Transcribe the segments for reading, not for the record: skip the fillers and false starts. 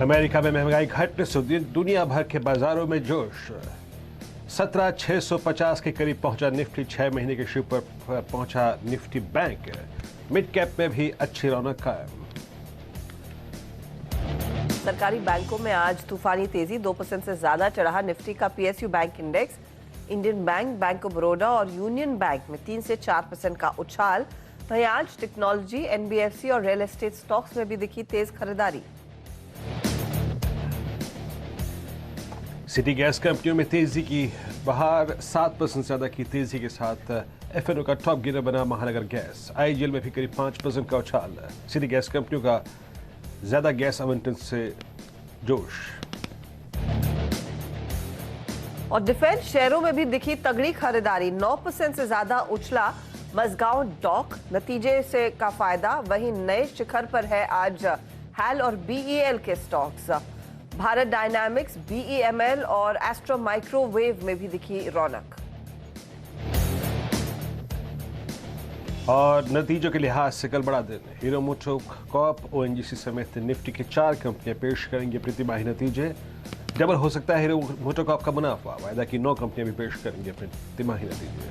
America में महंगाई घटने से दुनिया भर के बाजारों में जोश। 17,650 के करीब पहुंचा निफ्टी। 6 महीने के शीर्ष पर पहुंचा निफ्टी बैंक। मिड कैप में भी अच्छी रौनक कायम। सरकारी बैंकों में आज तूफानी तेजी। 2% से ज्यादा चढ़ा निफ्टी का PSU bank index. Indian bank, bank of Baroda और यूनियन बैंक में 3 से 4% का उछाल। वहीं आज टेक्नोलॉजी, एनबीएफसी और रियल एस्टेट स्टॉक्स में भी दिखी तेज खरीदारी। सिटी गैस कंपनियों में तेजी की बहार। 7% ज्यादा की तेजी के साथ एफएनओ का टॉप गेनर बना महानगर गैस। आईजीएल में भी करीब 5% का उछाल। सिटी गैस कंपनियों का ज्यादा गैस आवंटन से जोश। और डिफेंस शेयरों में भी दिखी तगड़ी खरीदारी। 9% से ज्यादा उछला मजगांव डॉक। नतीजे से का फायदा। वहीं नए शिखर पर है आज हैल और बीईएल के स्टॉक्स। भारत डायनामिक्स, बीईएमएल और एस्ट्रो माइक्रोवेव में भी दिखी रौनक। और नतीजों के लिहाज से कल बड़ा दिन। हीरो मोटोकॉर्प, ओएनजीसी समेत निफ्टी के 4 कंपनियां पेश करेंगे प्रतिमाही नतीजे। डबल हो सकता है हीरो मोटोकॉर्प का मुनाफा। वायदा की 9 कंपनियां भी पेश करेंगे अपने तिमाही नतीजे।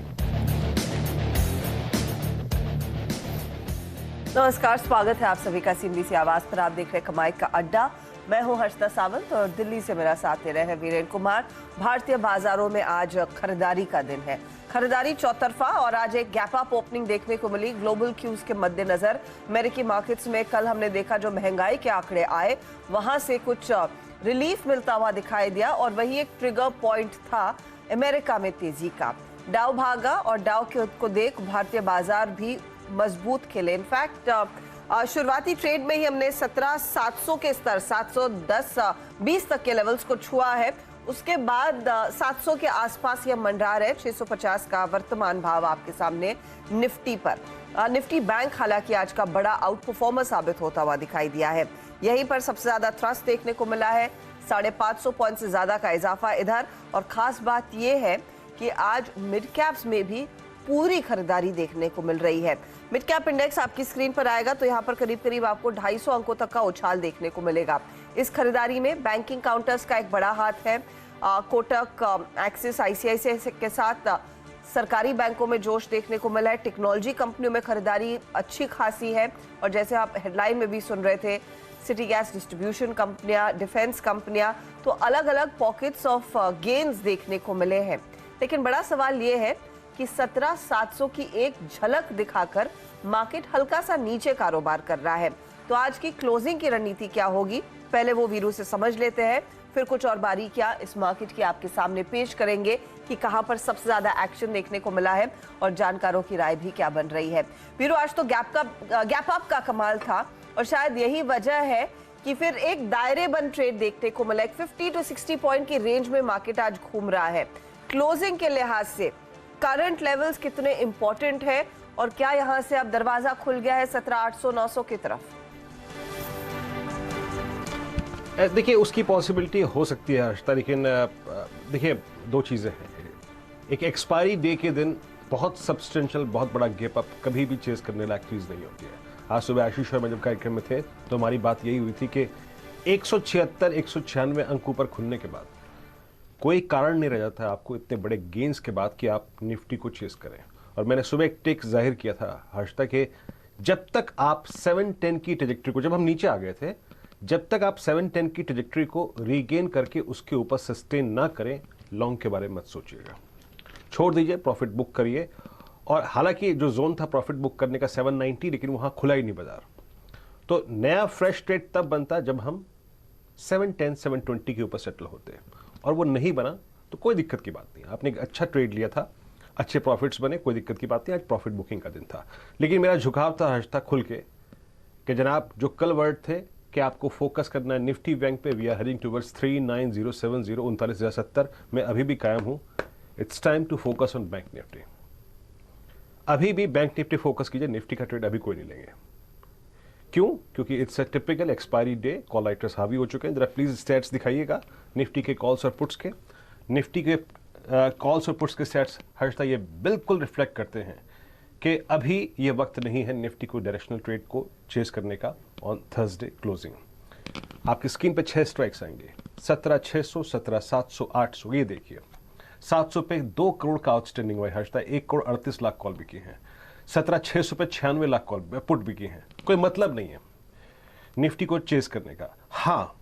नमस्कार, स्वागत है आप सभी का सीएनबीसी आवाज पर। आप देख रहे कमाई का अड्डा। मैं हूं हर्षदा सावंत और दिल्ली से मेरा साथ दे रहे हैं वीरेंद्र कुमार। भारतीय बाजारों में आज खरीदारी का दिन है। खरीदारी चौतरफा और आज एक गैप अप ओपनिंग देखने को मिली ग्लोबल क्यूज के मद्देनजर। अमेरिकी मार्केट्स में कल हमने देखा जो महंगाई के आंकड़े आए वहां से कुछ रिलीफ मिलता हुआ दिखाई दिया और वही एक ट्रिगर पॉइंट था अमेरिका में तेजी का। डाउ भागा और डाउ को देख भारतीय बाजार भी मजबूत खेले। इनफैक्ट शुरुआती ट्रेड में ही हमने 17,700 के स्तर 710-20 तक के लेवल्स को छुआ है। उसके बाद 700 के आसपास यह मंडरा रहे। 650 का वर्तमान भाव आपके सामने निफ्टी पर। निफ्टी बैंक हालांकि आज का बड़ा आउट परफॉर्मर साबित होता हुआ दिखाई दिया है। यहीं पर सबसे ज्यादा थ्रस्ट देखने को मिला है। 550 पॉइंट से ज्यादा का इजाफा इधर। और खास बात यह है कि आज मिड कैप्स में भी पूरी खरीदारी देखने को मिल रही है। मिड कैप इंडेक्स आपकी स्क्रीन पर आएगा तो यहाँ पर करीब करीब आपको 250 अंकों तक का उछाल देखने को मिलेगा। इस खरीदारी में बैंकिंग काउंटर्स का एक बड़ा हाथ है। कोटक, एक्सिस, आईसीआईसीआई के साथ सरकारी बैंकों में जोश देखने को मिला है। टेक्नोलॉजी कंपनियों में खरीदारी अच्छी खासी है। और जैसे आप हेडलाइन में भी सुन रहे थे, सिटी गैस डिस्ट्रीब्यूशन कंपनियां, डिफेंस कंपनियां, तो अलग अलग पॉकेट्स ऑफ गेन्स देखने को मिले हैं। लेकिन बड़ा सवाल ये है कि 17,700 की एक झलक दिखाकर मार्केट हल्का सा नीचे कारोबार कर रहा है। तो आज की क्लोजिंग की रणनीति क्या होगी, पहले वो वीरू से समझ लेते हैं, फिर कुछ और बारीकियां इस मार्केट की आपके सामने पेश करेंगे कि कहां पर सबसे ज्यादा एक्शन देखने को मिला है और जानकारों की राय भी क्या बन रही है। वीरू, आज तो गैप अप का कमाल था और शायद यही वजह है कि फिर एक दायरे बंद ट्रेड देखने को मिला। 50 to 60 पॉइंट की रेंज में मार्केट आज घूम रहा है। क्लोजिंग के लिहाज से करंट लेवल्स कितने इंपॉर्टेंट है और क्या यहां से अब दरवाजा खुल गया है 17,800-900 की तरफ? देखिए, उसकी पॉसिबिलिटी हो सकती है हर्षता, लेकिन देखिए 2 चीजें हैं। एक एक्सपायरी डे के दिन बहुत सब्सटेंशियल, बहुत बड़ा गैप अप कभी भी चेस करने लायक चीज नहीं होती है। आज सुबह आशीष शर्मा जब कार्यक्रम में थे तो हमारी बात यही हुई थी कि 176-196 अंक ऊपर खुलने के बाद कोई कारण नहीं रह जाता है आपको इतने बड़े गेन्स के बाद कि आप निफ्टी को चेस करें। और मैंने सुबह एक टेक जाहिर किया था हर्षता के, जब तक आप 710 की ट्रेजेक्टरी को, जब हम नीचे आ गए थे, जब तक आप 710 की ट्रेजेक्टरी को रीगेन करके उसके ऊपर सस्टेन ना करें, लॉन्ग के बारे में मत सोचिएगा, छोड़ दीजिए, प्रॉफिट बुक करिए। और हालांकि जो जोन था प्रॉफिट बुक करने का 790, लेकिन वहां खुला ही नहीं बाजार। तो नया फ्रेश ट्रेड तब बनता जब हम 710-720 के ऊपर सेटल होते हैं, और वो नहीं बना तो कोई दिक्कत की बात नहीं। आपने एक अच्छा ट्रेड लिया था, अच्छे प्रॉफिट्स बने, कोई दिक्कत की बात नहीं। आज प्रॉफिट बुकिंग का दिन था। लेकिन मेरा झुकाव था हर्षता खुल के कि जनाब जो कल वर्ड थे कि आपको फोकस करना है निफ्टी बैंक पे, वी आर हेडिंग टुवर्ड्स 39070, 39,070, मैं अभी भी कायम हूं। It's time to focus on bank Nifty. अभी भी बैंक निफ्टी फोकस कीजिए, निफ्टी का ट्रेड अभी कोई नहीं लेंगे। क्यों? क्योंकि it's a typical expiry day. Call writers हावी हो चुके हैं। जरा प्लीज स्टैट्स दिखाइएगा निफ्टी के कॉल्स और पुट्स के। निफ्टी के कॉल्स और पुट्स के स्टैट्स हर्षता ये बिल्कुल रिफ्लेक्ट करते हैं कि अभी ये वक्त नहीं है निफ्टी को डायरेक्शनल ट्रेड को चेस करने का ऑन थर्सडे क्लोजिंग। आपकी स्क्रीन पे 6 स्ट्राइक्स आएंगे, 17,600, 17,700, 800। ये देखिए 700 पे 2 करोड़ का आउटस्टैंडिंग हुआ है हर्षदा, 1 करोड़ 38 लाख कॉल बिकी हैं। 17,600 पे 96 लाख कॉल पुट बिकी हैं। कोई मतलब नहीं है निफ्टी को चेस करने का। हाँ,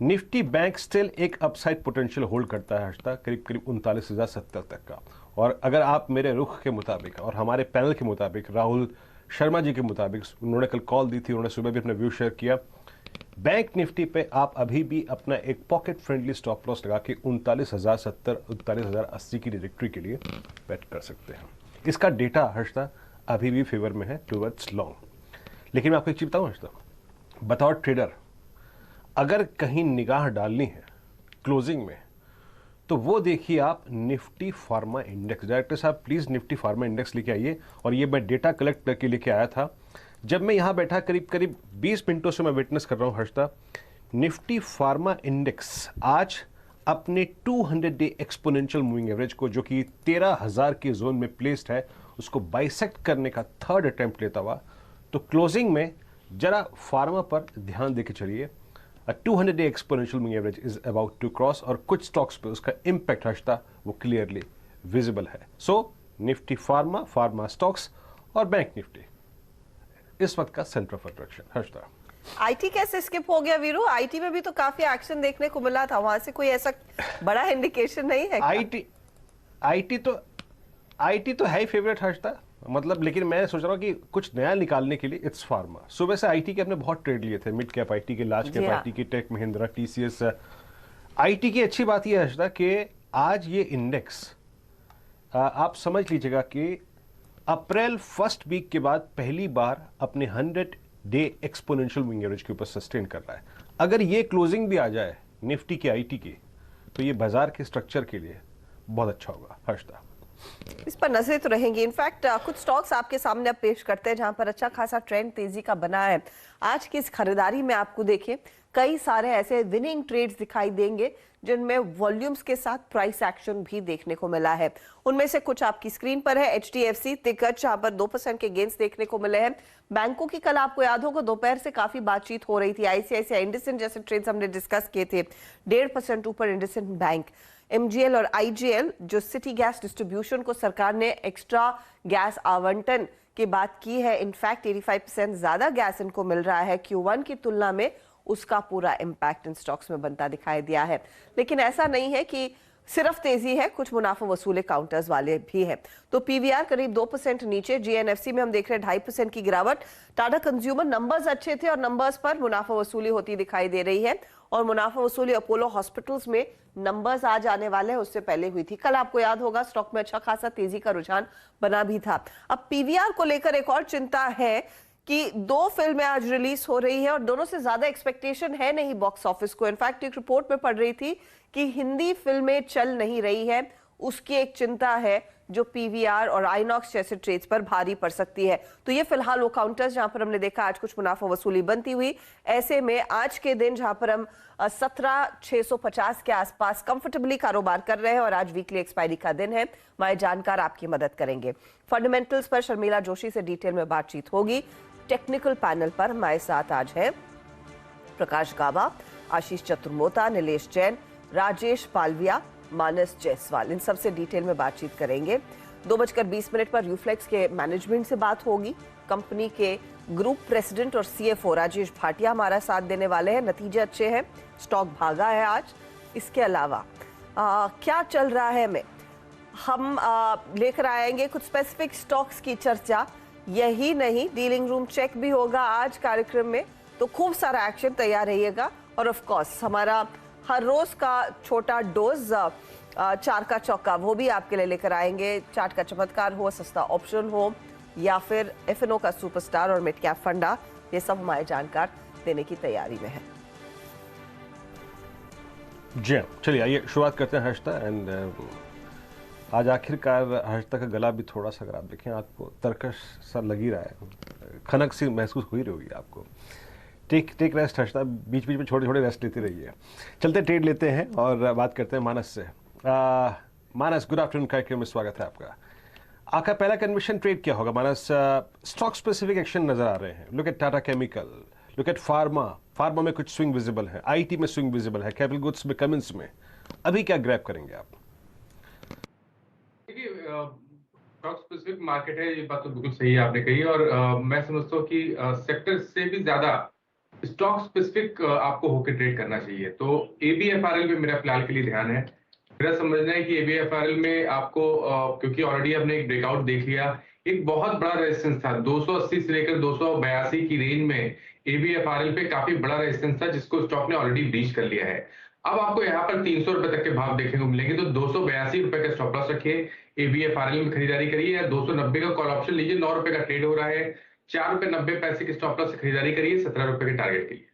निफ्टी बैंक स्टिल एक अपसाइड पोटेंशियल होल्ड करता है हर्षदा, करीब करीब 39,070 तक का। और अगर आप मेरे रुख के मुताबिक और हमारे पैनल के मुताबिक, राहुल शर्मा जी के मुताबिक, उन्होंने कल कॉल दी थी, उन्होंने सुबह भी अपना व्यू शेयर किया, बैंक निफ्टी पे आप अभी भी अपना एक पॉकेट फ्रेंडली स्टॉप लॉस लगा के 39,070, 39,080 की डिरेक्टरी के लिए बेट कर सकते हैं। इसका डेटा हर्षदा अभी भी फेवर में है टुवर्ड्स लॉन्ग। लेकिन मैं आपको एक चीज बताऊं हर्षदा, बतौर ट्रेडर अगर कहीं निगाह डालनी है क्लोजिंग में, तो वो देखिए आप निफ्टी फार्मा इंडेक्स। डायरेक्टर साहब प्लीज निफ्टी फार्मा इंडेक्स लेके आइए। और ये मैं डेटा कलेक्ट करके लेके आया था। जब मैं यहां बैठा करीब करीब 20 मिनटों से मैं विटनेस कर रहा हूं हर्षदा, निफ्टी फार्मा इंडेक्स आज अपने 200 डे एक्सपोनेंशियल मूविंग एवरेज को, जो कि 13,000 के जोन में प्लेस्ड है, उसको बाइसेक्ट करने का थर्ड अटेम्प्ट लेता हुआ। तो क्लोजिंग में जरा फार्मा पर ध्यान देके चलिए। 200 day exponential moving average is about to cross, और कुछ स्टॉक्स पे उसका इंपैक्ट हर्षदा वो क्लियरली विजिबल है। सो निफ्टी फार्मा, फार्मा स्टॉक्स और बैंक निफ्टी इस वक्त का centre of attraction Harshada. IT कैसे स्किप हो गया वीरू? आईटी में भी तो काफी एक्शन देखने को मिला था, वहां से कोई ऐसा बड़ा इंडिकेशन नहीं है क्या? आईटी तो है ही फेवरेट हर्षदा, मतलब। लेकिन मैं सोच रहा हूँ कि कुछ नया निकालने के लिए इट्स फार्मा। सुबह से आईटी के अपने बहुत ट्रेड लिए थे, मिड कैप आईटी के, लार्ज कैप आईटी के, टेक महिंद्रा, टीसीएस। आईटी की अच्छी बात यह है हर्षदा कि आज ये इंडेक्स आप समझ लीजिएगा कि अप्रैल फर्स्ट वीक के बाद पहली बार अपने 100 डे एक्सपोनेंशियल मूविंग एवरेज के ऊपर सस्टेन कर रहा है। अगर ये क्लोजिंग भी आ जाए निफ्टी की, आईटी की, तो ये बाजार के स्ट्रक्चर के लिए बहुत अच्छा होगा हर्षदा। इस पर नजरें तो रहेंगी। इनफैक्ट कुछ स्टॉक्स आपके सामने अब पेश करते हैं जहां पर अच्छा खासा ट्रेंड तेजी का बना है। आज की इस खरीदारी में आपको देखिए कई सारे ऐसे विनिंग ट्रेड्स दिखाई देंगे जिनमें वॉल्यूम्स के साथ प्राइस एक्शन भी देखने को मिला है। उनमें से कुछ आपकी स्क्रीन पर है। एचडीएफसी, दिग्गज, जहां पर 2% के गेंस देखने को मिले हैं। बैंकों की कल आपको याद होगा दोपहर से काफी बातचीत हो रही थी। आईसीआईसीआई, इंडसइंड जैसे ट्रेड्स हमने डिस्कस किए थे, 1.5% ऊपर इंडसइंड बैंक। एमजीएल और आईजीएल, जो सिटी गैस डिस्ट्रीब्यूशन को सरकार ने एक्स्ट्रा गैस आवंटन की बात की है, इनफैक्ट 85% ज्यादा गैस इनको मिल रहा है Q1 की तुलना में, उसका पूरा इंपैक्ट इन स्टॉक्स में बनता दिखाई दिया है। लेकिन ऐसा नहीं है कि सिर्फ तेजी है, कुछ मुनाफा वसूले काउंटर्स वाले भी है। तो पीवीआर करीब 2% नीचे। जीएनएफसी में हम देख रहे हैं 2.5% की गिरावट। टाटा कंज्यूमर, नंबर्स अच्छे थे और नंबर्स पर मुनाफा वसूली होती दिखाई दे रही है। और मुनाफा वसूली अपोलो हॉस्पिटल्स में नंबर्स आज आने वाले हैं, उससे पहले हुई थी। कल आपको याद होगा स्टॉक में अच्छा खासा तेजी का रुझान बना भी था। अब पीवीआर को लेकर एक और चिंता है कि 2 फिल्में आज रिलीज हो रही है और दोनों से ज्यादा एक्सपेक्टेशन है नहीं बॉक्स ऑफिस को। इनफैक्ट एक रिपोर्ट में पढ़ रही थी कि हिंदी फिल्में चल नहीं रही है, उसकी एक चिंता है जो पीवीआर और आइनॉक्स जैसे ट्रेड्स पर भारी पड़ सकती है। तो ये फिलहाल वो काउंटर्स जहां पर हमने देखा आज कुछ मुनाफा वसूली बनती हुई। ऐसे में आज के दिन जहां पर हम 17,650 के आसपास कंफर्टेबली कारोबार कर रहे हैं और आज वीकली एक्सपायरी का दिन है, हमारे जानकार आपकी मदद करेंगे। फंडामेंटल्स पर शर्मिला जोशी से डिटेल में बातचीत होगी। टेक्निकल पैनल पर हमारे साथ आज है प्रकाश गाबा, आशीष चतुर्मोता, नीलेश जैन, राजेश पालविया, मानस जायसवाल। इन सबसे डिटेल में बातचीत करेंगे। 2:20 पर यूफ्लेक्स के मैनेजमेंट से बात होगी। कंपनी के ग्रुप प्रेसिडेंट और सीएफओ राजेश भाटिया हमारा साथ देने वाले हैं। नतीजे अच्छे हैं, स्टॉक भागा है आज। इसके अलावा क्या चल रहा है में हम लेकर आएंगे कुछ स्पेसिफिक स्टॉक्स की चर्चा। यही नहीं, डीलिंग रूम चेक भी होगा आज कार्यक्रम में, तो खूब सारा एक्शन तैयार रहिएगा। और ऑफ कोर्स हमारा हर रोज का छोटा डोज चार का चौका वो भी आपके लिए लेकर आएंगे। चार्ट का चमत्कार हो, सस्ता ऑप्शन हो, या फिर एफएनओ का सुपरस्टार और मिड कैप फंडा, ये सब हमारे जानकार देने की तैयारी में है। जी चलिए आइए शुरुआत करते हैं हर्षदा। एंड आज आखिरकार हर्षदा का गला भी थोड़ा सा, अगर आप देखें आपको तरकश सा लग ही रहा है, खनक सी महसूस हो ही रही होगी आपको। टेक रेस्ट हर्षदा, बीच बीच में छोटे छोटे रेस्ट लेती रही है। चलते ट्रेड लेते हैं और बात करते हैं मानस से। मानस, गुड आफ्टरनून, कार्यक्रम में स्वागत है आपका। आपका पहला कन्विक्शन ट्रेड क्या होगा मानस? स्टॉक स्पेसिफिक एक्शन नजर आ रहे हैं। Look at Tata chemical, look at pharma में कुछ स्विंग विजिबल है, आईटी में स्विंग विजिबल है, कैपिटल गुड्स में, कमिंस में, अभी क्या ग्रैब करेंगे आप? देखिए स्टॉक स्पेसिफिक मार्केट है, ये बात तो बिल्कुल सही है आपने कही, और मैं समझता हूँ कि सेक्टर से भी ज्यादा स्टॉक स्पेसिफिक आपको होकर ट्रेड करना चाहिए। तो ABFRL पे मेरा फिलहाल के लिए ध्यान है। मेरा समझना है कि ABFRL में आपको क्योंकि ऑलरेडी हमने एक ब्रेकआउट देख लिया, एक बहुत बड़ा रेजिस्टेंस था 280 से लेकर 282 की रेंज में ABFRL पे काफी बड़ा रेजिस्टेंस था, जिसको स्टॉक ने ऑलरेडी ब्रीच कर लिया है। अब आपको यहाँ पर 300 रुपए तक के भाव देखने को मिलेंगे, तो 282 रुपए का स्टॉप लॉस रखिए, ABFRL में खरीदारी करिए, या 290 का कॉल ऑप्शन लीजिए, 9 रुपए का ट्रेड हो रहा है, 4 रुपए 90 पैसे के स्टॉप लॉस से खरीदारी करिए 17 रुपए के टारगेट के लिए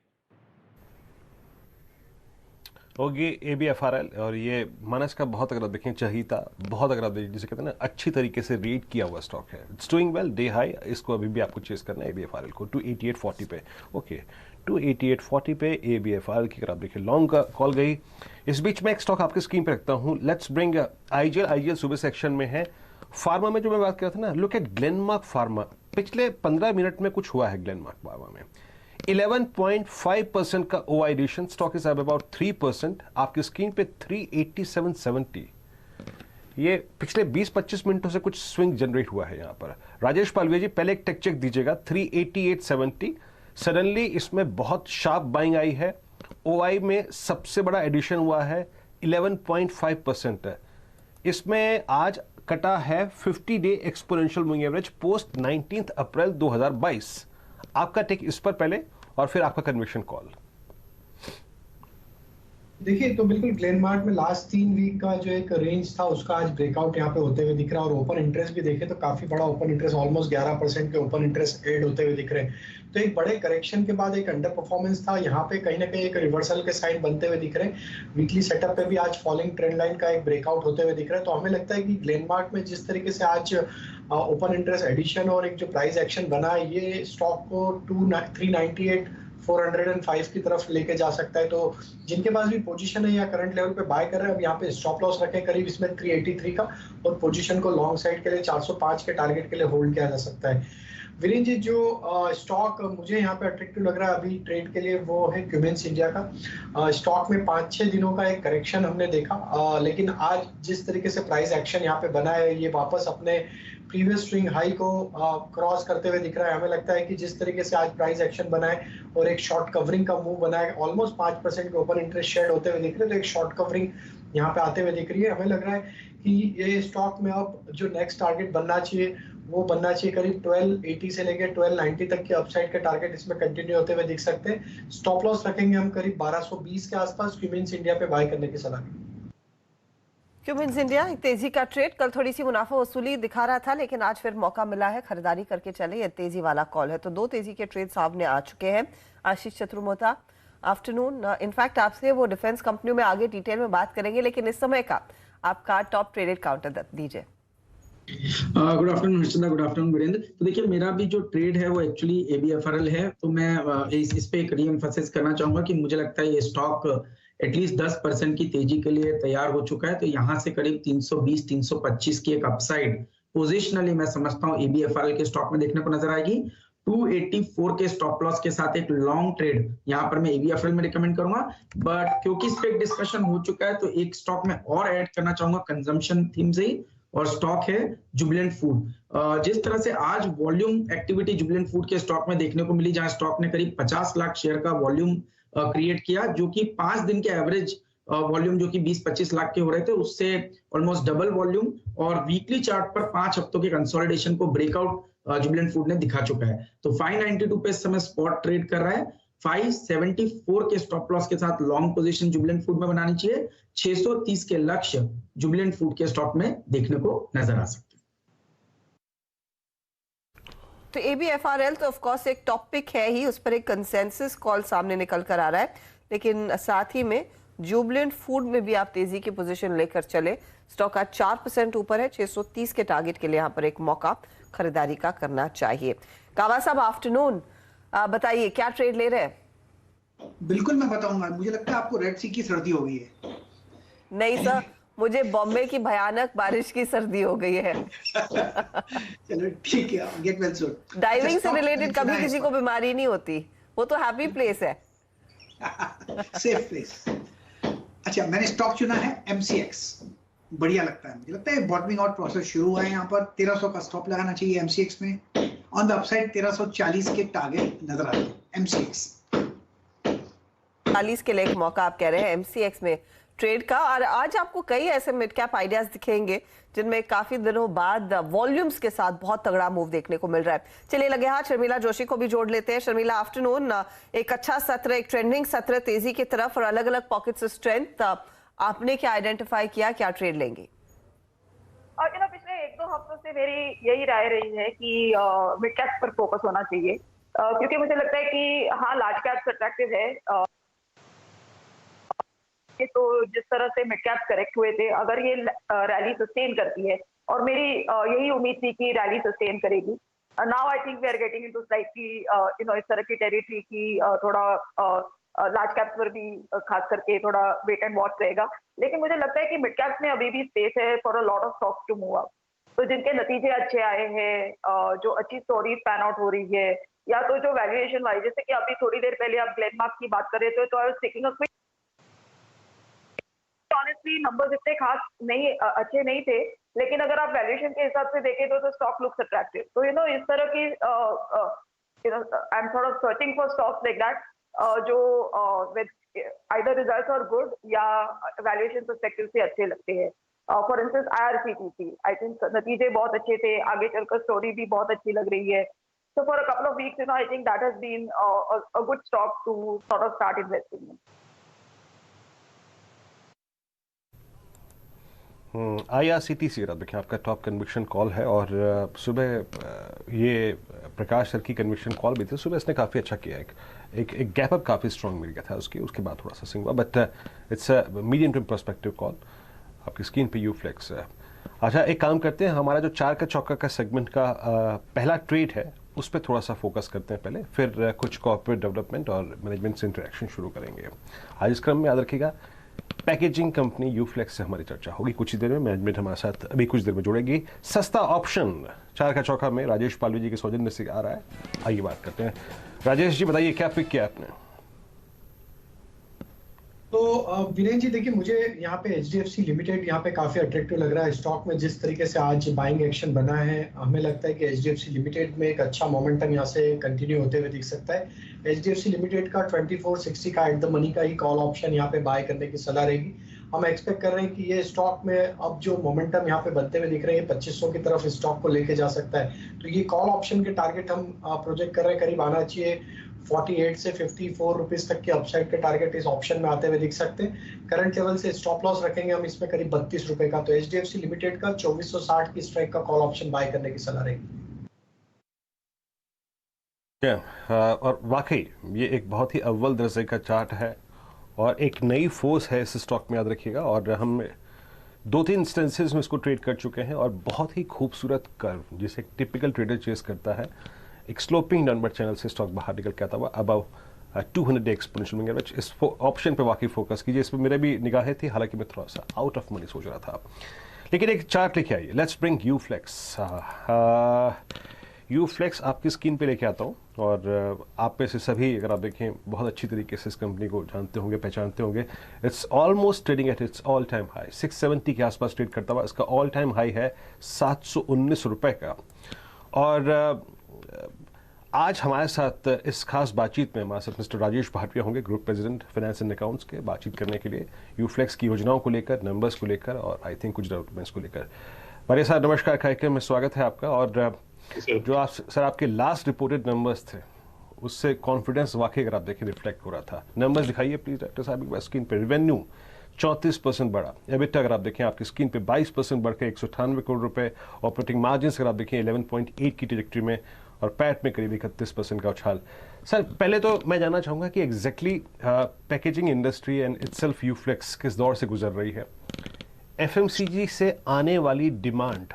होगी ABFRL। और ये मानस का बहुत, अगर आप देखें चाहिता, बहुत अगर आप जिसे कहते हैं ना अच्छी तरीके से रीड किया हुआ स्टॉक है, it's doing well, day high, इसको अभी भी आपको चेस करना है ABFRL को 288.40 पे। ओके 288.40 पे ABFRL की अगर आप देखें लॉन्ग का कॉल गई। इस बीच में एक स्टॉक आपकी स्क्रीन पे रखता हूं, लेट्स ब्रिंग IGL सुबह सेक्शन में है। फार्मा में जो मैं बात कर रहा था ना, लुक एट ग्लेनमार्क फार्मा, पिछले 15 मिनट में कुछ हुआ है ग्लेनमार्क फार्मा में, 11.5% का OI addition, stock is about 3%, आपकी स्क्रीन पे 387.70। ये पिछले 20-25 मिनटों से कुछ स्विंग जनरेट हुआ है यहाँ पर। राजेश पालवे जी पहले एक टेक चेक दीजिएगा, 388.70, सडनली इसमें बहुत शार्प बाइंग आई है। OI में सबसे बड़ा एडिशन हुआ है, 11.5% है। इसमें आज कटा है 50 day exponential moving average post 19 अप्रैल 2022। आपका टेक इस पर पहले और फिर आपका कन्विक्शन कॉल। देखिए तो बिल्कुल ग्लेनमार्क में लास्ट 3 वीक का जो एक रेंज था उसका आज ब्रेकआउट यहाँ पे होते हुए दिख रहा है, और ओपन इंटरेस्ट भी देखें तो काफी बड़ा ओपन इंटरेस्ट, ऑलमोस्ट 11% के ओपन इंटरेस्ट एड होते हुए दिख रहे हैं। तो एक बड़े करेक्शन के बाद एक अंडर परफॉर्मेंस था, यहाँ पे कहीं ना कहीं एक रिवर्सल के साइन बनते हुए दिख रहे हैं। वीकली सेटअप पे भी आज फॉलिंग ट्रेंड लाइन का एक ब्रेकआउट होते हुए दिख रहा है। तो हमें लगता है कि ग्लेनमार्क में जिस तरीके से आज ओपन इंटरेस्ट एडिशन और एक जो प्राइस एक्शन बना है, ये स्टॉक को 398 405 की तरफ लेके जा सकता है। तो जिनके पास भी पोजीशन है या करंट लेवल पे बाय कर रहे हैं, अब यहाँ पे स्टॉप लॉस रखें करीब इसमें 383 का, और पोजीशन को लॉन्ग साइड के लिए 405 के टारगेट के लिए होल्ड किया जा सकता है। वीरेंद्र जी, जो स्टॉक मुझे यहाँ पे अट्रैक्टिव लग रहा है अभी ट्रेड के लिए, वो है क्यूमेंस इंडिया का। स्टॉक में 5-6 दिनों का एक करेक्शन हमने देखा, लेकिन आज जिस तरीके से प्राइस एक्शन यहाँ पे बना है, ये वापस अपने प्रीवियस स्विंग हाई को क्रॉस करते हुए दिख रहा है। हमें लगता है कि जिस तरीके से आज प्राइस एक्शन बना है और एक शॉर्ट कवरिंग का मूव बना है, ऑलमोस्ट 5% के ओपन इंटरेस्ट शेड होते हुए दिख रहे हैं, तो एक शॉर्ट कवरिंग यहाँ पे आते हुए दिख रही है। हमें लग रहा है कि ये स्टॉक में अब जो नेक्स्ट टारगेट बनना चाहिए वो बनना चाहिए करीब 1280 से लेकर 1290 तक के अपसाइड के टारगेट इसमें कंटिन्यू होते हुए दिख सकते हैं। स्टॉप लॉस रखेंगे हम करीब 1220 के आसपास। क्यूमेंस इंडिया पे बाय करने की सलाह। क्यूमेंस इंडिया एक तेजी का ट्रेड, कल थोड़ी सी मुनाफा वसूली दिखा रहा था, लेकिन आज फिर मौका मिला है, खरीदारी करके चले, ये तेजी वाला कॉल है। तो 2 तेजी के ट्रेड सामने आ चुके हैं। आशीष चतुर्मोता, आफ्टरनून। इनफैक्ट आपसे वो डिफेंस कंपनियों में आगे डिटेल में बात करेंगे, लेकिन इस समय का आपका टॉप ट्रेडेड काउंटर दीजिए। Good afternoon Harshada, good afternoon Virendra. तो देखिए मेरा भी जो ट्रेड है वो एक्चुअली ABFRL है। तो मैं इस पे एक रीएम्फसाइज करना चाहूंगा कि मुझे लगता है ये स्टॉक एटलीस्ट 10% की तेजी के लिए तैयार हो चुका है। तो यहाँ से करीब 320-325 की एक अपसाइड पोजिशनली मैं समझता हूँ ABFRL के स्टॉक में देखने को नजर आएगी। 284 के स्टॉप लॉस के साथ एक लॉन्ग ट्रेड यहाँ पर मैं ABFRL में रिकमेंड करूंगा। बट क्योंकि इस पे एक डिस्कशन हो चुका है, तो एक स्टॉक में और ऐड करना चाहूंगा कंजम्पशन थीम से ही, और स्टॉक है जुबिलेंट फूड। जिस तरह से आज वॉल्यूम एक्टिविटी जुबिलेंट फूड के स्टॉक में देखने को मिली, जहां स्टॉक ने करीब 50 लाख शेयर का वॉल्यूम क्रिएट किया, जो कि 5 दिन के एवरेज वॉल्यूम जो कि 20-25 लाख के हो रहे थे, उससे ऑलमोस्ट डबल वॉल्यूम, और वीकली चार्ट पर 5 हफ्तों के कंसोलिडेशन को ब्रेकआउट जुबिलेंट फूड ने दिखा चुका है। तो 592 पे इस समय स्पॉट ट्रेड कर रहा है। 574 के स्टॉप लॉस के साथ लॉन्ग पोजीशन जुबिलेंट फूड में बनानी चाहिए। 630 के लक्ष्य जुबिलेंट फूड के स्टॉक में देखने को नजर आ सकते हैं। तो ABFRL तो ऑफ कोर्स एक टॉपिक है ही, उस पर एक कंसेंसस कॉल सामने निकल कर आ रहा है, लेकिन साथ ही में जुबिलेंट फूड में भी आप तेजी की पोजीशन लेकर चले। स्टॉक आज 4% ऊपर है, 630 के टारगेट के लिए यहाँ पर एक मौका खरीदारी का करना चाहिए। कावा साहब, आफ्टरनून, बताइए क्या ट्रेड ले रहे हैं? बिल्कुल मैं बताऊंगा। मुझे लगता है आपको रेड सी की सर्दी हो गई है। नहीं सर, मुझे बॉम्बे की भयानक बारिश की सर्दी हो गई है। चलो ठीक है, गेट वेल सून। डाइविंग से रिलेटेड कभी किसी को बीमारी नहीं होती, वो तो हैप्पी प्लेस है। Safe place. अच्छा, मैंने स्टॉक चुना है MCX। बढ़िया लगता है, मुझे लगता है बॉटमिंग आउट प्रोसेस शुरू हुआ है। यहाँ पर 1300 का स्टॉप लगाना चाहिए MCX में। ऑन द अपसाइड 1340 के टारगेट नजर आते हैं MCX। 40 के लिए एक मौका आप कह रहे हैं MCX में ट्रेड का। और आज आपको कई ऐसे मिड कैप आइडियाज दिखेंगे जिनमें काफी दिनों बाद वॉल्यूम्स के साथ बहुत तगड़ा मूव देखने को मिल रहा है। चलिए लगे हाथ शर्मिला जोशी को भी जोड़ लेते हैं। शर्मिला, आफ्टरनून। एक अच्छा सत्र, एक ट्रेंडिंग सत्र तेजी की तरफ और अलग अलग पॉकेट्स ऑफ स्ट्रेंथ। आपने क्या आइडेंटिफाई किया, क्या ट्रेड लेंगे? पिछले 1-2 हफ्तों से मेरी यही राय रही है कि मिड कैप पर फोकस होना चाहिए, क्योंकि मुझे लगता है कि हाँ, लार्ज कैप अट्रैक्टिव है। तो जिस तरह से मिड कैप करेक्ट हुए थे, अगर ये रैली सस्टेन करती है, और मेरी यही उम्मीद थी कि रैली सस्टेन करेगी। Now I think we are getting into slightly इस तरह की टेरिटरी की थोड़ा लार्ज कैप्स पर भी खास करके थोड़ा वेट एंड वॉच रहेगा। लेकिन मुझे लगता है कि मिड कैप्स में अभी भी स्पेस है for a lot of stocks to move up. तो जिनके नतीजे अच्छे आए हैं, जो अच्छी स्टोरी पैन आउट हो रही है, या तो जो वैल्यूएशन वाइज, जैसे कि अभी थोड़ी देर पहले आप ग्लेनमार्क की बात कर रहे थे, तो I was taking a quick. Honestly numbers इतने खास नहीं अच्छे नहीं थे, लेकिन अगर आप वैल्यूएशन के हिसाब से देखें तो स्टॉक लुक्स अट्रैक्टिव। तो इस तरह की I am sort of searching for stocks like that, जो with either results are good या वैल्यूएशन पर्सपेक्टिव से अच्छे लगते हैं। For instance IRCTC, I think नतीजे बहुत अच्छे थे, आगे चलकर स्टोरी भी बहुत अच्छी लग रही है। So for a couple of weeks, I think that has been a good stock to sort of start investing in. IRCTC देखिए आपका टॉप कन्विक्शन कॉल है, और सुबह ये प्रकाश सर की कन्विक्शन कॉल भी थी। सुबह इसने काफ़ी अच्छा किया, एक गैप अप काफ़ी स्ट्रॉन्ग मिल गया था उसके बाद थोड़ा सा सिंग हुआ, but it's a medium term perspective call. आपकी स्क्रीन पे यूफ्लेक्स है। अच्छा, एक काम करते हैं, हमारा जो 4 का चौका का सेगमेंट का पहला ट्रेड है उस पर थोड़ा सा फोकस करते हैं पहले, फिर कुछ कॉर्पोरेट डेवलपमेंट और मैनेजमेंट से इंटरेक्शन शुरू करेंगे। आज इस क्रम में याद रखिएगा, पैकेजिंग कंपनी यूफ्लेक्स से हमारी चर्चा होगी कुछ ही देर में। मैनेजमेंट हमारे साथ अभी कुछ देर में जुड़ेगी। सस्ता ऑप्शन 4 का चौका में राजेश पालवी जी के सौजन्य से आ रहा है। आइए बात करते हैं। राजेश जी बताइए, क्या पिक किया आपने? तो वीरेंद्र जी देखिए, मुझे यहाँ पे HDFC लिमिटेड यहाँ पे काफी अट्रैक्टिव लग रहा है। स्टॉक में जिस तरीके से आज बाइंग एक्शन बना है, हमें लगता है कि HDFC लिमिटेड में एक अच्छा मोमेंटम यहाँ से कंटिन्यू होते हुए दिख सकता है। HDFC लिमिटेड का 2460 का एट द मनी का ही कॉल ऑप्शन यहाँ पे बाय करने की सलाह रहेगी। हम एक्सपेक्ट कर रहे हैं कि ये स्टॉक में अब जो मोमेंटम यहाँ पे बनते हुए दिख रहे हैं 2500 की तरफ स्टॉक को लेके जा सकता है। तो ये कॉल ऑप्शन के टारगेट हम प्रोजेक्ट कर रहे हैं, करीब आना चाहिए 48 से 54 रुपीस तक के अपसाइड के टारगेट इस ऑप्शन में आते हुए दिख सकते हैं। करंट लेवल से स्टॉप लॉस रखेंगे हम इसमें करीब 32 रुपए का। तो HDFC लिमिटेड का 2460 की स्ट्राइक का कॉल ऑप्शन बाय करने की सलाह रहेगी। और वाकई ये एक बहुत ही अव्वल दर्जे का चार्ट है और एक नई फोर्स है इस स्टॉक में, याद रखिएगा। और हम 2-3 इंस्टेंसेस में इसको ट्रेड कर चुके हैं, और बहुत ही खूबसूरत कर्व जिसे टिपिकल ट्रेडर चेस करता है। एक स्लोपिंग डाउनवर्ड चैनल से स्टॉक बाहर निकल के आता हुआ above 200 day exponential moving average. इस ऑप्शन पे वाकई फोकस कीजिए। इस पर मेरे भी निगाहें थी, हालांकि मैं थोड़ा सा आउट ऑफ मनी सोच रहा था। लेकिन एक चार्ट लेके आइए, लेट्स ब्रिंग यूफ्लेक्स। यूफ्लेक्स आपकी स्क्रीन पे लेके आता हूँ, और आप में से सभी अगर आप देखें बहुत अच्छी तरीके से इस कंपनी को जानते होंगे, पहचानते होंगे। It's almost trading at its all time high, 670 के आसपास ट्रेड करता हुआ। इसका ऑल टाइम हाई है 719 रुपये का। और आज हमारे साथ इस खास बातचीत में हमारे साथ मिस्टर राजेश भाटिया होंगे, group president finance and accounts के, बातचीत करने के लिए यूफ्लेक्स की योजनाओं को लेकर, नंबर्स को लेकर, और आई थिंक कुछ डेवलपमेंट्स को लेकर। भाटिया साहब नमस्कार, कार्यक्रम में स्वागत है आपका। और जो आप सर आपके लास्ट रिपोर्टेड नंबर्स थे उससे कॉन्फिडेंस वाकई अगर आप देखें रिफ्लेक्ट हो रहा था। नंबर्स दिखाइए प्लीज डायरेक्टर साहब स्क्रीन पे। रेवेन्यू 34% बढ़ा, एबिटा अगर आप देखें आपकी स्क्रीन पे 22% बढ़कर 198 करोड़ रुपए। ऑपरेटिंग मार्जिन अगर आप देखें 11.8 की ट्रैजेक्टरी में, और पैट में करीब 31% का उछाल। सर पहले तो मैं जानना चाहूँगा कि exactly packaging industry and itself Uflex किस दौर से गुजर रही है? FMCG से आने वाली डिमांड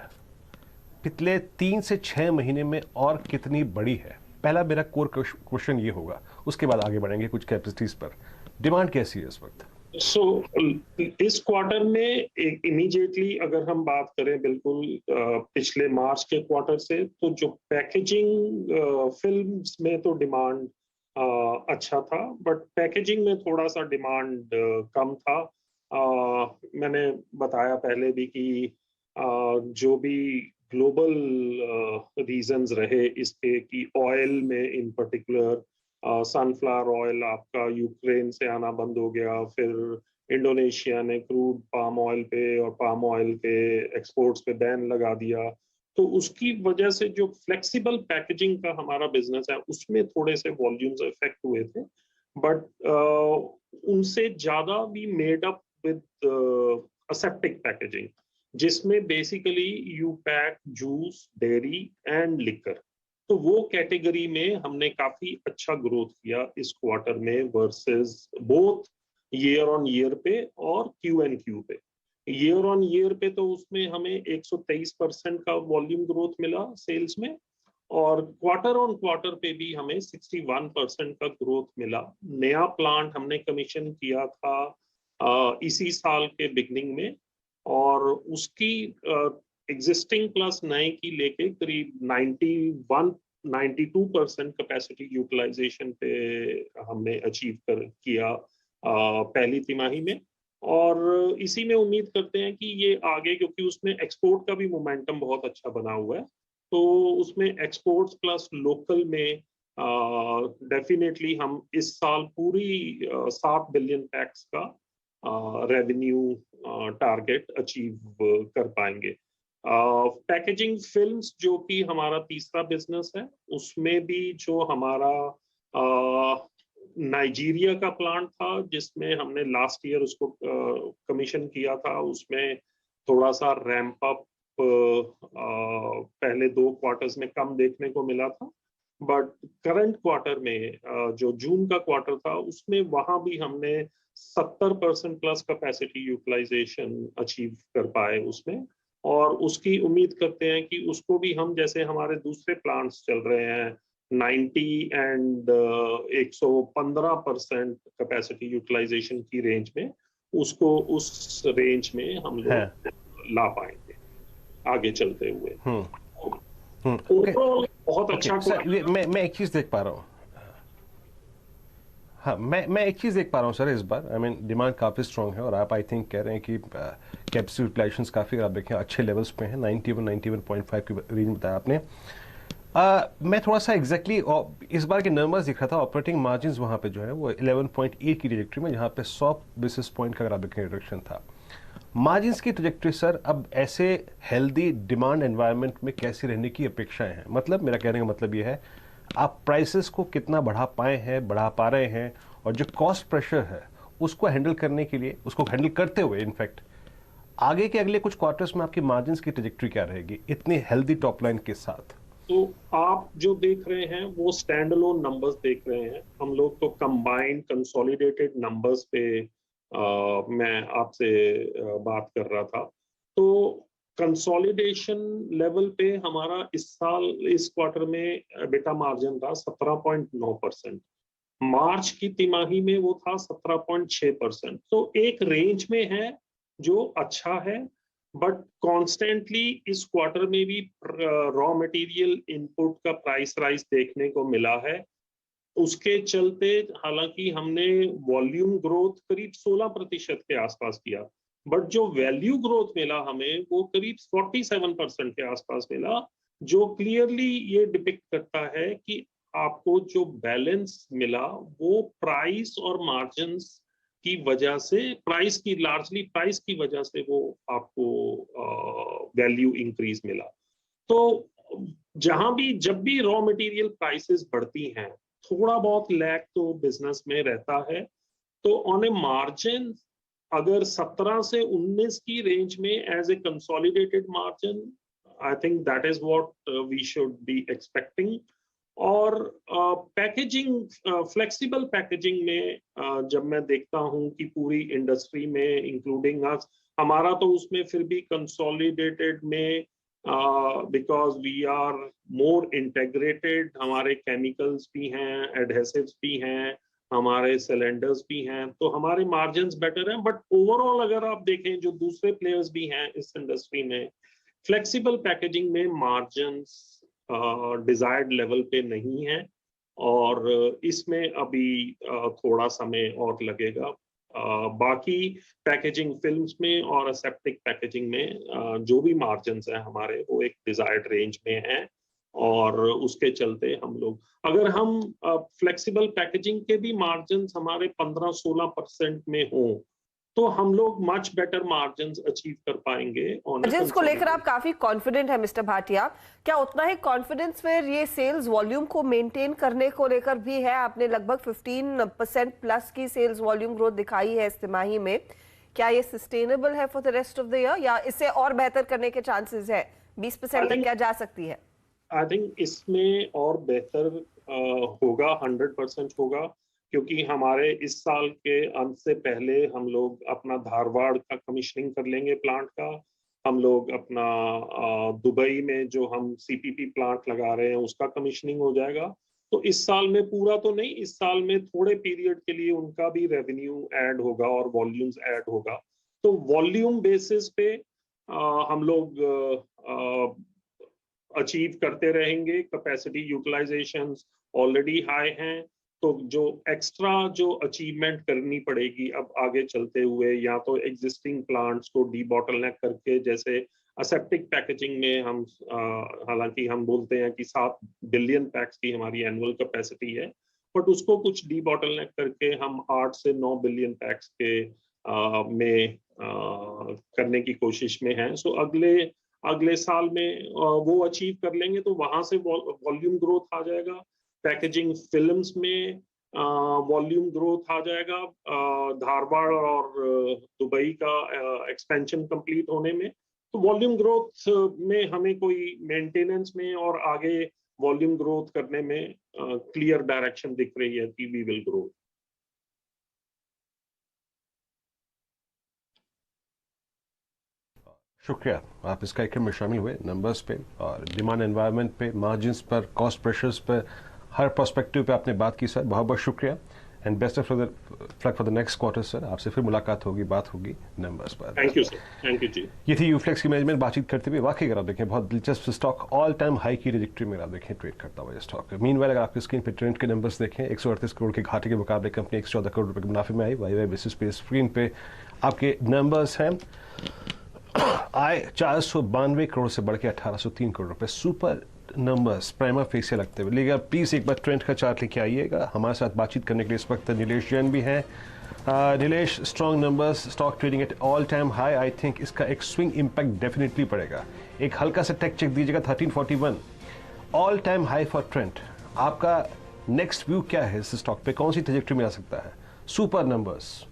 पिछले 3 से 6 महीने में और कितनी बड़ी है? पहला मेरा कोर क्वेश्चन ये होगा, उसके बाद आगे बढ़ेंगे कुछ कैपेसिटीज पर। डिमांड कैसी है इस वक्त? इस क्वार्टर में इमीडिएटली अगर हम बात करें बिल्कुल पिछले मार्च के क्वार्टर से, तो जो पैकेजिंग फिल्म्स में तो डिमांड अच्छा था, बट पैकेजिंग में थोड़ा सा डिमांड कम था। मैंने बताया पहले भी कि जो भी ग्लोबल रीजंस रहे इसके, कि ऑयल में इन पर्टिकुलर सनफ्लावर ऑयल आपका यूक्रेन से आना बंद हो गया, फिर इंडोनेशिया ने क्रूड पाम ऑयल पे और पाम ऑयल पे एक्सपोर्ट्स पे बैन लगा दिया, तो उसकी वजह से जो फ्लेक्सिबल पैकेजिंग का हमारा बिजनेस है उसमें थोड़े से वॉल्यूम्स इफेक्ट हुए थे, बट उनसे ज्यादा we made up with aseptic packaging, जिसमें basically you pack juice, dairy and liquor. तो वो कैटेगरी में हमने काफी अच्छा ग्रोथ किया इस क्वार्टर में versus both year on year पे और क्यू एंड क्यू पे। ईयर ऑन ईयर पे तो उसमें हमें 123% का वॉल्यूम ग्रोथ मिला सेल्स में, और क्वार्टर ऑन क्वार्टर पे भी हमें 61% का ग्रोथ मिला। नया प्लांट हमने कमीशन किया था इसी साल के बिगनिंग में, और उसकी एग्जिस्टिंग प्लस नए की लेके करीब 92% कैपेसिटी यूटिलाइजेशन पे हमने अचीव किया पहली तिमाही में। और इसी में उम्मीद करते हैं कि ये आगे, क्योंकि उसमें एक्सपोर्ट का भी मोमेंटम बहुत अच्छा बना हुआ है, तो उसमें एक्सपोर्ट्स प्लस लोकल में डेफिनेटली हम इस साल पूरी 7 बिलियन पैक्स का रेवेन्यू टारगेट अचीव कर पाएंगे। पैकेजिंग फिल्म्स जो कि हमारा तीसरा बिजनेस है, उसमें भी जो हमारा नाइजीरिया का प्लांट था जिसमें हमने लास्ट ईयर उसको कमीशन किया था, उसमें थोड़ा सा रैंप अप पहले 2 क्वार्टर्स में कम देखने को मिला था, बट करंट क्वार्टर में जो जून का क्वार्टर था उसमें वहां भी हमने 70% प्लस कैपेसिटी यूटिलाइजेशन अचीव कर पाए उसमें, और उसकी उम्मीद करते हैं कि उसको भी हम, जैसे हमारे दूसरे प्लांट्स चल रहे हैं 90 एंड 115% कैपेसिटी यूटिलाइजेशन की रेंज में, उसको उस रेंज में हम लोग ला पाएंगे आगे चलते हुए। ओवरऑल बहुत अच्छा। मैं एक चीज देख पा रहा हूँ, हाँ मैं एक चीज़ देख पा रहा हूँ सर, इस बार आई मीन डिमांड काफ़ी स्ट्रॉन्ग है, और आप आई थिंक कह रहे हैं कि कैपेसिटी यूटिलाइजेशन काफ़ी, आप देखें अच्छे लेवल्स पे हैं, 91-91.5 की रेंज बताया आपने। मैं थोड़ा सा एग्जैक्टली इस बार के नंबर्स दिख रहा था, ऑपरेटिंग मार्जिन वहाँ पे जो है वो 11.8 की ट्रैजेक्टरी में, जहाँ पे 100 बेसिस पॉइंट का अगर आप देखें रिडक्शन था। मार्जिन की ट्रैजेक्टरी सर अब ऐसे हेल्दी डिमांड एनवायरनमेंट में कैसे रहने की अपेक्षाएं हैं? मतलब मेरा कहने का मतलब ये है, आप प्राइसेस को कितना बढ़ा पाए हैं, बढ़ा पा रहे हैं, और जो कॉस्ट प्रेशर है उसको हैंडल करने के लिए, उसको हैंडल करते हुए इनफैक्ट आगे के अगले कुछ क्वार्टर्स में आपकी मार्जिन की ट्रैजेक्टरी क्या रहेगी इतनी हेल्दी टॉप लाइन के साथ? तो आप जो देख रहे हैं वो स्टैंड अलोन नंबर्स देख रहे हैं, हम लोग तो कंबाइंड कंसोलिडेटेड नंबर्स पे मैं आपसे बात कर रहा था। तो कंसोलिडेशन लेवल पे हमारा इस साल इस क्वार्टर में एबिटा मार्जिन था 17.9%, मार्च की तिमाही में वो था 17.6%, तो एक रेंज में है जो अच्छा है, बट कॉन्स्टेंटली इस क्वार्टर में भी रॉ मटेरियल इनपुट का प्राइस राइज देखने को मिला है। उसके चलते हालांकि हमने वॉल्यूम ग्रोथ करीब 16% के आसपास किया, बट जो वैल्यू ग्रोथ मिला हमें वो करीब 47% के आसपास मिला, जो क्लियरली ये डिपिक्ट करता है कि आपको जो बैलेंस मिला वो प्राइस और मार्जिन्स की वजह से, लार्जली प्राइस की वजह से वो आपको वैल्यू इंक्रीज मिला। तो जब भी रॉ मटेरियल प्राइसेस बढ़ती हैं, थोड़ा बहुत लैग तो बिजनेस में रहता है। तो ऑन ए मार्जिन अगर 17 से 19 की रेंज में as a consolidated margin, I think that is what we should be expecting. और पैकेजिंग, फ्लेक्सिबल पैकेजिंग में जब मैं देखता हूं कि पूरी इंडस्ट्री में इंक्लूडिंग अस, हमारा तो उसमें फिर भी कंसोलिडेटेड में, because we are more integrated, हमारे केमिकल्स भी हैं, एडहेसिव्स भी हैं, हमारे सिलेंडर्स भी हैं, तो हमारे मार्जिन्स बेटर हैं। बट ओवरऑल अगर आप देखें जो दूसरे प्लेयर्स भी हैं इस इंडस्ट्री में, फ्लेक्सिबल पैकेजिंग में मार्जिन्स डिजायर्ड लेवल पे नहीं है। और इसमें अभी थोड़ा समय और लगेगा। बाकी पैकेजिंग फिल्म्स में और असेप्टिक पैकेजिंग में जो भी मार्जिन्स हैं हमारे, वो एक डिजायर्ड रेंज में हैं, और उसके चलते हम लोग, अगर हम फ्लेक्सिबल पैकेजिंग के भी मार्जिन्स हमारे 15-16% में हों, तो हम लोग मच बेटर मार्जिन्स अचीव कर पाएंगे। मार्जिन्स को लेकर आप काफी कॉन्फिडेंट है मिस्टर भाटिया, क्या उतना ही कॉन्फिडेंस फिर ये सेल्स वॉल्यूम को मेंटेन करने को लेकर भी है? आपने लगभग 15% प्लस की सेल्स वॉल्यूम ग्रोथ दिखाई है इस तिमाही में, क्या ये सस्टेनेबल है for the rest of the year, या इससे और बेहतर करने के चांसेस है? 20% तक क्या जा सकती है? आई थिंक इसमें और बेहतर होगा, 100% होगा, क्योंकि हमारे इस साल के अंत से पहले हम लोग अपना धारवाड़ का कमीशनिंग कर लेंगे प्लांट का, हम लोग अपना दुबई में जो हम सीपीपी प्लांट लगा रहे हैं उसका कमीशनिंग हो जाएगा। तो इस साल में पूरा तो नहीं, इस साल में थोड़े पीरियड के लिए उनका भी रेवेन्यू ऐड होगा और वॉल्यूम्स ऐड होगा। तो वॉल्यूम बेसिस पे हम लोग अचीव करते रहेंगे। कैपेसिटी यूटिलाइजेशंस ऑलरेडी हाई हैं, तो जो एक्स्ट्रा जो अचीवमेंट करनी पड़ेगी अब आगे चलते हुए, या तो एग्जिस्टिंग प्लांट्स को डी बॉटलनेक करके, जैसे असेप्टिक पैकेजिंग में हम हालांकि हम बोलते हैं कि 7 बिलियन पैक्स की हमारी एनुअल कैपेसिटी है, बट उसको कुछ डी बॉटलनेक करके हम 8 से 9 बिलियन पैक्स के में करने की कोशिश में हैं। सो अगले साल में वो अचीव कर लेंगे, तो वहां से वॉल्यूम ग्रोथ आ जाएगा। पैकेजिंग फिल्म्स में वॉल्यूम ग्रोथ आ जाएगा, धारवाड़ और दुबई का एक्सपेंशन कंप्लीट होने में। तो वॉल्यूम ग्रोथ में हमें कोई मेंटेनेंस में और आगे वॉल्यूम ग्रोथ करने में क्लियर डायरेक्शन दिख रही है कि वी विल ग्रो। शुक्रिया, आप इस कार्यक्रम में शामिल हुए। नंबर्स पे और डिमांड एनवायरनमेंट पे, मार्जिन्स पर, कॉस्ट प्रेशर्स पर, हर पर्सपेक्टिव पे आपने बात की सर, बहुत बहुत शुक्रिया and best of luck for the next quarter sir. आपसे फिर मुलाकात होगी, बात होगी नंबर्स पर। Thank you sir, thank you ji. ये थी यूफ्लेक्स की मैनेजमेंट बातचीत करते हुए। वाकई अगर आप देखें बहुत दिलचस्प स्टॉक, ऑल टाइम हाई की ट्रेजेक्टरी में आप देखें ट्रेड करता हुआ स्टॉक। मीनवाइल अगर आपकी स्क्रीन पर ट्रेंड के नंबर्स देखें, 138 करोड़ के घाटे के मुकाबले कंपनी 114 करोड़ रुपए के मुनाफे में आई। वाई बेसिस पे स्क्रीन पे आपके नंबर्स हैं। आय 492 करोड़ से बढ़ के 1803 करोड़ रुपए, सुपर नंबर्स प्राइमा फेसिया लगते हुए। लेकिन प्लीज एक बार ट्रेंड का चार्ट लेके आइएगा। हमारे साथ बातचीत करने के लिए इस वक्त नीलेश जैन भी हैं। Nilesh, strong numbers, stock trading at all time high. I think इसका एक स्विंग इम्पैक्ट डेफिनेटली पड़ेगा। एक हल्का सा टेक चेक दीजिएगा, 1341 all time high for trend. आपका नेक्स्ट व्यू क्या है इस स्टॉक पे, कौन सी ट्रेजेक्टरी में आ सकता है? Super numbers.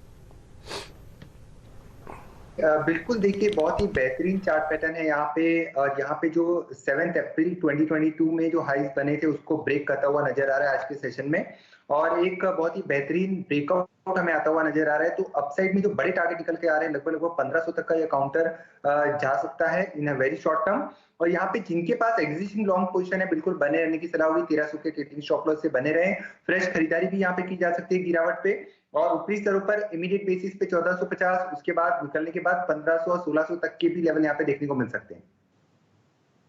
बिल्कुल, देखिए बहुत ही बेहतरीन चार्ट पैटर्न है यहाँ पे, और यहाँ पे जो 7 अप्रैल 2022 में जो हाइज बने थे उसको ब्रेक करता हुआ नजर आ रहा है आज के सेशन में, और एक बहुत ही बेहतरीन ब्रेकआउट हमें आता हुआ नजर आ रहा है। तो अपसाइड में जो बड़े टारगेट निकल के आ रहे हैं, लगभग 1500 तक का ये काउंटर जा सकता है इन अ वेरी शॉर्ट टर्म। और यहाँ पे जिनके पास एग्जिस्टिंग लॉन्ग पोजीशन है, बिल्कुल बने रहने की सलाह होगी। 1300 के ट्रेडिंग स्टॉप लॉस से बने रहे। फ्रेश खरीदारी भी यहाँ पे की जा सकती है गिरावट पे, और ऊपरी स्तरों पर इमीडिएट बेसिस पे 1450, उसके बाद निकलने के बाद 1500 और 1600 तक के भी लेवल यहाँ पे देखने को मिल सकते हैं।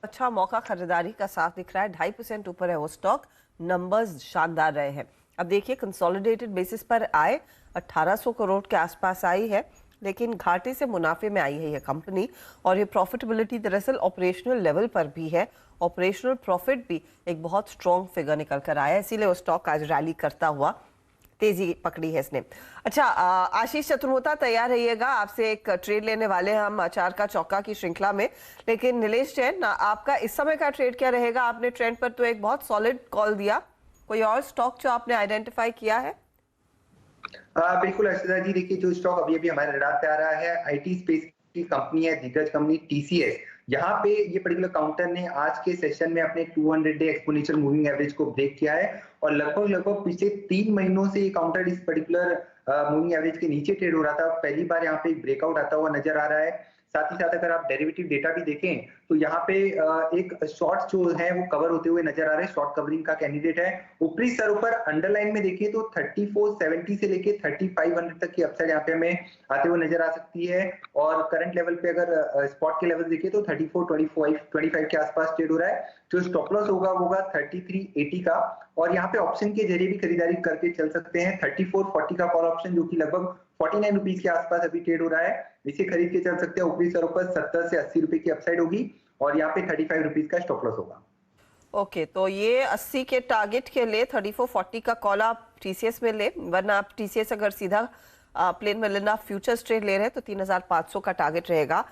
अच्छा मौका खरीदारी का साफ दिख रहा है। 2.5% ऊपर है वो स्टॉक। नंबर्स शानदार रहे हैं। अब देखिए कंसोलिडेटेड बेसिस पर आए 1800 करोड़ के आसपास आई है, लेकिन घाटे से मुनाफे में आई है ये कंपनी। और ये प्रॉफिटेबिलिटी दरअसल ऑपरेशनल लेवल पर भी है। ऑपरेशनल प्रॉफिट भी एक बहुत स्ट्रॉन्ग फिगर निकल कर आया है, इसीलिए वो स्टॉक आज रैली करता हुआ तेजी पकड़ी है इसने। अच्छा आशीष चतुर्वेदी तैयार रहिएगा, आपसे एक ट्रेड लेने वाले हैं हम अचार का चौका की श्रृंखला में। लेकिन नीलेश जैन, आपका इस समय का ट्रेड क्या रहेगा? आपने ट्रेंड पर तो एक बहुत सॉलिड कॉल दिया, कोई और स्टॉक जो आपने आइडेंटिफाई किया है? बिल्कुल अर्षिता जी, देखिए जो स्टॉक अभी हमारे रडार पे आ रहा है, आईटी स्पेस की कंपनी है, दिग्गज कंपनी टीसीएस। यहाँ पे ये पर्टिकुलर काउंटर ने आज के सेशन में अपने 200 डे एक्सपोनेंशियल मूविंग एवरेज को ब्रेक किया है, और लगभग पिछले 3 महीनों से ये काउंटर इस पर्टिकुलर मूविंग एवरेज के नीचे ट्रेड हो रहा था। पहली बार यहाँ पे ब्रेकआउट आता हुआ नजर आ रहा है। साथ ही साथ अगर आप डेरिवेटिव डेटा भी देखें तो यहाँ पे एक शॉर्ट जो है वो कवर होते हुए नजर आ रहे हैं, शॉर्ट कवरिंग का कैंडिडेट है। ऊपरी स्तरों पर अंडरलाइन में देखिए तो 3470 से लेके 3500 तक की अपसाइड यहाँ पे हमें आते हुए नजर आ सकती है। और करंट लेवल पे अगर स्पॉट के लेवल देखिए तो 3425 के आसपास ट्रेड हो रहा है। जो स्टॉप लॉस होगा वो होगा 3380 का, और यहाँ पे ऑप्शन के जरिए भी खरीदारी करके चल सकते हैं। 3440 का कॉल ऑप्शन जो कि लगभग 49 रुपीज के आसपास अभी ट्रेड हो रहा है, इसे खरीद के चल सकते हैं। ऊपरी स्तरों पर 70 से 80 रुपए की अपसाइड होगी और यहाँ पे 35 रुपीज का स्टॉप लॉस होगा। ओके, तो ये 80 के टारगेट के लिए 3440 का कॉल आप टीसीएस में ले, वरना आप टीसीएस अगर सीधा प्लेन में लेना फ्यूचर्स ट्रेड ले रहे हैं तो 3500 का टारगेट रहेगा।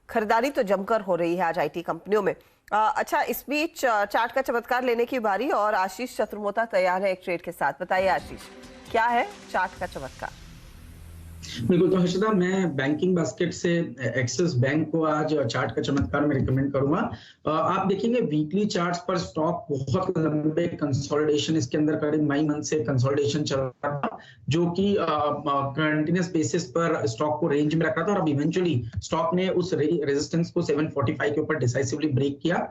खरीदारी तो जमकर हो रही है आज आईटी कंपनियों में। अच्छा, इस बीच चार्ट का चमत्कार लेने की बारी और आशीष चतुर्मोता तैयार है एक ट्रेड के साथ। बताइए आशीष, क्या है चार्ट का चमत्कार? बिल्कुल, तो हर्षदा मैं बैंकिंग बास्केट से एक्सिस बैंक को आज चार्ट का चमत्कार में रिकमेंड करूंगा। आप देखेंगे वीकली चार्ट्स पर स्टॉक बहुत लंबे कंसोलिडेशन, इसके अंदर करीब मई मंथ से कंसोलिडेशन चल रहा था, जो कि कंटिन्यूस बेसिस पर स्टॉक को रेंज में रखा था और अब इवेंचुअली स्टॉक ने उस रेजिस्टेंस को 745 के ऊपर डिसाइसिवली ब्रेक किया।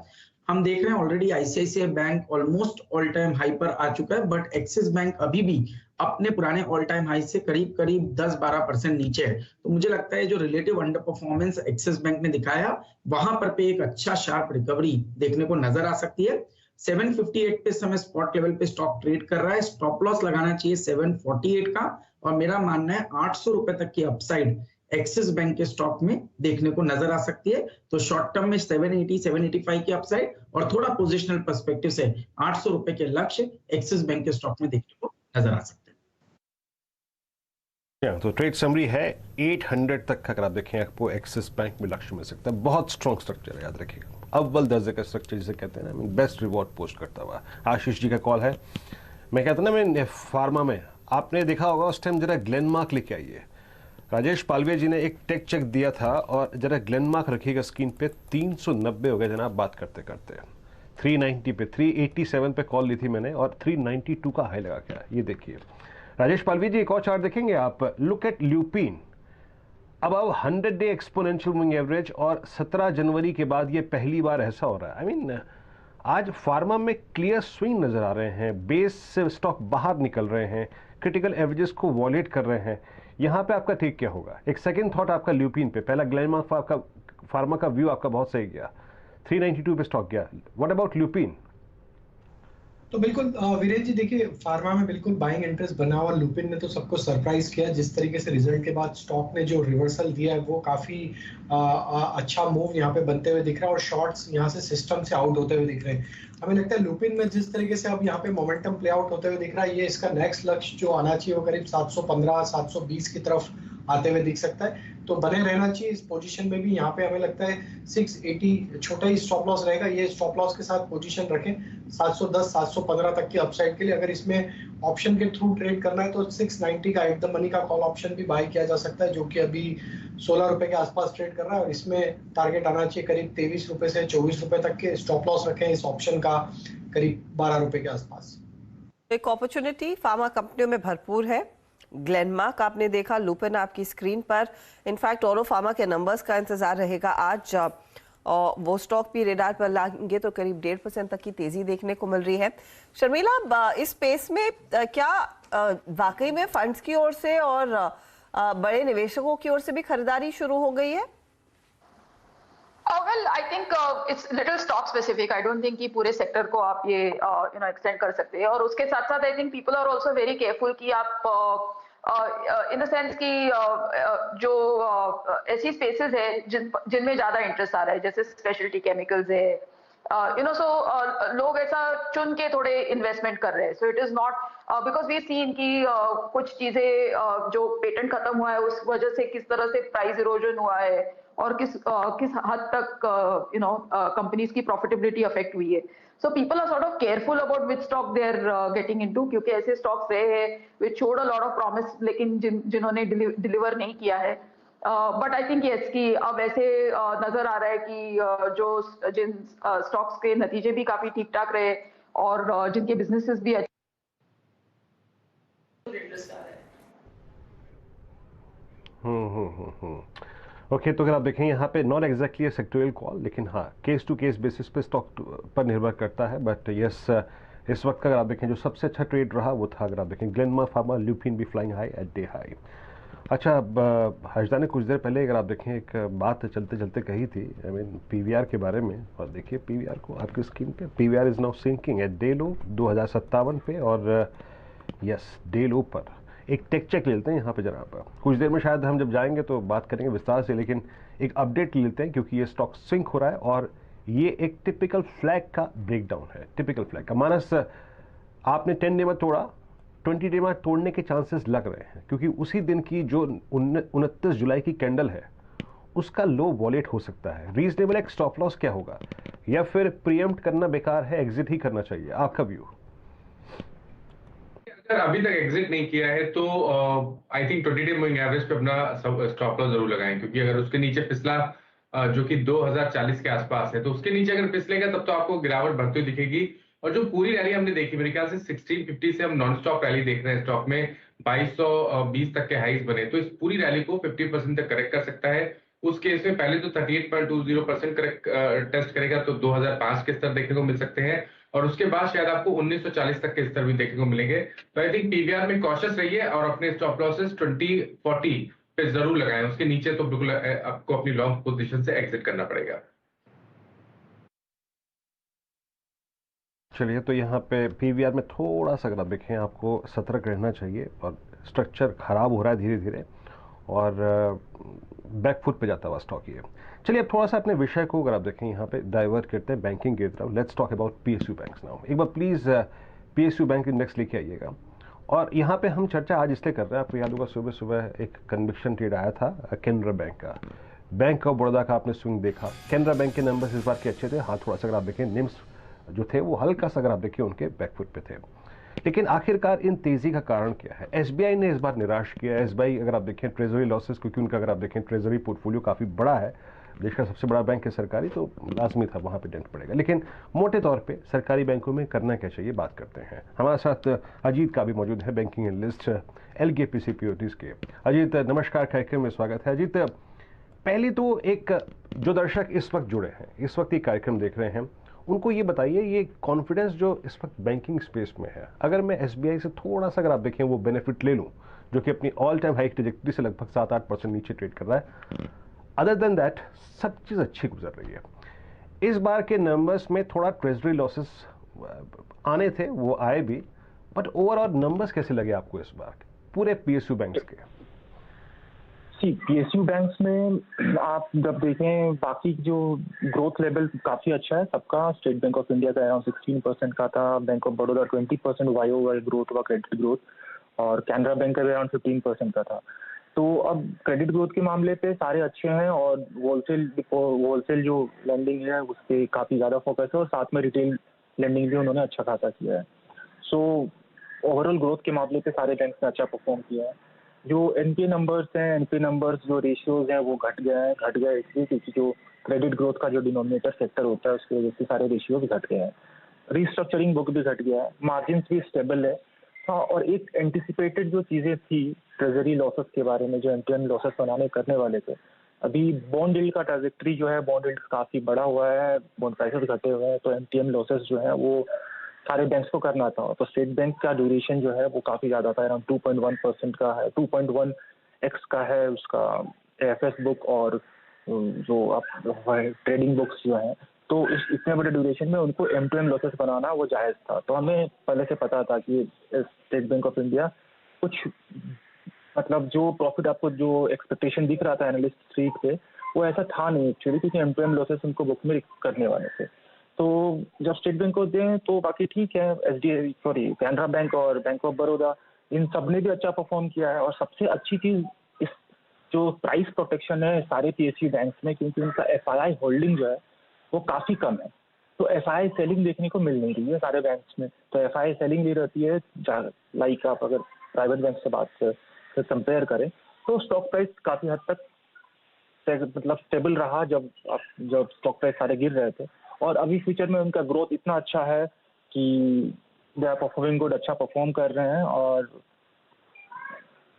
हम देख रहे हैं already ICICI bank almost all time high पर आ चुका है, बट एक्सिस बैंक अभी भी अपने पुराने ऑल टाइम हाई से करीब करीब 10-12% नीचे है। तो मुझे लगता है जो relative under performance axis bank ने दिखाया, वहां पर पे एक अच्छा शार्प रिकवरी देखने को नजर आ सकती है। 758 पे समय स्पॉट लेवल पे स्टॉक ट्रेड कर रहा है, स्टॉप लॉस लगाना चाहिए 748 का, और मेरा मानना है 800 रुपए तक की अपसाइड एक्सिस बैंक के स्टॉक में देखने को नजर आ सकती है। तो शॉर्ट टर्म में 780-785 की अपसाइड और थोड़ा पोजिशनल पर्सपेक्टिव से 800 रुपए के लक्ष्य एक्सिस बैंक के स्टॉक में देखने को नजर आ सकते हैं। तो ट्रेड समरी है 800 तक का, अगर आप देखें आपको एक्सिस बैंक में लक्ष्य मिल सकता है। बहुत स्ट्रॉन्ग स्ट्रक्चर है, याद रखिएगा, अव्वल दर्जे का स्ट्रक्चर जिसे कहते हैं ना, बेस्ट रिवॉर्ड पोस्ट करता हुआ। आशीष जी का कॉल है। मैं कहता ना, मैं फार्मा में आपने देखा होगा उस टाइम जरा ग्लेनमार्क लेके आइए। राजेश पालवे जी ने एक टेक चेक दिया था और जरा ग्लेनमार्क रखिएगा स्क्रीन पे। 390 हो गए जनाब बात करते करते। 390 पे, 387 पे कॉल ली थी मैंने और 392 का हाई लगा क्या, ये देखिए। राजेश पालवी जी एक और चार्ट देखेंगे आप, लुक एट ल्यूपिन, अब 100 डे एक्सपोनेंशियल मूविंग एवरेज, और 17 जनवरी के बाद ये पहली बार ऐसा हो रहा है। आई मीन आज फार्मा में क्लियर स्विंग नजर आ रहे हैं, बेस से स्टॉक बाहर निकल रहे हैं, क्रिटिकल एवरेजेस को वॉलेट कर रहे हैं। यहाँ पे आपका ठीक क्या होगा? एक सेकंड थॉट आपका ल्यूपिन पे, पहला ग्लेनमार्क आपका फार्मा का व्यू आपका बहुत सही गया, 392 पे स्टॉक गया। What about lupin? तो बिल्कुल वीरेंद्र जी, देखिए फार्मा में बिल्कुल बाइंग इंटरेस्ट बना हुआ। लुपिन ने तो सबको सरप्राइज किया, जिस तरीके से रिजल्ट के बाद स्टॉक ने जो रिवर्सल दिया है वो काफी अच्छा मूव यहाँ पे बनते हुए दिख रहा है और शॉर्ट्स यहाँ से सिस्टम से आउट होते हुए दिख रहे हैं। हमें लगता है लुपिन में जिस तरीके से अब यहाँ पे मोमेंटम प्ले आउट होते हुए दिख रहा है, ये इसका नेक्स्ट लक्ष्य जो आना चाहिए वो करीब 715-720 की तरफ आते हुए दिख सकता है। तो बने रहना चाहिए इस पोजीशन में भी। यहाँ पे हमें लगता है 680 छोटा ही स्टॉप लॉस रहेगा, ये स्टॉप लॉस के साथ पोजीशन रखें 710-715 तक की अपसाइड के लिए। अगर इसमें ऑप्शन के थ्रू ट्रेड करना है तो 690 का एट द मनी का कॉल ऑप्शन भी बाय किया जा सकता है, जो कि अभी 16 रुपए के आसपास ट्रेड कर रहा है और इसमें टारगेट आना चाहिए करीब 23 रुपए से 24 रुपए तक के। स्टॉप लॉस रखें इस ऑप्शन का करीब 12 रुपए के आसपास। एक अपॉर्चुनिटी फार्मा कंपनियों में भरपूर है। ग्लेनमार्क आपने देखा, लुपिन आपकी स्क्रीन पर, इनफैक्ट औरो फार्मा के नंबर्स का इंतजार रहेगा आज। और वो स्टॉक भी रेडार पर लाएंगे तो करीब 1.5% तक की तेजी देखने को मिल रही है। शर्मिला, इस स्पेस में क्या वाकई में फंड्स की ओर से और बड़े निवेशकों की ओर से भी खरीदारी शुरू हो गई है? Well, I think it's little stock specific. I don't think कि पूरे सेक्टर को आप ये एक्सटेंड कर सकते हैं। और उसके साथ साथ I think people are also very careful कि आप इन द सेंस कि जो ऐसी स्पेसेस है जिनमें ज्यादा इंटरेस्ट आ रहा है, जैसे स्पेशलिटी केमिकल्स है, सो लोग ऐसा चुन के थोड़े इन्वेस्टमेंट कर रहे हैं। So it is not because we seen कि कुछ चीजें जो पेटेंट खत्म हुआ है उस वजह से किस तरह से प्राइस इरोजन हुआ है और किस हद तक कंपनीज की प्रॉफिटेबिलिटी अफेक्ट हुई है। So people are sort of careful about which stock they are getting into, क्योंकि ऐसे stocks रहे हैं which showed a lot of promise लेकिन जिन्होंने डिलीवर नहीं किया है। But I think yes कि अब ऐसे नजर आ रहा है कि जिन स्टॉक्स के नतीजे भी काफी ठीक ठाक रहे और जिनके बिजनेसेस भी अच्छे इंटरेस्ट आ रहा है। ओके, तो अगर आप देखें यहाँ पे नॉट एग्जैक्टली सेक्टोरियल कॉल, लेकिन हाँ केस टू केस बेसिस पे स्टॉक पर निर्भर करता है। बट यस, इस वक्त का अगर आप देखें जो सबसे अच्छा ट्रेड रहा वो था, अगर आप देखें ग्लेनमार्क फार्मा, ल्यूपिन भी flying high at day high. अच्छा, हर्षदा ने कुछ देर पहले अगर आप देखें एक बात चलते चलते कही थी, आई मीन पीवीआर के बारे में, और देखिए पीवीआर को आपकी स्क्रीन पे, PVR is now sinking at day low 2057 पे, और यस डे लो पर एक टेक चेक ले लेते हैं यहाँ पे जरा पर। कुछ देर में शायद हम जब जाएंगे तो बात करेंगे विस्तार से, लेकिन एक अपडेट ले लेते हैं क्योंकि ये स्टॉक सिंक हो रहा है और ये एक टिपिकल फ्लैग का ब्रेकडाउन है। टिपिकल फ्लैग का मानस, आपने 10 डे में तोड़ा, 20 डे में तोड़ने के चांसेस लग रहे हैं क्योंकि उसी दिन की जो 29 जुलाई की कैंडल है उसका लो वॉलेट हो सकता है। रीजनेबल एक स्टॉप लॉस क्या होगा, या फिर प्रीएम्प्ट करना बेकार है, एग्जिट ही करना चाहिए, आपका व्यू? अगर अभी तक एग्जिट नहीं किया है तो I think 20 day moving average पे अपना स्टॉप लॉस जरूर लगाएं, क्योंकि अगर उसके नीचे पिछला जो कि 2040 के आसपास है, तो उसके नीचे अगर फिसलेगा तब तो आपको गिरावट बढ़ती हुई दिखेगी। और जो पूरी रैली हमने देखी, मेरे ख्याल से 1650 से हम नॉन स्टॉप रैली देख रहे हैं, स्टॉक में 2220 तक के हाईज बने, तो इस पूरी रैली को 50% तक करेक्ट कर सकता है। उस केस में पहले तो 38.20% करेक्ट टेस्ट करेगा तो 2005 के स्तर देखने को मिल सकते हैं, और उसके बाद शायद आपको 1940 तक के स्तर भी देखने को मिलेंगे। तो आई थिंक पीवीआर में कॉशियस रहिए और अपने स्टॉप लॉसेस 2040 पे जरूर लगाएं, उसके नीचे तो बिल्कुल आपको अपनी लॉन्ग पोजीशन से एग्जिट करना पड़ेगा। चलिए, तो यहाँ पे पीवीआर में थोड़ा सा अगर आप देखें आपको सतर्क रहना चाहिए, और स्ट्रक्चर खराब हो रहा है धीरे धीरे और बैकफुट पे जाता हुआ स्टॉक ये। चलिए अब थोड़ा सा अपने विषय को अगर आप देखें यहाँ पे डाइवर्ट करते हैं बैंकिंग की तरफ। Let's talk about PSU banks now. एक बार प्लीज़ पीएसयू बैंक इंडेक्स लेके आइएगा। और यहाँ पे हम चर्चा आज इसलिए कर रहे हैं, आपको याद होगा सुबह सुबह एक कन्विक्शन ट्रेड आया था कैनरा बैंक का, बैंक ऑफ बड़ौदा का आपने स्विंग देखा। कैनरा बैंक के नंबर्स इस बार के अच्छे थे, हाँ थोड़ा सा अगर आप देखें निम्स जो थे वो हल्का सा अगर आप देखिए उनके बैकफुट पे थे। लेकिन आखिरकार इन तेजी का कारण क्या है? एसबीआई ने इस बार निराश किया। एसबीआई अगर आप देखें ट्रेजरी लॉसेस, क्योंकि उनका अगर आप देखें ट्रेजरी पोर्टफोलियो काफ़ी बड़ा है, देश का सबसे बड़ा बैंक है सरकारी, तो लाजमी था वहाँ पे डेंट पड़ेगा। लेकिन मोटे तौर पे सरकारी बैंकों में करना क्या चाहिए बात करते हैं। हमारे साथ अजीत का भी मौजूद है, बैंकिंग एनालिस्ट LKP सिक्योरिटीज़ के। अजीत नमस्कार, कार्यक्रम में स्वागत है। अजीत, पहले तो एक जो दर्शक इस वक्त जुड़े हैं, इस वक्त ये कार्यक्रम देख रहे हैं, उनको ये बताइए ये कॉन्फिडेंस जो इस वक्त बैंकिंग स्पेस में है, अगर मैं एसबीआई से थोड़ा सा अगर आप देखें वो बेनिफिट ले लूं जो कि अपनी ऑल टाइम हाई ट्रेजेक्टरी से लगभग 7-8% नीचे ट्रेड कर रहा है, अदर देन दैट सब चीज़ अच्छी गुजर रही है। इस बार के नंबर्स में थोड़ा ट्रेजरी लॉसेस आने थे, वो आए भी, बट ओवरऑल नंबर्स कैसे लगे आपको इस बार पूरे पीएसयू बैंक्स के? पीएसयू बैंक्स में आप जब देखें बाकी जो ग्रोथ लेवल काफी अच्छा है सबका। स्टेट बैंक ऑफ इंडिया का अराउंड 16% का था, bank of Baroda 20% YoY growth हुआ, क्रेडिट ग्रोथ, और कैनरा बैंक का भी अराउंड 15% का था। तो अब क्रेडिट ग्रोथ के मामले पे सारे अच्छे हैं, और होलसेल जो लैंडिंग है उस पर काफी ज्यादा फोकस है, और साथ में रिटेल लैंडिंग भी उन्होंने अच्छा खासा किया है। सो ओवरऑल ग्रोथ के मामले पे सारे बैंक ने अच्छा परफॉर्म किया है। जो एनपीए नंबर्स हैं, एनपीए नंबर्स जो रेशियोज हैं वो घट गया इसलिए क्योंकि जो क्रेडिट ग्रोथ का जो डिनोमिनेटर सेक्टर होता है उसकी वजह से सारे रेशियोज घट गए हैं। रिस्ट्रक्चरिंग बुक भी घट गया है, मार्जिन भी स्टेबल है। हाँ, और एक एंटिसिपेटेड जो चीजें थी ट्रेजरी लॉसेस के बारे में, जो एमटीएम लॉसेस बनाने करने वाले थे, अभी बॉन्ड यील्ड का ट्रांजेक्टरी जो है, बॉन्ड यील्ड काफी बड़ा हुआ है, बॉन्ड प्राइसेस घटे हुए हैं, तो एमटीएम लॉसेस जो है वो सारे बैंक्स को करना था। तो स्टेट बैंक का ड्यूरेशन जो है वो काफी ज्यादा था, अराउंड 2.1% का है, 2.1x का है उसका एफएस बुक, और जो आप ट्रेडिंग बुक्स जो है, तो इतने बड़े ड्यूरेशन में उनको M2M लॉसेस बनाना वो जायज था। तो हमें पहले से पता था कि स्टेट बैंक ऑफ इंडिया कुछ मतलब जो प्रॉफिट आपको जो एक्सपेक्टेशन दिख रहा था एनालिस्ट स्ट्रीट पे, वो ऐसा था नहीं एक्चुअली, क्योंकि M2M लॉसेस उनको बुक में करने वाले थे। तो जब स्टेट बैंक को दें तो बाकी ठीक है, कैनरा बैंक और बैंक ऑफ बड़ौदा इन सब ने भी अच्छा परफॉर्म किया है। और सबसे अच्छी चीज इस जो प्राइस प्रोटेक्शन है सारे पीएसयू बैंक्स में, क्योंकि उनका एफआईआई होल्डिंग जो है वो काफी कम है, तो एफआईआई सेलिंग देखने को मिल नहीं रही है सारे बैंक्स में। तो एफआईआई सेलिंग भी रहती है, लाइक आप अगर प्राइवेट बैंक से बात से कंपेयर करें तो स्टॉक प्राइस काफी हद तक मतलब स्टेबल रहा जब स्टॉक प्राइस सारे गिर रहे थे। और अभी फ्यूचर में उनका ग्रोथ इतना अच्छा है कि दे आर परफॉर्मिंग गुड, अच्छा परफॉर्म कर रहे हैं। और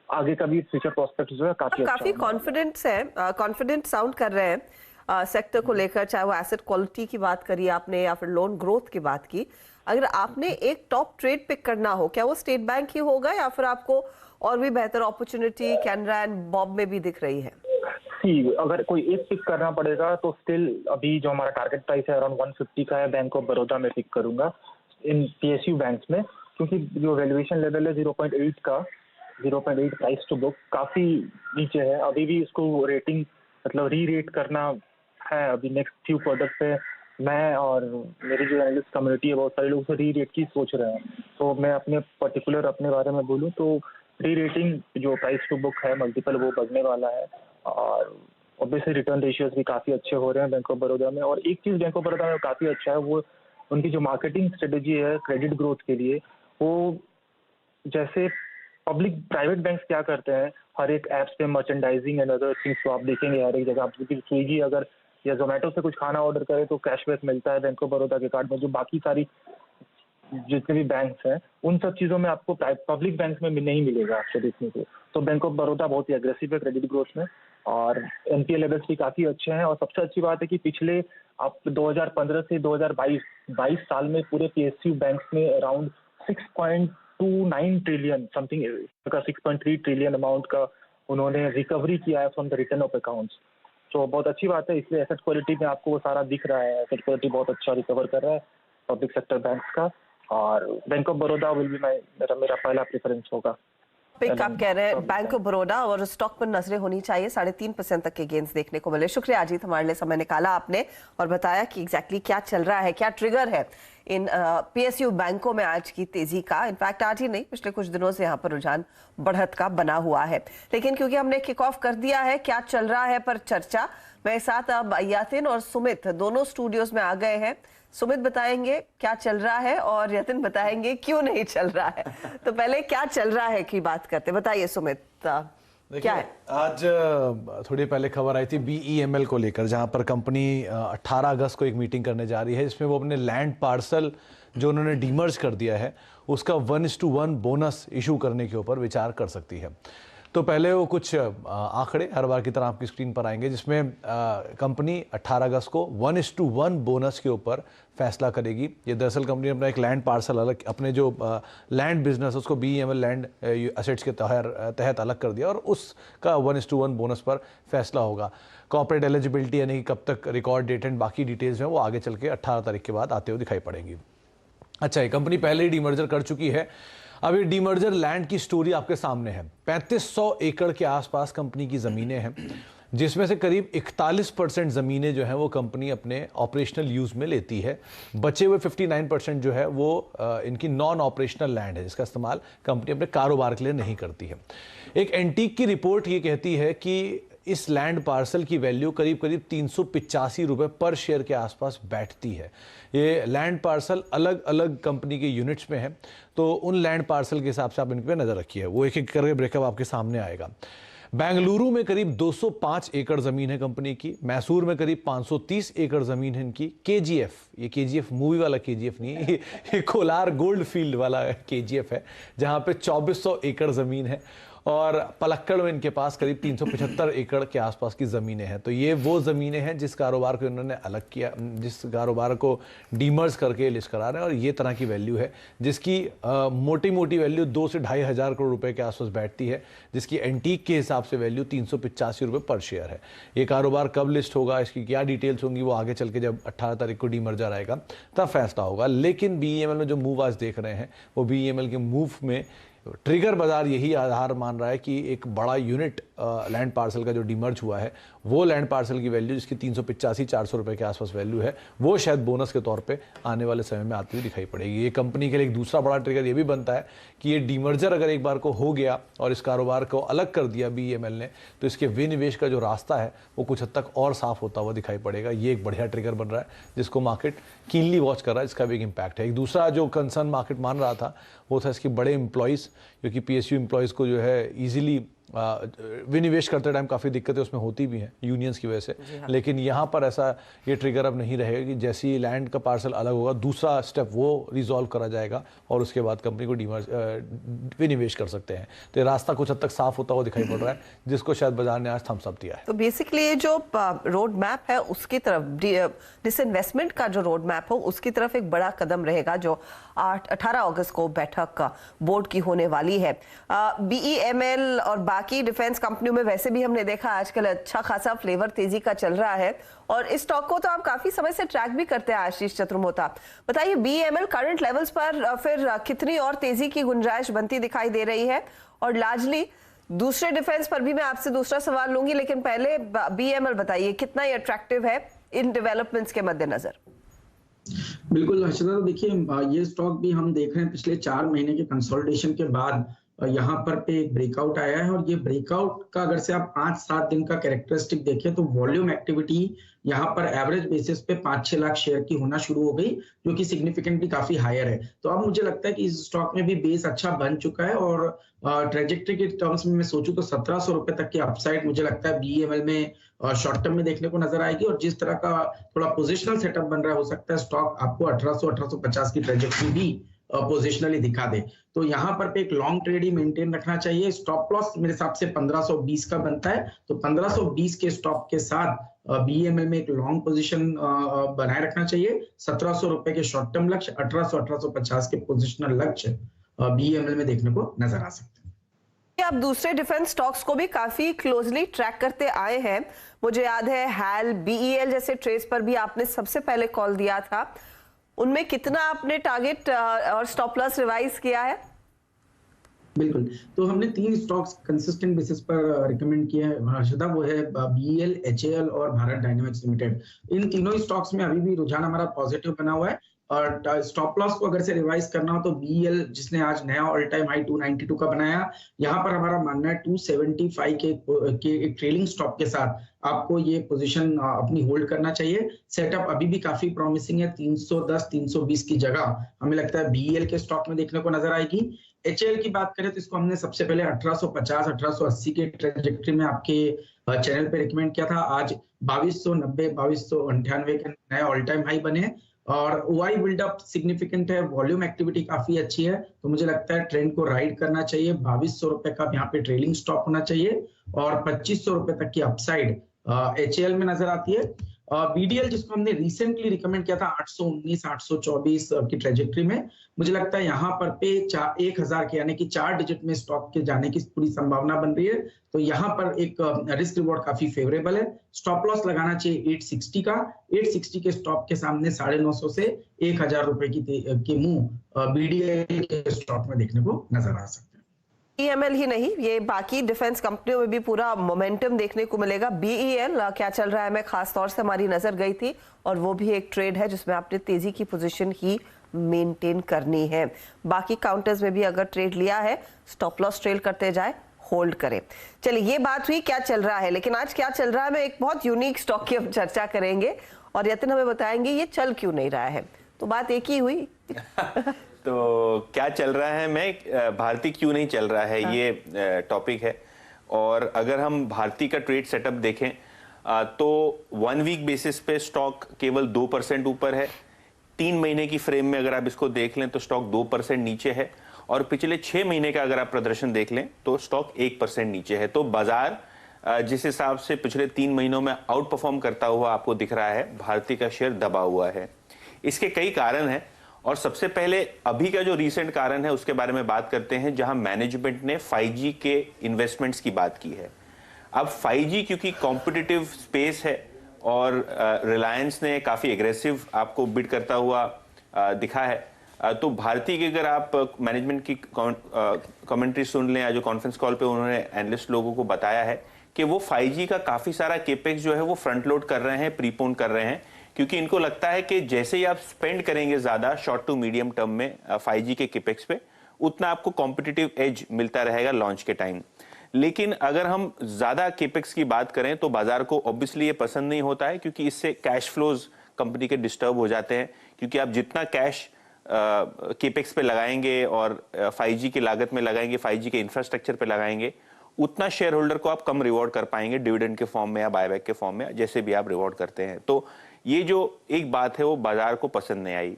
आगे का भी फ्यूचर प्रोस्पेक्ट जो है काफी अच्छा काफी कॉन्फिडेंस है, कॉन्फिडेंट साउंड कर रहे हैं सेक्टर को लेकर, चाहे वो एसेट क्वालिटी की बात करी आपने या फिर लोन ग्रोथ की बात की। अगर आपने एक टॉप ट्रेड पिक करना हो, क्या वो स्टेट बैंक ही होगा या फिर आपको और भी बेहतर अपॉर्चुनिटी कैनरा एंड बॉब में भी दिख रही है? अगर कोई एक पिक करना पड़ेगा तो स्टिल अभी जो हमारा टारगेट प्राइस है अराउंड 150 का है, बैंक ऑफ बड़ौदा में पिक करूंगा इन पीएसयू बैंक्स में, क्योंकि जो वैल्यूएशन लेवल है 0.8 का, 0.8 प्राइस टू बुक काफी नीचे है। अभी भी इसको रेटिंग मतलब री रेट करना है। अभी नेक्स्ट फ्यू प्रोडक्ट पे मैं और मेरी जो एनालिस्ट कम्युनिटी है बहुत सारे लोग री रेट की सोच रहे हैं। तो मैं अपने पर्टिकुलर अपने बारे में बोलूँ तो री रेटिंग जो प्राइस टू बुक है मल्टीपल वो बढ़ने वाला है, और ऑब्वियसली रिटर्न रेशियोज भी काफी अच्छे हो रहे हैं बैंक ऑफ बड़ौदा में। और एक चीज बैंक ऑफ बड़ौदा में काफी अच्छा है, वो उनकी जो मार्केटिंग स्ट्रेटेजी है क्रेडिट ग्रोथ के लिए, वो जैसे पब्लिक प्राइवेट बैंक्स क्या करते हैं हर एक ऐप्स पे मर्चेंडाइजिंग एंड अदर थिंग्स, तो आप देखेंगे हर एक जगह आप स्विगी अगर या जोमेटो से कुछ खाना ऑर्डर करें तो कैशबैक मिलता है बैंक ऑफ बड़ौदा के कार्ड में। जो बाकी सारी जितने भी बैंक्स हैं उन सब चीजों में आपको पब्लिक बैंक्स में नहीं मिलेगा आपको देखने को। तो बैंक ऑफ बड़ौदा बहुत ही एग्रेसिव है क्रेडिट ग्रोथ में, और एनपीए लेवल्स भी काफी अच्छे हैं। और सबसे अच्छी बात है कि पिछले आप 2015 से 2022 साल में पूरे पीएसयू बैंक्स में अराउंड 6.29 ट्रिलियन समथिंग का 6.3 ट्रिलियन अमाउंट का उन्होंने रिकवरी किया है from the return of accounts. तो बहुत अच्छी बात है, इसलिए एसेट क्वालिटी में आपको वो सारा दिख रहा है। एसेट क्वालिटी बहुत अच्छा रिकवर कर रहा है पब्लिक सेक्टर बैंक्स का, और bank of Baroda will be मेरा पहला प्रेफरेंस होगा। पिक आप कह रहे हैं बैंक ऑफ बड़ौदा, और स्टॉक पर नजरें होनी चाहिए। 3.5% तक के गेंस देखने को मिले। शुक्रिया अजीत, हमारे लिए समय निकाला आपने और बताया कि एग्जैक्टली क्या चल रहा है, क्या ट्रिगर है इन पीएसयू बैंकों में आज की तेजी का। इनफैक्ट आज ही नहीं, पिछले कुछ दिनों से यहाँ पर रुझान बढ़त का बना हुआ है। लेकिन क्योंकि हमने किक ऑफ कर दिया है क्या चल रहा है पर चर्चा, मेरे साथ अब यतिन और सुमित दोनों स्टूडियोज में आ गए हैं। सुमित बताएंगे क्या चल रहा है और यतिन बताएंगे क्यों नहीं चल रहा है। तो पहले क्या चल रहा है की बात करते, बताइए सुमित क्या है? आज थोड़ी पहले खबर आई थी BEML को लेकर, जहां पर कंपनी 18 अगस्त को एक मीटिंग करने जा रही है, जिसमें वो अपने लैंड पार्सल जो उन्होंने डीमर्ज कर दिया है उसका 1:1 बोनस इशू करने के ऊपर विचार कर सकती है। तो पहले वो कुछ आंकड़े हर बार की तरह आपकी स्क्रीन पर आएंगे, जिसमें कंपनी 18 अगस्त को 1:1 बोनस के ऊपर फैसला करेगी। ये दरअसल कंपनी ने अपना एक लैंड पार्सल अलग, अपने जो लैंड बिजनेस उसको BEML लैंड एसेट्स के तहत अलग कर दिया, और उसका 1:1 बोनस पर फैसला होगा। कॉर्पोरेट एलिजिबिलिटी यानी कि कब तक रिकॉर्ड डेट एंड बाकी डिटेल्स हैं वो आगे चल के 18 तारीख के बाद आते हुए दिखाई पड़ेंगी। अच्छा, ये कंपनी पहले ही डीमर्जर कर चुकी है। अब ये डीमर्जर लैंड की स्टोरी आपके सामने है। 3500 एकड़ के आसपास कंपनी की ज़मीनें हैं, जिसमें से करीब 41% ज़मीनें जो हैं वो कंपनी अपने ऑपरेशनल यूज़ में लेती है। बचे हुए 59% जो है वो इनकी नॉन ऑपरेशनल लैंड है, जिसका इस्तेमाल कंपनी अपने कारोबार के लिए नहीं करती है। एक एंटीक की रिपोर्ट ये कहती है कि इस लैंड पार्सल की वैल्यू करीब 385 रुपये पर शेयर के आसपास बैठती है। ये लैंड पार्सल अलग अलग कंपनी के यूनिट्स में है, तो उन लैंड पार्सल के हिसाब से आप इन पर नज़र रखिए, वो एक एक करके ब्रेकअप आपके सामने आएगा। बेंगलुरु में करीब 205 एकड़ ज़मीन है कंपनी की। मैसूर में करीब 530 एकड़ ज़मीन है इनकी। KGF, ये KGF मूवी वाला KGF नहीं है, ये कोलार गोल्ड फील्ड वाला KGF है, जहाँ पे 2400 एकड़ ज़मीन है। और पलक्कड़ में इनके पास करीब 375 एकड़ के आसपास की ज़मीनें हैं। तो ये वो ज़मीनें हैं जिस कारोबार को इन्होंने अलग किया, जिस कारोबार को डीमर्ज करके लिस्ट करा रहे हैं, और ये तरह की वैल्यू है जिसकी मोटी मोटी वैल्यू 2 से 2,500 करोड़ रुपए के आसपास बैठती है, जिसकी एंटीक के हिसाब से वैल्यू 385 रुपये पर शेयर है। ये कारोबार कब लिस्ट होगा, इसकी क्या डिटेल्स होंगी, वो आगे चल के जब 18 तारीख को डीमर्जर आएगा तब फैसला होगा। लेकिन BEML में जो मूव आज देख रहे हैं वो BEML के मूव में ट्रिगर बाजार यही आधार मान रहा है कि एक बड़ा यूनिट लैंड पार्सल का जो डीमर्ज हुआ है, वो लैंड पार्सल की वैल्यू जिसकी 385-400 रुपये के आसपास वैल्यू है, वो शायद बोनस के तौर पे आने वाले समय में आती हुई दिखाई पड़ेगी। ये कंपनी के लिए एक दूसरा बड़ा ट्रिगर ये भी बनता है कि ये डीमर्जर अगर एक बार को हो गया और इस कारोबार को अलग कर दिया BEML ने, तो इसके विनिवेश का जो रास्ता है वो कुछ हद तक और साफ होता हुआ दिखाई पड़ेगा। ये एक बढ़िया ट्रिगर बन रहा है जिसको मार्केट कीनली वॉच कर रहा है, इसका भी एक इम्पैक्ट है। एक दूसरा जो कंसर्न मार्केट मान रहा था वो था इसके बड़े एम्प्लॉयज़, क्योंकि PSU एम्प्लॉयज़ को जो है ईजिली विनिवेश करते टाइम काफ़ी दिक्कतें उसमें होती भी हैं यूनियंस की वजह से, लेकिन यहाँ पर ऐसा ये ट्रिगर अब नहीं रहेगा कि जैसे ही लैंड का पार्सल अलग होगा दूसरा स्टेप वो रिजॉल्व करा जाएगा और उसके बाद कंपनी को विनिवेश कर सकते हैं। तो ये रास्ता कुछ हद तक साफ होता हुआ दिखाई पड़ रहा है, जिसको शायद बाजार ने आज थम्स अप दिया है। तो बेसिकली ये जो रोड मैप है उसकी तरफ, डिसइन्वेस्टमेंट का जो रोड मैप हो उसकी तरफ एक बड़ा कदम रहेगा जो 18 अगस्त को बैठक बोर्ड की होने वाली है। BEML और बाकी डिफेंस कंपनियों में वैसे भी हमने देखा आजकल अच्छा खासा फ्लेवर तेजी का चल रहा है और इस स्टॉक को तो आप काफी समय से ट्रैक भी करते हैं आशीष चतुर्मोता। बताइए BEML करंट लेवल्स पर फिर कितनी और तेजी की गुंजाइश बनती दिखाई दे रही है? और लार्जली दूसरे डिफेंस पर भी मैं आपसे दूसरा सवाल लूंगी, लेकिन पहले BEML बताइए कितना ये अट्रैक्टिव है इन डेवलपमेंट्स के मद्देनजर? बिल्कुल हर्षदा, तो देखिए ये स्टॉक भी हम देख रहे हैं पिछले 4 महीने के कंसोलिडेशन के बाद यहाँ पर पे एक ब्रेकआउट आया है और ये ब्रेकआउट का अगर से आप 5-7 दिन का कैरेक्टरिस्टिक देखें तो वॉल्यूम एक्टिविटी यहाँ पर एवरेज बेसिस पे 5-6 लाख शेयर की होना शुरू हो गई, जो कि सिग्निफिकेंटली काफी हायर है। तो अब मुझे लगता है कि इस स्टॉक में भी बेस अच्छा बन चुका है और ट्रेजेक्टरी के टर्म्स में मैं सोचूं तो 1700 रुपए तक की अपसाइड मुझे लगता है BEML में शॉर्ट टर्म में देखने को नजर आएगी और जिस तरह का थोड़ा पोजिशनल सेटअप बन रहा है हो सकता है स्टॉक आपको 1800-1850 की ट्रेजेक्टरी भी पोजिशनली दिखा दे। तो यहाँ पर पे एक लॉन्ग ट्रेड ही मेंटेन रखना चाहिए। स्टॉप लॉस मेरे हिसाब से 1520 का बनता है, तो 1520 के स्टॉप के साथ BEML में एक लॉन्ग पोजीशन बनाए रखना चाहिए। 1700 रुपए के शॉर्ट टर्म लक्ष्य, 1800-1850 के पोजिशनल लक्ष्य BEML में देखने को नजर आ सकते हैं। आप दूसरे डिफेंस स्टॉक्स को भी काफी क्लोजली ट्रैक करते आए हैं। मुझे याद है HAL, BEL जैसे ट्रेड्स पर भी आपने सबसे पहले कॉल दिया था, उनमें कितना आपने टारगेट और स्टॉप लॉस रिवाइज किया है? बिल्कुल, तो हमने 3 स्टॉक्स कंसिस्टेंट बेसिस पर रिकमेंड किए हैं हर्षदा, वो है BEL, HAL और भारत डायनामिक्स लिमिटेड। इन तीनों स्टॉक्स में अभी भी रुझान हमारा पॉजिटिव बना हुआ है और स्टॉप लॉस को अगर से रिवाइज करना हो तो BEL जिसने आज नया ऑल टाइम हाई 292 का बनाया, यहाँ पर हमारा मानना है 275 के एक ट्रेलिंग स्टॉप के साथ आपको ये पोजीशन अपनी होल्ड करना चाहिए। सेटअप अभी भी काफी प्रॉमिसिंग है, 310-320 की जगह हमें लगता है BEL के स्टॉक में देखने को नजर आएगी। HAL की बात करें तो इसको हमने सबसे पहले 1850-1880 के ट्रेजेक्टरी में आपके चैनल पे रिकमेंड किया था। आज 2290-2298 के नए ऑल टाइम हाई बने और OI बिल्डअप सिग्निफिकेंट है, वॉल्यूम एक्टिविटी काफी अच्छी है, तो मुझे लगता है ट्रेंड को राइड करना चाहिए। 2200 रुपए का यहाँ पे ट्रेलिंग स्टॉप होना चाहिए और 2500 रुपए तक की अपसाइड HAL में नजर आती है। BDL जिसको हमने रिसेंटली रिकमेंड किया था 819-824 की ट्रेजेक्टरी में, मुझे लगता है यहाँ पर पे 1000 के यानी कि 4 डिजिट में स्टॉक के जाने की पूरी संभावना बन रही है, तो यहाँ पर एक रिस्क रिवॉर्ड काफी फेवरेबल है। स्टॉप लॉस लगाना चाहिए 860 का, 860 के स्टॉप के सामने 950 से 1000 रुपए के मुंह BDL के स्टॉक में देखने को नजर आ सकते हैं। BEML ही नहीं, ये बाकी डिफेंस कंपनियों में भी पूरा मोमेंटम देखने को मिलेगा। BEL क्या चल रहा है मैं खास तौर से हमारी नजर गई थी और वो भी एक ट्रेड है जिसमें आपने तेजी की पोजीशन ही मेंटेन करनी है। बाकी काउंटर्स में भी अगर ट्रेड लिया है स्टॉप लॉस ट्रेल करते जाए, होल्ड करें। चलिए ये बात हुई क्या चल रहा है, लेकिन आज क्या चल रहा है मैं एक बहुत यूनिक स्टॉक की हम चर्चा करेंगे और यतिन हमें बताएंगे ये चल क्यों नहीं रहा है। तो बात एक ही हुई तो क्या चल रहा है, मैं भारती क्यों नहीं चल रहा है, ये टॉपिक है। और अगर हम भारती का ट्रेड सेटअप देखें तो 1 वीक बेसिस पे स्टॉक केवल 2% ऊपर है। 3 महीने की फ्रेम में अगर आप इसको देख लें तो स्टॉक 2% नीचे है और पिछले 6 महीने का अगर आप प्रदर्शन देख लें तो स्टॉक 1% नीचे है। तो बाजार जिस हिसाब से पिछले 3 महीनों में आउट परफॉर्म करता हुआ आपको दिख रहा है, भारती का शेयर दबा हुआ है। इसके कई कारण हैं और सबसे पहले अभी का जो रीसेंट कारण है उसके बारे में बात करते हैं, जहां मैनेजमेंट ने 5G के इन्वेस्टमेंट्स की बात की है। अब 5G क्योंकि कॉम्पिटिटिव स्पेस है और रिलायंस ने काफ़ी एग्रेसिव आपको बिड करता हुआ दिखा है, तो भारती की अगर आप मैनेजमेंट की कमेंट्री सुन लें या जो कॉन्फ्रेंस कॉल पे उन्होंने एनालिस्ट लोगों को बताया है कि वो 5G का काफ़ी सारा केपेक्स जो है वो फ्रंट लोड कर रहे हैं, प्रीपोन कर रहे हैं, क्योंकि इनको लगता है कि जैसे ही आप स्पेंड करेंगे ज़्यादा शॉर्ट टू मीडियम टर्म में 5G के केपेक्स पे, उतना आपको कॉम्पिटिटिव एज मिलता रहेगा लॉन्च के टाइम। लेकिन अगर हम ज़्यादा केपेक्स की बात करें तो बाजार को ऑब्वियसली ये पसंद नहीं होता है, क्योंकि इससे कैश फ्लोज कंपनी के डिस्टर्ब हो जाते हैं, क्योंकि आप जितना कैश केपेक्स पे लगाएंगे और 5G की लागत में लगाएंगे, 5G के इंफ्रास्ट्रक्चर पे लगाएंगे, उतना शेयर होल्डर को आप कम रिवॉर्ड कर पाएंगे डिविडेंड के फॉर्म में या बायबैक के फॉर्म में, जैसे भी आप रिवॉर्ड करते हैं। तो ये जो एक बात है वो बाजार को पसंद नहीं आई।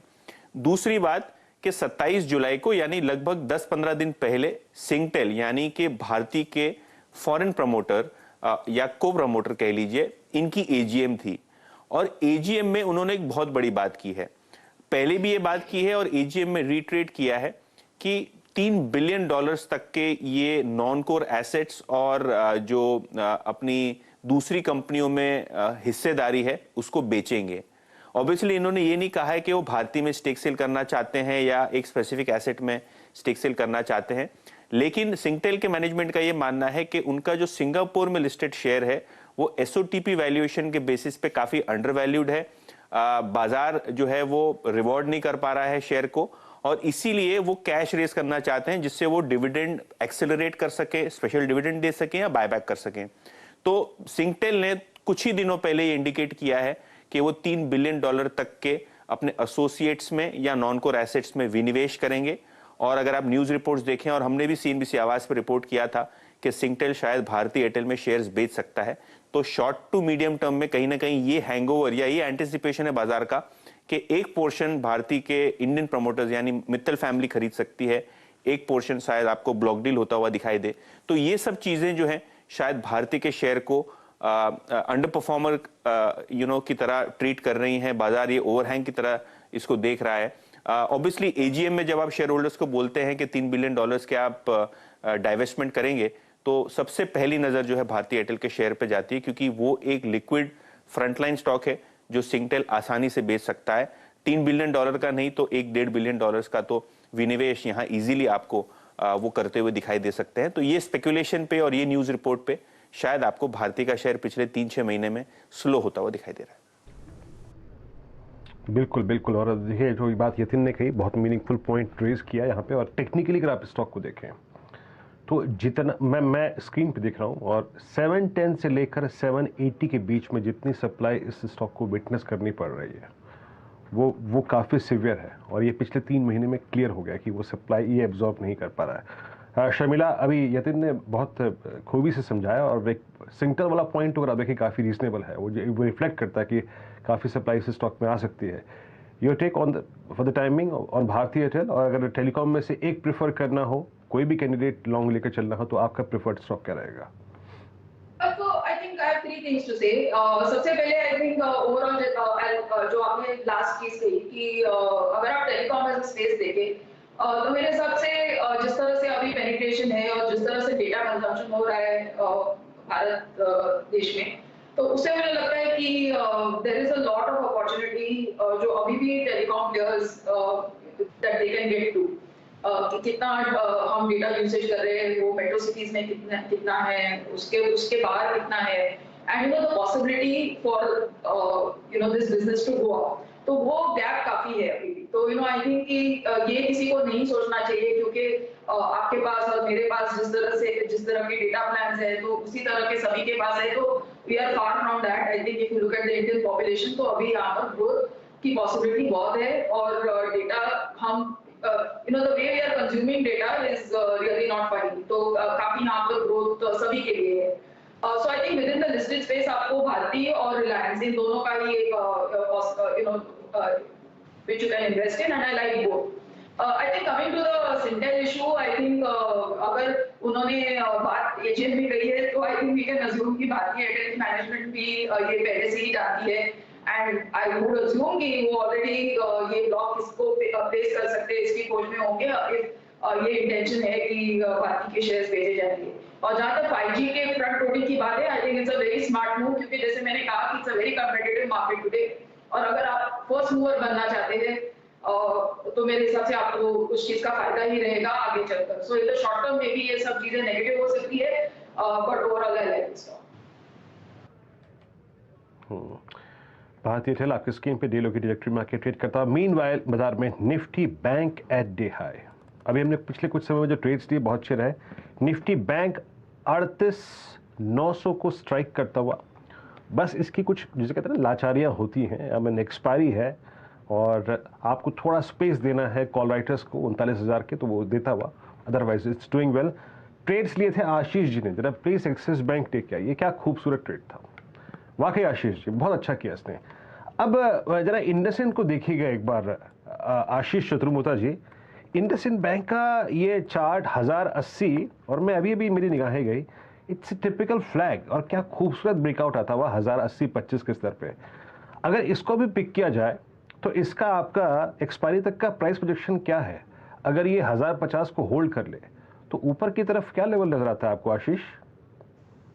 दूसरी बात कि 27 जुलाई को यानी लगभग 10-15 दिन पहले सिंगटेल यानी कि भारती के फॉरेन प्रमोटर या को प्रमोटर कह लीजिए, इनकी एजीएम थी और एजीएम में उन्होंने एक बहुत बड़ी बात की है, पहले भी ये बात की है और एजीएम में रीट्रेट किया है कि $3 बिलियन तक के ये नॉन कोर एसेट्स और जो अपनी दूसरी कंपनियों में हिस्सेदारी है उसको बेचेंगे। ऑब्वियसली इन्होंने ये नहीं कहा है कि वो भारती में स्टेक सेल करना चाहते हैं या एक स्पेसिफिक एसेट में स्टेक सेल करना चाहते हैं, लेकिन सिंगटेल के मैनेजमेंट का ये मानना है कि उनका जो सिंगापुर में लिस्टेड शेयर है वो एसओटीपी वैल्यूएशन के बेसिस पे काफी अंडर वैल्यूड है। बाजार जो है वो रिवॉर्ड नहीं कर पा रहा है शेयर को और इसीलिए वो कैश रेस करना चाहते हैं जिससे वो डिविडेंड एक्सेलरेट कर सके, स्पेशल डिविडेंड दे सकें या बायबैक कर सकें। तो सिंगटेल ने कुछ ही दिनों पहले ये इंडिकेट किया है कि वो $3 बिलियन तक के अपने एसोसिएट्स में या नॉन कोर एसेट्स में विनिवेश करेंगे। और अगर आप न्यूज रिपोर्ट्स देखें, और हमने भी सीएनबीसी आवाज पर रिपोर्ट किया था कि सिंगटेल शायद भारती एयरटेल में शेयर्स बेच सकता है, तो शॉर्ट टू मीडियम टर्म में कहीं ना कहीं ये हैंगओवर या ये एंटिसिपेशन है बाजार का कि एक पोर्शन भारती के इंडियन प्रमोटर्स यानी मित्तल फैमिली खरीद सकती है, एक पोर्शन शायद आपको ब्लॉक डील होता हुआ दिखाई दे। तो ये सब चीजें जो है शायद भारती के शेयर को अंडर परफॉर्मर की तरह ट्रीट कर रही हैं। बाजार ये ओवरहैंग की तरह इसको देख रहा है। ऑब्वियसली एजीएम में जब आप शेयर होल्डर्स को बोलते हैं कि $3 बिलियन के आप डाइवेस्टमेंट करेंगे, तो सबसे पहली नजर जो है भारती एयरटेल के शेयर पे जाती है, क्योंकि वो एक लिक्विड फ्रंटलाइन स्टॉक है जो सिंगटेल आसानी से बेच सकता है। $3 बिलियन का नहीं तो $1.5 बिलियन का तो विनिवेश यहाँ इजीली आपको वो करते हुए दिखाई दे सकते हैं। तो ये स्पेकुलेशन पे और ये न्यूज रिपोर्ट पे शायद आपको भारती का शेयर पिछले 3-6 महीने में स्लो होता हुआ दिखाई दे रहा है। बिल्कुल बिल्कुल। और देखिए जो बात यतिन ने कही, बहुत मीनिंगफुल पॉइंट रेज किया यहाँ पे। और टेक्निकली अगर आप स्टॉक को देखें तो जितना मैं स्क्रीन पे देख रहा हूँ, और 710 से लेकर 780 के बीच में जितनी सप्लाई इस स्टॉक को विटनेस करनी पड़ रही है वो काफ़ी सिवियर है। और ये पिछले 3 महीने में क्लियर हो गया कि वो सप्लाई ये एब्जॉर्ब नहीं कर पा रहा है। शर्मिला, अभी यतिन ने बहुत खूबी से समझाया और एक सिंगटेल वाला पॉइंट अगर आप देखिए काफ़ी रीजनेबल है, वो रिफ्लेक्ट करता है कि काफ़ी सप्लाई इस स्टॉक में आ सकती है। Your take on for the timing on Bharti Airtel, और अगर टेलीकॉम में से एक प्रेफर करना हो, कोई भी कैंडिडेट लॉन्ग लेकर चलना हो, तो आपका प्रेफर्ड स्टॉक क्या रहेगा? I think I have 3 things to say. सबसे पहले I think overall जो आपने लास्ट चीज कही कि अगर आप टेलीकॉम एज स्पेस देखें तो मेरे हिसाब से जिस तरह से अभी पेनिट्रेशन है और जिस तरह से डेटा कंजम्पशन हो रहा है भारत देश में, तो उससे मुझे लगता है कि there is a lot of opportunity जो अभी भी telecom players that they can get to, कि कितना हम डेटा यूसेज कर रहे हैं, वो मेट्रो सिटीज में कितना है, उसके बाहर कितना है, and the possibility for this business to go up, तो वो गैप काफी है अभी भी। तो आई थिंक कि ये किसी को नहीं सोचना चाहिए, क्योंकि आपके पास और मेरे पास जिस तरह के डेटा प्लान्स है, तो उसी तरह के सभी के पास है, तो we are far from that. I think if you look at the Indian population, तो अभी यहाँ पर ग्रोथ की पॉसिबिलिटी बहुत है, और डेटा हम the way we are consuming data is really not funny, तो काफी यहाँ पर ग्रोथ सभी के लिए है। So I think within the listed space आपको भारती और रिलायंस इन दोनों का ही एक which you can invest in, and I like both. I think coming to the Sintel issue, I think अगर उन्होंने बात एजेंट में कही है, तो I think we can assume कि भारतीय एयरटेल की मैनेजमेंट भी ये पहले से ही जानती है, एंड आई वुड अज्यूम कि वो ऑलरेडी ये ब्लॉक किसको प्लेस कर सकते हैं इसकी खोज में होंगे, इफ ये इंटेंशन है कि भारती के शेयर्स भेजे जाएंगे। और जहां तक 5G के फ्रंट लोडिंग की बात है, I think it's a very smart move, क्योंकि जैसे मैंने कहा कि it's a very competitive market today, और अगर आप फर्स्ट मूवर बनना चाहते हैं तो मेरे हिसाब से आपको उस चीज का फायदा ही रहेगा आगे चलकर। सो इन द शॉर्ट टर्म में भी ये सब चीजें नेगेटिव हो सकती है, but overall I like this stock. भारतीय एयरटेल आपके स्क्रीन पे डे लो की ट्रैजेक्टरी मार्केट ट्रेड करता है। मीनवाइल बाजार में Nifty bank at day high. अभी हमने पिछले कुछ समय में जो ट्रेड्स दिए बहुत अच्छे रहे। निफ्टी बैंक 38,900 को स्ट्राइक करता हुआ, बस इसकी कुछ जिसे कहते हैं ना लाचारियाँ होती हैं, आई मीन एक्सपायरी है और आपको थोड़ा स्पेस देना है कॉल राइटर्स को 39,000 के, तो वो देता हुआ, otherwise it's doing well. Trades लिए थे आशीष जी ने, जरा प्लीज एक्सिस बैंक टेक किया, ये क्या खूबसूरत ट्रेड था वाकई। आशीष जी बहुत अच्छा किया इसने। अब जरा इंडसइंड को देखिएगा एक बार आशीष चतुर्मोता जी, इंडसइंड बैंक का ये चार्ट 1080 और मैं अभी मेरी निगाहें गई, इट्स टिपिकल फ्लैग और क्या खूबसूरत ब्रेकआउट आता हुआ 1080-25 के स्तर पे। अगर इसको भी पिक किया जाए तो इसका आपका एक्सपायरी तक का प्राइस प्रोजेक्शन क्या है? अगर ये 1050 को होल्ड कर ले तो ऊपर की तरफ क्या लेवल नजर आता है आपको आशीष?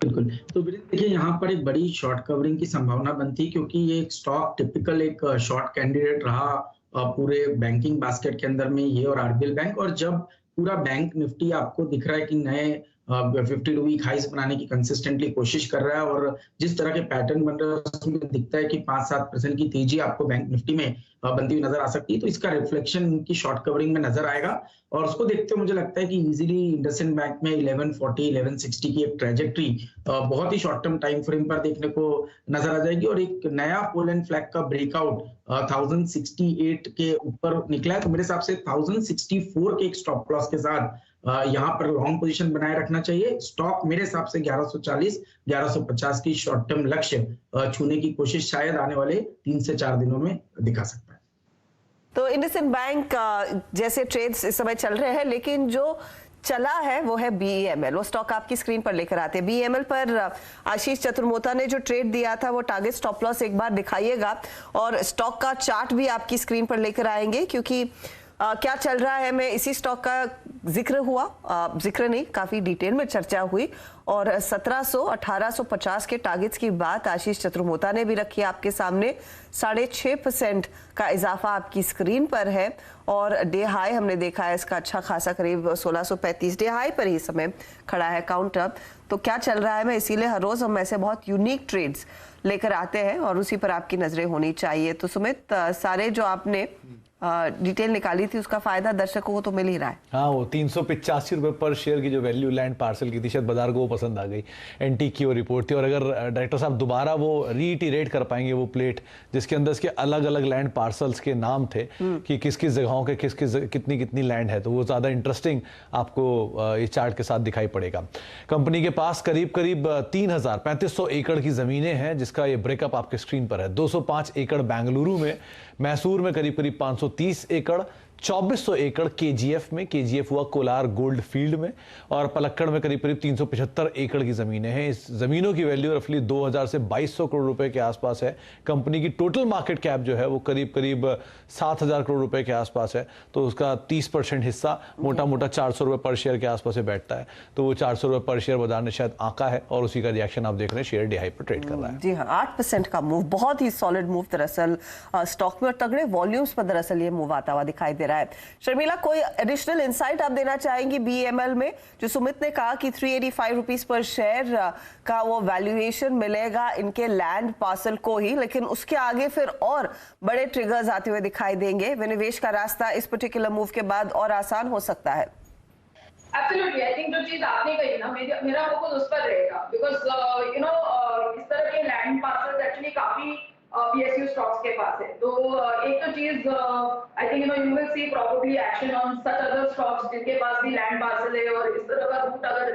बिल्कुल, तो देखिए यहाँ पर एक बड़ी शॉर्ट कवरिंग की संभावना बनती, क्योंकि ये एक स्टॉक टिपिकल एक शॉर्ट कैंडिडेट रहा पूरे बैंकिंग बास्केट के अंदर में, ये और आरबीएल बैंक। और जब पूरा बैंक निफ्टी आपको दिख रहा है कि नए 52 वीक हाइस बनाने की कंसिस्टेंटली कोशिश कर रहा है और जिस तरह के पैटर्न बन रहा है उसमें दिखता है कि 5-7% की तेजी आपको बैंक निफ्टी में बनती हुई नजर आ सकती है, तो इसका रिफ्लेक्शन उनकी शॉर्ट कवरिंग में नजर आएगा। और उसको देखते हुए मुझे लगता है कि इजीली इंडसइंड बैंक में 1140 1160 की एक ट्रेजेक्टरी बहुत ही शॉर्ट टर्म टाइम फ्रेम पर देखने को नजर आ जाएगी। और एक नया पोल एंड फ्लैग का ब्रेकआउट 1068 के ऊपर निकला है, तो मेरे हिसाब से 1064 के एक स्टॉप लॉस के साथ यहाँ पर लॉन्ग पोजीशन बनाए रखना चाहिए। स्टॉक मेरे हिसाब से 1140 1150 की शॉर्ट टर्म लक्ष्य छूने की कोशिश शायद आने वाले 3 से 4 दिनों में दिखा सकता है। तो इंडसइंड बैंक जैसे ट्रेड्स इस समय चल रहे हैं, लेकिन जो चला है वो है BEML। वो स्टॉक आपकी स्क्रीन पर लेकर आते हैं। BEML पर आशीष चतुर्मोता ने जो ट्रेड दिया था वो टारगेट स्टॉप लॉस एक बार दिखाइएगा और स्टॉक का चार्ट भी आपकी स्क्रीन पर लेकर आएंगे, क्योंकि क्या चल रहा है मैं इसी स्टॉक का जिक्र हुआ, जिक्र नहीं काफी डिटेल में चर्चा हुई और 1700-1850 के टारगेट्स की बात आशीष चतुर्मोता ने भी रखी आपके सामने। 6.5% का इजाफा आपकी स्क्रीन पर है और डे हाई हमने देखा है इसका अच्छा खासा, करीब 1635 डे हाई पर ही समय खड़ा है काउंटर। तो क्या चल रहा है मैं इसीलिए हर रोज हम ऐसे बहुत यूनिक ट्रेड्स लेकर आते हैं और उसी पर आपकी नजरें होनी चाहिए। तो सुमित, सारे जो आपने डिटेल निकाली थी उसका फायदा दर्शकों को तो मिल ही रहा है। हाँ, वो 385 रुपए पर शेयर की जो वैल्यू लैंड पार्सल की थी, शायद बाजार को वो पसंद आ गई। एनटी की वो रिपोर्ट थी और अगर डायरेक्टर साहब दोबारा वो रीइटरेट कर पाएंगे वो प्लेट जिसके अंदर इसके अलग अलग लैंड पार्सल्स के नाम थे कि किस किस जगहों के किस किस कितनी कितनी लैंड है, तो वो ज़्यादा इंटरेस्टिंग आपको ये चार्ट के साथ दिखाई पड़ेगा। कंपनी के पास करीब करीब 3500 एकड़ की ज़मीनें हैं जिसका ये ब्रेकअप आपके स्क्रीन पर है। 205 एकड़ बेंगलुरु में, मैसूर में करीब करीब 530 एकड़, 2400 एकड़ केजीएफ में, केजीएफ हुआ कोलार गोल्ड फील्ड में, और पलक्कड़ में करीब करीब 375 एकड़ की जमीनें हैं। इस जमीनों की वैल्यू रफली 2000 से 2200 करोड़ रुपए के आसपास है। कंपनी की टोटल मार्केट कैप जो है वो करीब करीब 7000 करोड़ रुपए के आसपास है, तो उसका 30% हिस्सा मोटा मोटा 400 रुपए पर शेयर के आसपास बैठता है। तो वो 400 रुपए पर शेयर बाजार ने शायद आंका है और उसी का रिएक्शन आप देख रहे हैं, शेयर डी हाई पर ट्रेड कर रहा है। जी हाँ, 8% का मूव, बहुत ही सॉलिड मूव दरअसल स्टॉक में और तगड़े वॉल्यूम्स पर दरअसल ये मूव आता हुआ दिखाई दे रहा है। शर्मिला, कोई एडिशनल इंसाइट आप देना चाहेंगी BEML में? जो सुमित ने कहा कि 385 रुपीस पर शेयर का वो वैल्यूएशन मिलेगा इनके लैंड पार्सल को ही, लेकिन उसके आगे फिर और बड़े ट्रिगर्स आते हुए दिखाई देंगे। विनिवेश का रास्ता इस पर्टिकुलर मूव के बाद और आसान हो सकता है। एब्सोल्युटली, आई थिंक जो चीज आपने कही ना, मेरा फोकस उस पर रहेगा, बिकॉज इस तरह के लैंड पार्सल्स एक्चुअली काफी PSU स्टॉक्स के पास है। तो एक तो चीज I think you will see probably action on such other stocks जिनके पास भी लैंड पार्सल है, और इस तरह का रूट अगर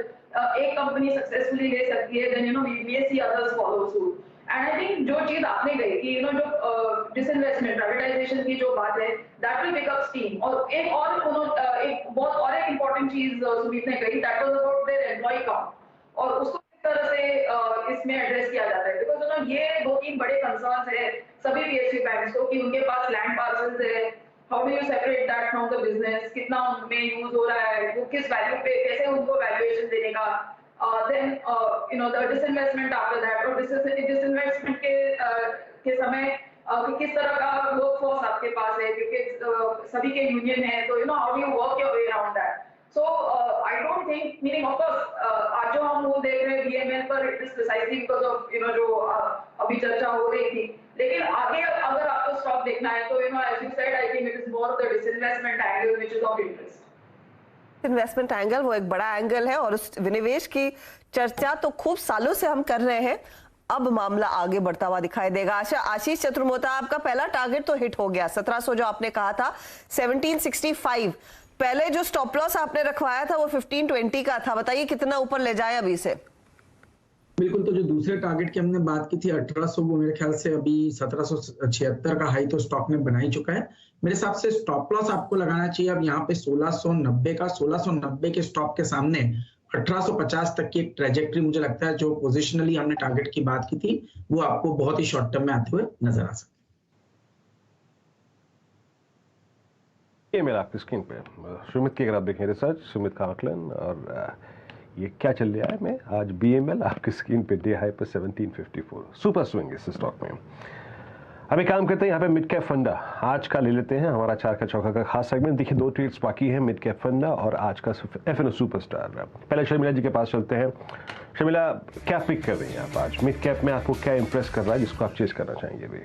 एक कंपनी सक्सेसफुली ले सकती है then we may see others follow suit. And I think जो चीज आपने कही कि जो डिसइन्वेस्टमेंट प्राइवेटाइजेशन की जो बात है that will pick up steam. और एक बहुत इंपॉर्टेंट चीज सुमित ने कही, that was about their employ count, और उसको तरह से इसमें एड्रेस किया जाता है, बिकॉज ये 2-3 बड़े कंसर्न्स है सभी PSU बैंक्स को कि उनके पास लैंड पार्सल्स है, how do you separate that from the business, कितना उनमें यूज हो रहा है, वो किस वैल्यू पे, कैसे उनको वैल्यूएशन देने का, then the disinvestment after that, और डिसइन्वेस्टमेंट के समय किस तरह का वर्कफोर्स आपके पास है, क्योंकि सभी के यूनियन है, तो how do you work your way around that. So I don't think, meaning of course आज जो हम वो देख रहे हैं BEML पर, it is precisely because of जो अभी चर्चा हो रही थी, लेकिन आगे अगर आपको स्टॉक देखना है तो as you said, I think it is more of the disinvestment angle which is of interest. Investment angle वो एक बड़ा एंगल है और उस विनिवेश की चर्चा तो खूब सालों से हम कर रहे हैं। अब मामला आगे बढ़ता हुआ दिखाई देगा। आशीष चतुर्मोता, आपका पहला टारगेट तो हिट हो गया, 1700 जो आपने कहा था, 1765 पहले जो स्टॉप लॉस आपने रखवाया था वो 1520 का था, बताइए कितना ऊपर ले जाए अभी से? बिल्कुल, तो जो दूसरे टारगेट की हमने बात की थी 1800, वो मेरे ख्याल से अभी 1776 का हाई तो स्टॉक ने बना ही चुका है। मेरे हिसाब से स्टॉप लॉस आपको लगाना चाहिए अब यहाँ पे 1690 का। 1690 के स्टॉप के सामने 1850 तक की एक ट्रेजेक्ट्री मुझे लगता है, जो पोजिशनली हमने टारगेट की बात की थी, वो आपको बहुत ही शॉर्ट टर्म में आते हुए नजर आ सकती है। ये मेरा आपकी स्क्रीन पे सुमित की अगर आप देखें रिसर्च, सुमित का आकलन, और ये क्या चल रहा है मैं आज BML आपकी स्क्रीन पे डे हाई पर 1754, सुपर स्विंग इस स्टॉक में। अब एक काम करते हैं, यहाँ पे मिड कैप फंडा आज का ले लेते हैं, हमारा चार का चौका का खास सेगमेंट। देखिए 2 ट्रेड्स बाकी हैं, मिड कैप फंडा और आज का FNO सुपरस्टार। पहले शर्मिला जी के पास चलते हैं। शर्मिला, क्या पिक कर रही हैं आप आज? मिड कैप में आपको क्या इंप्रेस कर रहा है जिसको आप चेज करना चाहेंगे अभी?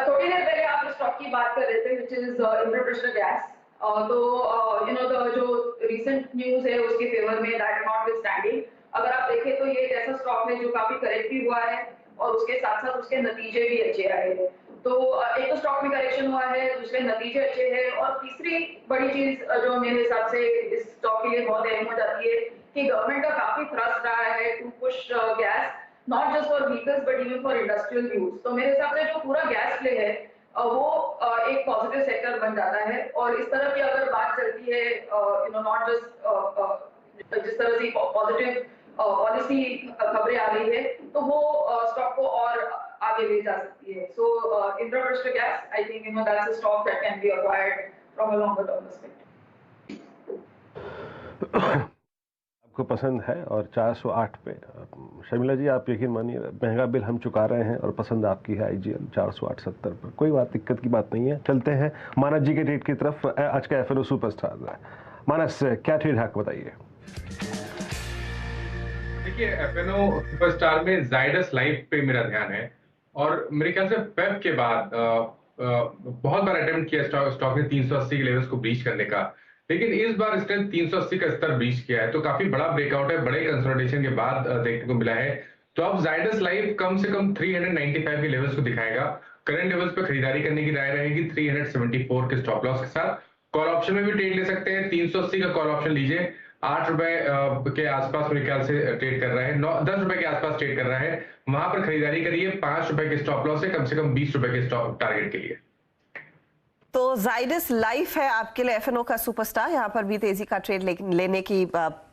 थोड़ी देर पहले आप स्टॉक की बात कर रहे थे, विच इज इंद्रप्रस्थ गैस। तो जो रिसेंट न्यूज है उसके फेवर में, दैट नॉटविथस्टैंडिंग, अगर आप देखें तो ये एक ऐसा स्टॉक है जो काफी करेक्ट भी हुआ है और उसके साथ साथ उसके नतीजे भी अच्छे आए हैं। तो एक तो स्टॉक में करेक्शन हुआ है, दूसरे नतीजे अच्छे हैं, और तीसरी बड़ी चीज जो मेरे हिसाब से इस स्टॉक के लिए बहुत अहम हो जाती है कि गवर्नमेंट का काफी थ्रस्ट रहा है to push gas, not just for vehicles but even for industrial use. तो मेरे हिसाब से जो पूरा गैस प्ले है वो एक पॉजिटिव सेक्टर बन जाता है। और इस तरह की अगर बात चलती है, नॉट जस्ट जिस तरह से पॉजिटिव पॉलिसी खबरें आ रही है, तो वो स्टॉक को और आगे ले जा सकती है। So Indraprastha gas, I think that's a stock that can be acquired from a longer term perspective. आपको पसंद है और 408 पे। शर्मिला जी, आप यकीन मानिए महंगा बिल हम चुका रहे हैं और पसंद आपकी है IGL 408.70 पर। कोई बात, दिक्कत की बात नहीं है। चलते हैं मानस जी के ट्रेड की तरफ। आज का FNO सुपरस्टार है मानस, क्या ट्रेड है बताइए? देखिए FNO सुपरस्टार में जाइडस लाइफ पे मेरा ध्यान है, और मेरे ख्याल से फेब के बाद बहुत बार अटेम्प्ट किया स्टॉक ने 380 के लेवल्स को ब्रीच करने का, लेकिन इस बार इसने 380 का स्तर ब्रीच किया है। तो काफी बड़ा ब्रेकआउट है, बड़े कंसोलिडेशन के बाद देखने को मिला है। तो अब जाइडस लाइफ कम से कम 395 के लेवल्स को दिखाएगा। करंट लेवल्स पे खरीदारी करने की राय रहेगी 374 के स्टॉप लॉस के साथ। कॉल ऑप्शन में भी ट्रेड ले सकते हैं, 380 का कॉल ऑप्शन लीजिए। 8 रुपए के आसपास मेरे ख्याल से ट्रेड कर रहा है, 10 रुपए के आसपास ट्रेड कर रहा है, वहां पर खरीदारी करिए। 5 रुपए के स्टॉप लॉस है, कम से कम 20 रुपए के स्टॉप टारगेट के लिए। तो जाइडस लाइफ है आपके लिए FNO का सुपरस्टार। यहाँ पर भी तेजी का ट्रेड लेने की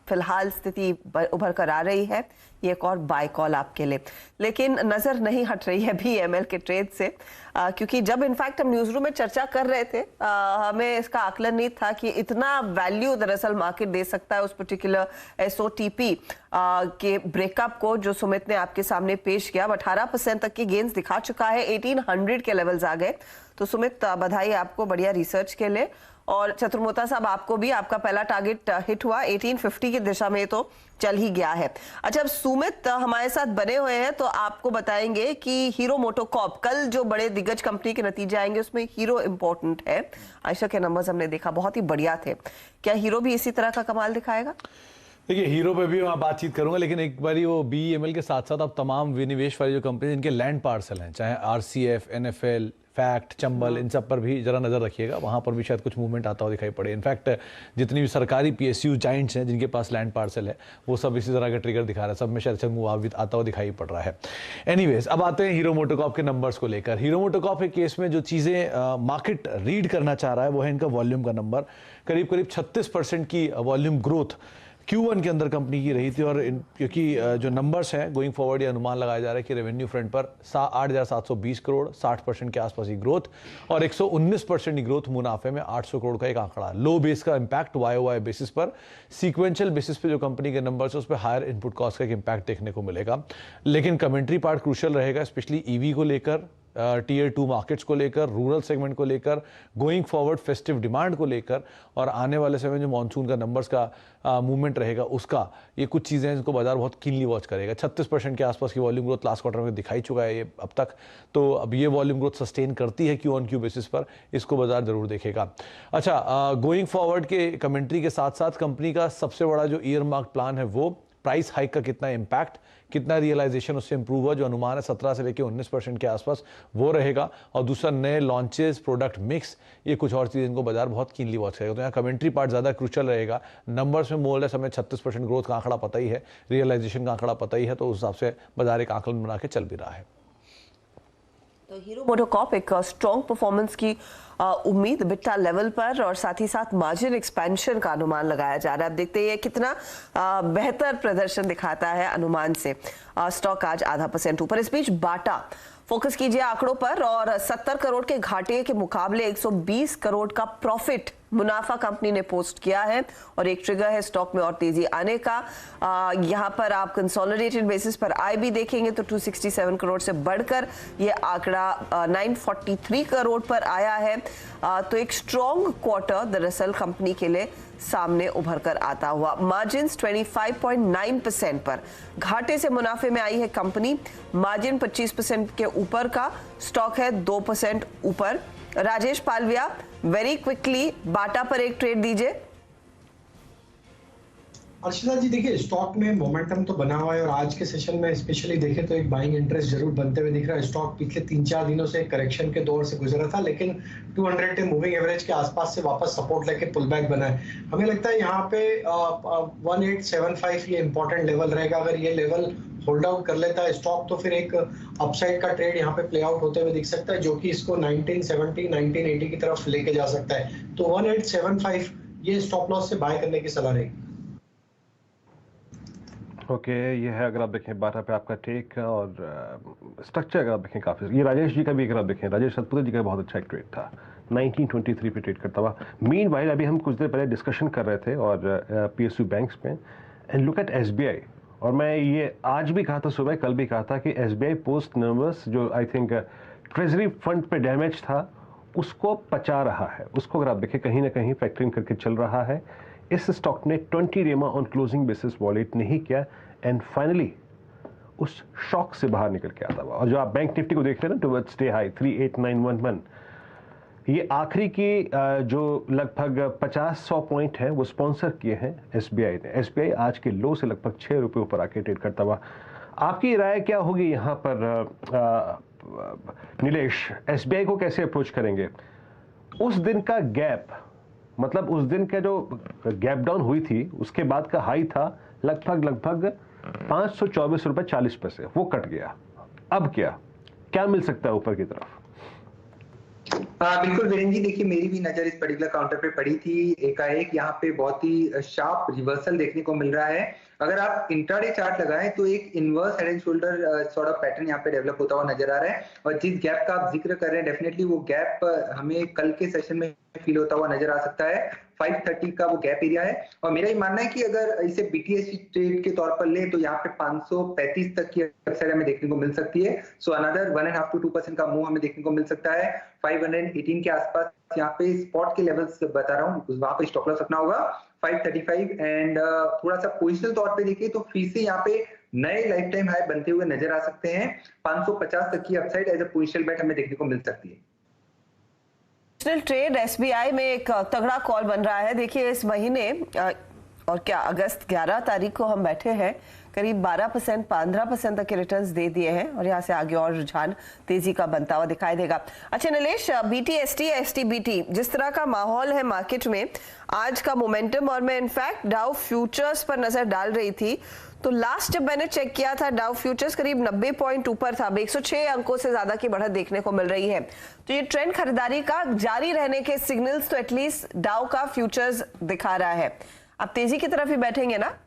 फिलहाल स्थिति उभर कर आ रही है। ये एक और बाय कॉल आपके लिए, लेकिन नजर नहीं हट रही है BML के ट्रेड से, क्योंकि जब इनफैक्ट हम न्यूज रूम में चर्चा कर रहे थे, हमें इसका आकलन नहीं था कि इतना वैल्यू दरअसल मार्केट दे सकता है उस पर्टिकुलर SOTP के ब्रेकअप को, जो सुमित ने आपके सामने पेश किया। 18% तक की गेंस दिखा चुका है, 1800 के लेवल्स आ गए। तो सुमित, बधाई आपको बढ़िया रिसर्च के लिए। और चतुर्मोता साहब, आपको भी आपका पहला टारगेट हिट हुआ, 1850 की दिशा में तो चल ही गया है। अच्छा, अब सुमित हमारे साथ बने हुए हैं, तो आपको बताएंगे कि हीरो मोटोकॉर्प, कल जो बड़े दिग्गज कंपनी के नतीजे आएंगे उसमें हीरो इंपॉर्टेंट है। आयशा के नंबर्स हमने देखा बहुत ही बढ़िया थे, क्या हीरो भी इसी तरह का कमाल दिखाएगा? देखिए, हीरो पे भी मैं बातचीत करूंगा, लेकिन एक बारी वो BEML के साथ साथ अब तमाम विनिवेश वाली जो कंपनी जिनके लैंड पार्सल हैं, चाहे RCF, NFL, फैक्ट, चंबल, इन सब पर भी जरा नजर रखिएगा। वहां पर भी शायद कुछ मूवमेंट आता हुआ दिखाई पड़े। इनफैक्ट जितनी भी सरकारी PSU जाइंट्स हैं जिनके पास लैंड पार्सल है, वो सब इसी तरह का ट्रिगर दिखा रहा है। सब में शायद अच्छा मूव आता हुआ दिखाई पड़ रहा है। एनीवेज, अब आते हैं हीरो मोटोकॉर्प के नंबर्स को लेकर। हीरो मोटोकॉर्प के केस में जो चीजें मार्केट रीड करना चाह रहा है वो है इनका वॉल्यूम का नंबर। करीब करीब 36% की वॉल्यूम ग्रोथ Q1 के अंदर कंपनी की रही थी। और क्योंकि जो नंबर्स हैं गोइंग फॉरवर्ड, ये अनुमान लगाया जा रहा है कि रेवेन्यू फ्रंट पर 8,720 करोड़, 60% के आसपास की ग्रोथ, और 119% की ग्रोथ मुनाफे में 800 करोड़ का एक आंकड़ा। लो बेस का इंपैक्ट YOY बेसिस पर, सीक्वेंशियल बेसिस पे जो कंपनी के नंबर्स है उस पर हायर इनपुट कॉस्ट का एक इंपैक्ट देखने को मिलेगा। लेकिन कमेंट्री पार्ट क्रूशियल रहेगा, स्पेशली EV को लेकर, Tier 2 मार्केट्स को लेकर, रूरल सेगमेंट को लेकर, गोइंग फॉरवर्ड फेस्टिव डिमांड को लेकर, और आने वाले समय जो मानसून का नंबर्स का मूवमेंट रहेगा उसका, ये कुछ चीज़ें हैं जिनको बाजार बहुत कीनली वॉच करेगा। 36% के आसपास की वॉल्यूम ग्रोथ लास्ट क्वार्टर में दिखाई चुका है ये अब तक। तो अब ये वॉल्यूम ग्रोथ सस्टेन करती है Q-on-Q बेसिस पर, इसको बाजार जरूर देखेगा। अच्छा, गोइंग फॉरवर्ड के कमेंट्री के साथ साथ कंपनी का सबसे बड़ा जो ईयर मार्क प्लान है वो प्राइस हाइक का कितना इम्पैक्ट, कितना रियलाइजेशन उससे इंप्रूव हुआ, जो अनुमान है 17 से लेकर 19% के आसपास वो रहेगा। और दूसरा नए लॉन्चेस, प्रोडक्ट मिक्स, ये कुछ और चीज़ इनको बाजार बहुत कीनली वॉच करेगा। तो यहाँ कमेंट्री पार्ट ज़्यादा क्रूशल रहेगा। नंबर्स में मोल है, हमें 36% ग्रोथ का आंकड़ा पता ही है, रियलाइजेशन का आंकड़ा पता ही है, तो उस हिसाब से बाजार एक आंकलन बना के चल भी रहा है। तो हीरो मोटोकॉर्प एक स्ट्रॉन्ग परफॉर्मेंस की उम्मीद बिट्टा लेवल पर और साथ ही साथ मार्जिन एक्सपेंशन का अनुमान लगाया जा रहा है। अब देखते हैं कितना बेहतर प्रदर्शन दिखाता है अनुमान से। स्टॉक आज 0.5% ऊपर। इस बीच बाटा, फोकस कीजिए आंकड़ों पर, और 70 करोड़ के घाटे के मुकाबले 120 करोड़ का प्रॉफिट मुनाफा कंपनी ने पोस्ट किया है और एक ट्रिगर है स्टॉक में और तेजी आने का। यहां पर आप कंसोलिडेटेड बेसिस पर आय भी देखेंगे तो 267 करोड़ से बढ़कर ये आंकड़ा 943 करोड़ पर आया है। तो एक स्ट्रॉन्ग क्वार्टर दरअसल कंपनी के लिए सामने उभर कर आता हुआ। मार्जिन्स 25.9% पर घाटे से मुनाफे में आई है कंपनी। मार्जिन 25% के ऊपर का, स्टॉक है 2% ऊपर। राजेश पालविया, वेरी क्विकली बाटा पर एक ट्रेड दीजिए। अर्शिता जी, देखिए स्टॉक में मोमेंटम तो बना हुआ है और आज के सेशन में स्पेशली देखें तो एक बाइंग इंटरेस्ट जरूर बनते हुए दिख रहा है। स्टॉक पिछले 3-4 दिनों से करेक्शन के दौर से गुजरा था, लेकिन 200 के मूविंग एवरेज के आसपास से वापस सपोर्ट लेके पुल बैक बना है। हमें लगता है यहाँ पे 1875 ये इंपॉर्टेंट लेवल रहेगा। अगर ये लेवल होल्ड आउट कर लेता है स्टॉक तो फिर एक अपसाइड का ट्रेड यहाँ पे प्ले आउट होते हुए दिख सकता है, जो कि इसको 1970 1980 की तरफ लेके जा सकता है। तो 1875 ये स्टॉप लॉस से बाय करने की सलाह रहेगी। ओके, ये है अगर आप देखें बाटा पे आपका टेक। और स्ट्रक्चर अगर आप देखें काफ़ी, ये राजेश जी का भी अगर आप देखें, राजेश सतपुते जी का बहुत अच्छा एक ट्रेड था, 1923 पे ट्रेड करता हुआ। मीन वाइल अभी हम कुछ देर पहले डिस्कशन कर रहे थे और PSU बैंक्स में, एंड लुक एट SBI। और मैं ये आज भी कहा था, सुबह कल भी कहा था कि SBI पोस्ट नर्वस जो आई थिंक ट्रेजरी फंड पे डैमेज था उसको पचा रहा है। उसको अगर आप देखें कहीं ना कहीं फैक्टरिंग करके चल रहा है। इस स्टॉक ने 20 रेमा ऑन क्लोजिंग बेसिस वॉलेट नहीं किया एंड फाइनली उस शॉक से बाहर निकल के आता हुआ। और जो आप बैंक निफ्टी को देख रहे हैं ना, टुवर्ड्स डे हाई 38911, ये आखिरी की जो लगभग 50-100 पॉइंट है वो स्पॉन्सर किए हैं SBI ने। SBI आज के लो से लगभग 6 रुपये ऊपर आके ट्रेड करता हुआ। आपकी राय क्या होगी यहाँ पर नीलेश? SBI को कैसे अप्रोच करेंगे? उस दिन का गैप, मतलब उस दिन का जो गैप डाउन हुई थी उसके बाद का हाई था लगभग 524 रुपये 40 पैसे, वो कट गया। अब क्या मिल सकता है ऊपर की तरफ? बिल्कुल वीरेंद्र जी, देखिए मेरी भी नजर इस पर्टिकुलर काउंटर पे पड़ी थी। एकाएक यहाँ पे बहुत ही शार्प रिवर्सल देखने को मिल रहा है। अगर आप इंट्राडे चार्ट लगाएं तो एक inverse head and shoulder sort of pattern यहाँ पे डेवलप होता हुआ नजर आ रहा है। और जिस गैप का आप जिक्र कर रहे हैं, डेफिनेटली वो गैप हमें कल के सेशन में फील होता हुआ नजर आ सकता है। 530 का वो गैप एरिया है और मेरा ये मानना है कि अगर इसे BTS ट्रेड के तौर पर ले तो यहाँ पे 535 तक की अपसाइड हमें देखने को मिल सकती है। सो अनदर 1.5 to 2% का मूव हमें देखने को मिल सकता है। 518 के आसपास यहाँ पे स्पॉट के लेवल्स बता रहा हूँ, वहां पे स्टॉप लॉस रखना होगा 535। एंड थोड़ा सा पोजिशनल तौर पे देखिए तो फिर से यहाँ पे नए लाइफ टाइम हाई बनते हुए नजर आ सकते हैं। 550 तक की अपसाइड एज अ पोजिशनल बेट हमें देखने को मिल सकती है। ट्रेड SBI में एक तगड़ा कॉल बन रहा है। देखिए इस महीने और क्या अगस्त 11 तारीख को हम बैठे हैं, करीब 12% 15% तक के रिटर्न्स दे दिए हैं और यहाँ से आगे और रुझान तेजी का बनता हुआ दिखाई देगा। अच्छा नीलेश, BTST STBT जिस तरह का माहौल है मार्केट में, आज का मोमेंटम, और मैं इनफैक्ट डाउ फ्यूचर्स पर नजर डाल रही थी तो लास्ट जब मैंने चेक किया था डाउ फ्यूचर्स करीब 90 पॉइंट ऊपर था। 106 अंकों से ज्यादा की बढ़त देखने को मिल रही है। तो ये ट्रेंड खरीदारी का जारी रहने के सिग्नल्स तो एटलीस्ट डाउ का फ्यूचर्स दिखा रहा है। अब तेजी की तरफ ही बैठेंगे ना?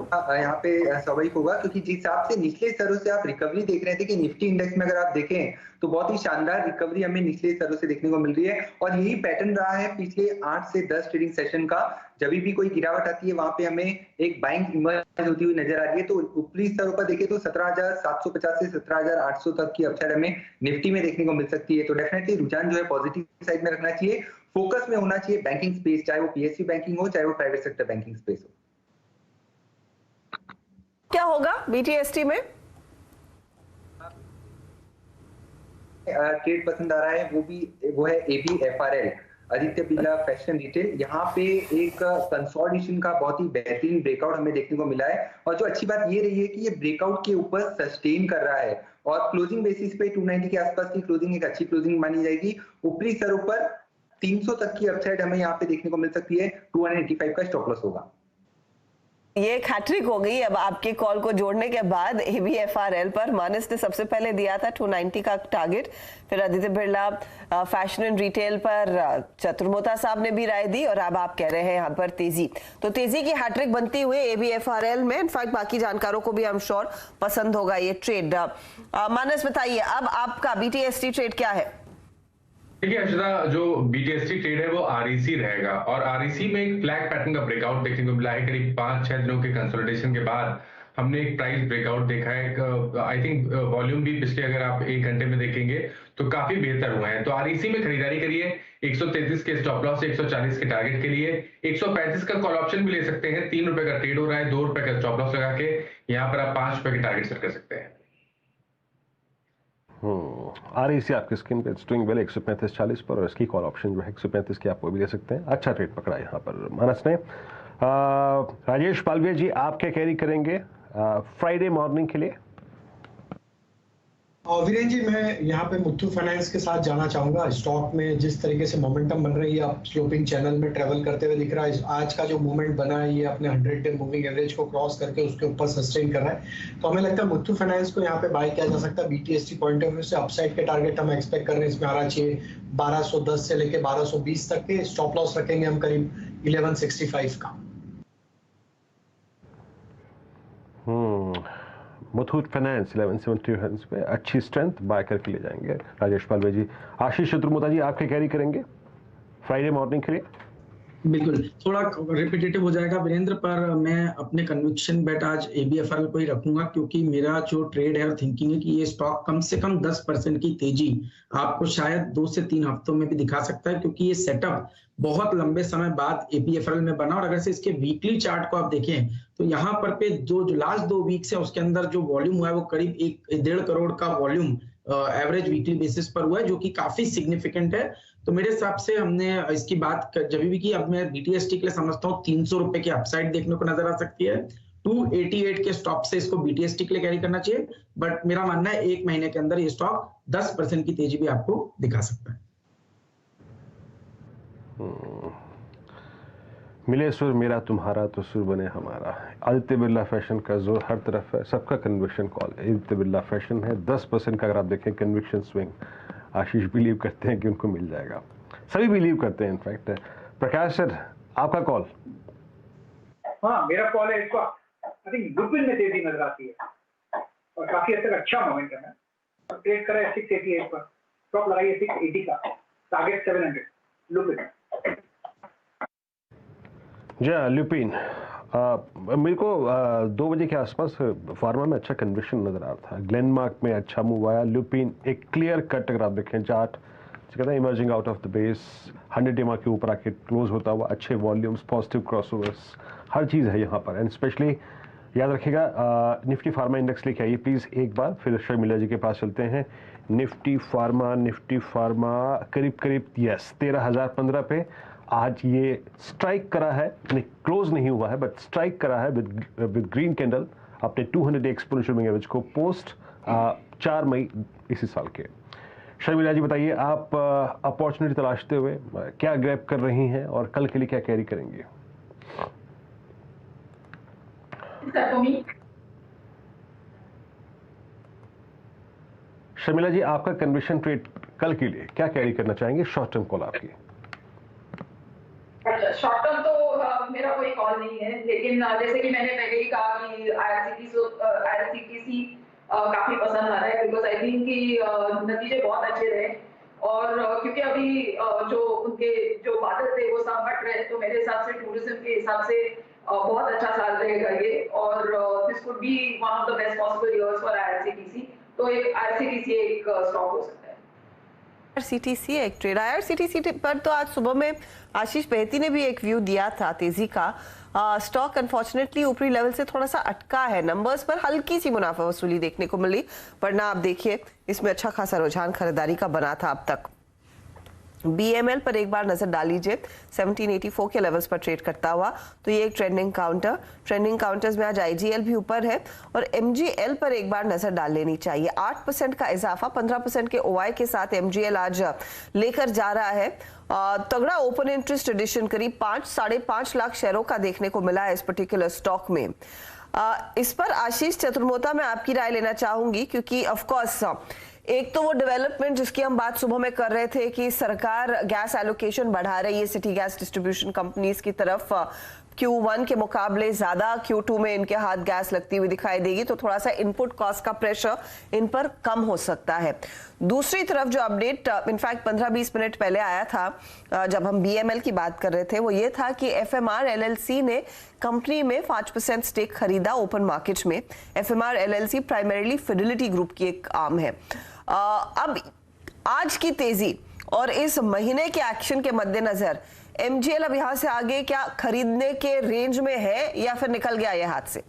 यहाँ पे स्वाभाविक होगा क्योंकि जिस हिसाब से निचले स्तरों से आप रिकवरी देख रहे थे कि निफ्टी इंडेक्स में अगर आप देखें तो बहुत ही शानदार रिकवरी हमें निचले स्तरों से देखने को मिल रही है और यही पैटर्न रहा है पिछले 8 से 10 ट्रेडिंग सेशन का। जब भी कोई गिरावट आती है वहां पे हमें एक बाइंग इमर्ज होती हुई नजर आ रही है। तो ऊपरी स्तरों पर देखें तो 17,750 से 17,800 तक की अपसाइड हमें निफ्टी में देखने को मिल सकती है। तो डेफिनेटली रुझान जो है पॉजिटिव साइड में रखना चाहिए। फोकस में होना चाहिए बैंकिंग स्पेस, चाहे वो PSU बैंकिंग हो चाहे वो प्राइवेट सेक्टर बैंकिंग स्पेस हो। क्या होगा BTST में? ट्रेड पसंद आ रहा है वो है ABFRL। Aditya Birla fashion retail, यहाँ पे एक कंसोलिडेशन का बहुत ही बेहतरीन ब्रेकआउट हमें देखने को मिला है। और जो अच्छी बात ये रही है कि ये ब्रेकआउट के ऊपर सस्टेन कर रहा है और क्लोजिंग बेसिस पे 290 के आसपास की क्लोजिंग एक अच्छी क्लोजिंग मानी जाएगी। ऊपरी स्तरों पर 300 तक की अपसाइड हमें यहाँ पे देखने को मिल सकती है। 285 का स्टॉप लॉस होगा। ये एक हैट्रिक हो गई अब आपके कॉल को जोड़ने के बाद। ABFRL पर मानस ने सबसे पहले दिया था 290 का टारगेट, फिर Aditya Birla fashion and retail पर चतुर्मोता साहब ने भी राय दी और अब आप कह रहे हैं यहाँ पर तेजी। तो तेजी की हैट्रिक बनती हुई ABFRL में। इनफैक्ट बाकी जानकारों को भी आई एम श्योर पसंद होगा ये ट्रेड। मानस बताइए अब आपका BTST ट्रेड क्या है? देखिए अर्षिता, जो BTST ट्रेड है वो REC रहेगा और REC में एक फ्लैग पैटर्न का ब्रेकआउट देखने को मिला है। करीब 5-6 दिनों के कंसोलिडेशन के बाद हमने एक प्राइस ब्रेकआउट देखा है। आई थिंक वॉल्यूम भी पिछले अगर आप 1 घंटे में देखेंगे तो काफी बेहतर हुआ है। तो REC में खरीदारी करिए 133 के स्टॉप लॉस, 140 के टारगेट के लिए। 135 का कॉल ऑप्शन भी ले सकते हैं। 3 रुपए का ट्रेड हो रहा है, 2 रुपए का स्टॉप लॉस लगा के यहाँ पर आप 5 रुपए के टारगेट सेट कर सकते हैं। REC आपकी स्क्रीन पे डूइंग वेल 135.40 पर और इसकी कॉल ऑप्शन जो है 135 की आप वो भी ले सकते हैं। अच्छा ट्रेड पकड़ा यहाँ पर मानस ने। राजेश पालविया जी आप क्या कैरी करेंगे फ्राइडे मॉर्निंग के लिए? वीरेन जी मैं यहाँ पे मुथ्थू फाइनेंस के साथ जाना चाहूंगा। स्टॉक में जिस तरीके से मोमेंटम बन रही है, आप स्लोपिंग चैनल में ट्रेवल करते हुए दिख रहा है। आज का जो मूवमेंट बना है ये अपने 100 डे मूविंग एवरेज को क्रॉस करके उसके ऊपर सस्टेन कर रहा है। तो हमें लगता है मुथ्थू फाइनेंस को यहाँ पे बाय किया जा सकता है। BTST पॉइंट ऑफ व्यू से अपसाइड के टारगेट हम एक्सपेक्ट कर रहे हैं, इसमें आना चाहिए 1210 से लेके 1220 तक के। स्टॉप लॉस रखेंगे हम करीब 1165 का। मुथूट फाइनेंस 1170 पे अच्छी स्ट्रेंथ बाय करके ले जाएंगे राजेश पालवे जी। आशीष चतुर्मोता जी आप क्या कैरी करेंगे फ्राइडे मॉर्निंग के लिए? बिल्कुल, थोड़ा रिपीटेटिव हो जाएगा वीरेंद्र, पर मैं अपने कन्विक्शन बेट आज ABFRL को ही रखूंगा क्योंकि मेरा जो ट्रेड है और थिंकिंग है कि ये स्टॉक कम से कम 10% की तेजी आपको शायद 2 से 3 हफ्तों में भी दिखा सकता है क्योंकि ये सेटअप बहुत लंबे समय बाद ABFRL में बना। और अगर से इसके वीकली चार्ट को आप देखें तो यहाँ पर पे जो लास्ट 2 वीक्स है उसके अंदर जो वॉल्यूम हुआ है वो करीब 1.5 करोड़ का वॉल्यूम एवरेज वीकली बेसिस पर हुआ है, जो कि काफी सिग्निफिकेंट है। तो मेरे हिसाब से हमने इसकी बात जब भी की, अब मैं BTST के लिए समझता हूँ 300 रुपए की अपसाइड देखने को नजर आ सकती है। 288 के स्टॉप से इसको BTST के लिए कैरी करना चाहिए, बट मेरा मानना है 1 महीने के अंदर ये स्टॉक 10% की तेजी भी आपको दिखा सकता है। मिले सुर मेरा तुम्हारा तो सुर बने हमारा। आदित्य बिरला फैशन का जोर हर तरफ है, सबका conviction call Aditya Birla fashion है। 10% का अगर आप देखें कन्विक्शन स्विंग, आशीष बिलीव करते हैं कि उनको मिल जाएगा, सभी बिलीव करते हैं इनफैक्ट। प्रकाश सर आपका कॉल? हाँ मेरा कॉल है इसको आई थिंक लुपिन में तेजी नजर आती है और काफी हद तक अच्छा मोमेंटम है। ट्रेड करा है 688 पर, स्टॉप लगाइए 680 का, टारगेट 700 लुपिन। जी लुपिन, मेरे को 2 बजे के आसपास फार्मा में अच्छा कन्विक्शन नजर आ रहा था। ग्लेनमार्क में अच्छा मूव आया। लुपिन एक क्लियर कट अगर आप देखें चार्ट कहते हैं emerging out of the base 100 EMA के ऊपर आके क्लोज होता हुआ, अच्छे वॉल्यूम्स, पॉजिटिव क्रॉसओवर्स, हर चीज़ है यहाँ पर। एंड स्पेशली याद रखिएगा निफ्टी फार्मा इंडेक्स लेके आइए प्लीज़ एक बार, फिर शर्मिला जी के पास चलते हैं। निफ्टी फार्मा करीब यस 13,015 पे आज ये स्ट्राइक करा है, क्लोज नहीं हुआ है बट स्ट्राइक करा है विद ग्रीन कैंडल अपने 200 डे एक्सपोनेंशियल मूविंग एवरेज को पोस्ट 4 मई इसी साल के। शर्मिला जी बताइए आप अपॉर्चुनिटी तलाशते हुए क्या ग्रैब कर रही हैं और कल के लिए क्या कैरी करेंगे? शर्मिला जी आपका कन्विक्शन ट्रेड कल के लिए क्या कैरी करना चाहेंगे? शॉर्ट टर्म कॉल आपकी। अच्छा, शॉर्ट टर्म तो मेरा कोई कॉल नहीं है, लेकिन जैसे कि मैंने पहले ही कहा कि IRCTC काफी पसंद आ रहा है बिकॉज आई थिंक कि नतीजे बहुत अच्छे रहे और क्योंकि अभी जो उनके जो बादल थे वो सब हट रहे, तो मेरे हिसाब से टूरिज्म के हिसाब से बहुत अच्छा साल रहेगा ये और this could be one of the best possible years for IRCTC। तो एक IRCTC एक स्टॉक हो सकता है। IRCTC एक ट्रेड। IRCTC पर तो आज सुबह में आशीष बेहती ने भी एक व्यू दिया था तेजी का। स्टॉक अनफॉर्चुनेटली ऊपरी लेवल से थोड़ा सा अटका है, नंबर्स पर हल्की सी मुनाफा वसूली देखने को मिली, वरना आप देखिए इसमें अच्छा खासा रुझान खरीदारी का बना था अब तक। BML पर एक बार नजर डाल लीजिए, 1784 के लेवल्स पर ट्रेड करता हुआ, तो ये एक ट्रेंडिंग काउंटर्स में आज IGL भी ऊपर है और MGL पर एक बार नजर डाल लेनी चाहिए। 8% का इजाफा, 15% के OI के साथ MGL आज लेकर जा रहा है। तगड़ा ओपन इंटरेस्ट एडिशन करीब 5-5.5 लाख शेयरों का देखने को मिला है इस पर्टिकुलर स्टॉक में। इस पर आशीष चतुर्मोता मैं आपकी राय लेना चाहूंगी, क्योंकि ऑफ कोर्स एक तो वो डेवलपमेंट जिसकी हम बात सुबह में कर रहे थे कि सरकार गैस एलोकेशन बढ़ा रही है सिटी गैस डिस्ट्रीब्यूशन कंपनीज की तरफ, Q1 के मुकाबले ज्यादा Q2 में इनके हाथ गैस लगती हुई दिखाई देगी, तो थोड़ा सा इनपुट कॉस्ट का प्रेशर इन पर कम हो सकता है। दूसरी तरफ जो अपडेट इनफैक्ट 15-20 मिनट पहले आया था जब हम BML की बात कर रहे थे, वो ये था कि FMR LLC ने कंपनी में 5% स्टेक खरीदा ओपन मार्केट में। FMR LLC primarily Fidelity group की एक आर्म है। अब आज की तेजी और इस महीने के एक्शन के मद्देनजर MGL अब यहां से आगे क्या खरीदने के रेंज में है या फिर निकल गया ये हाथ से?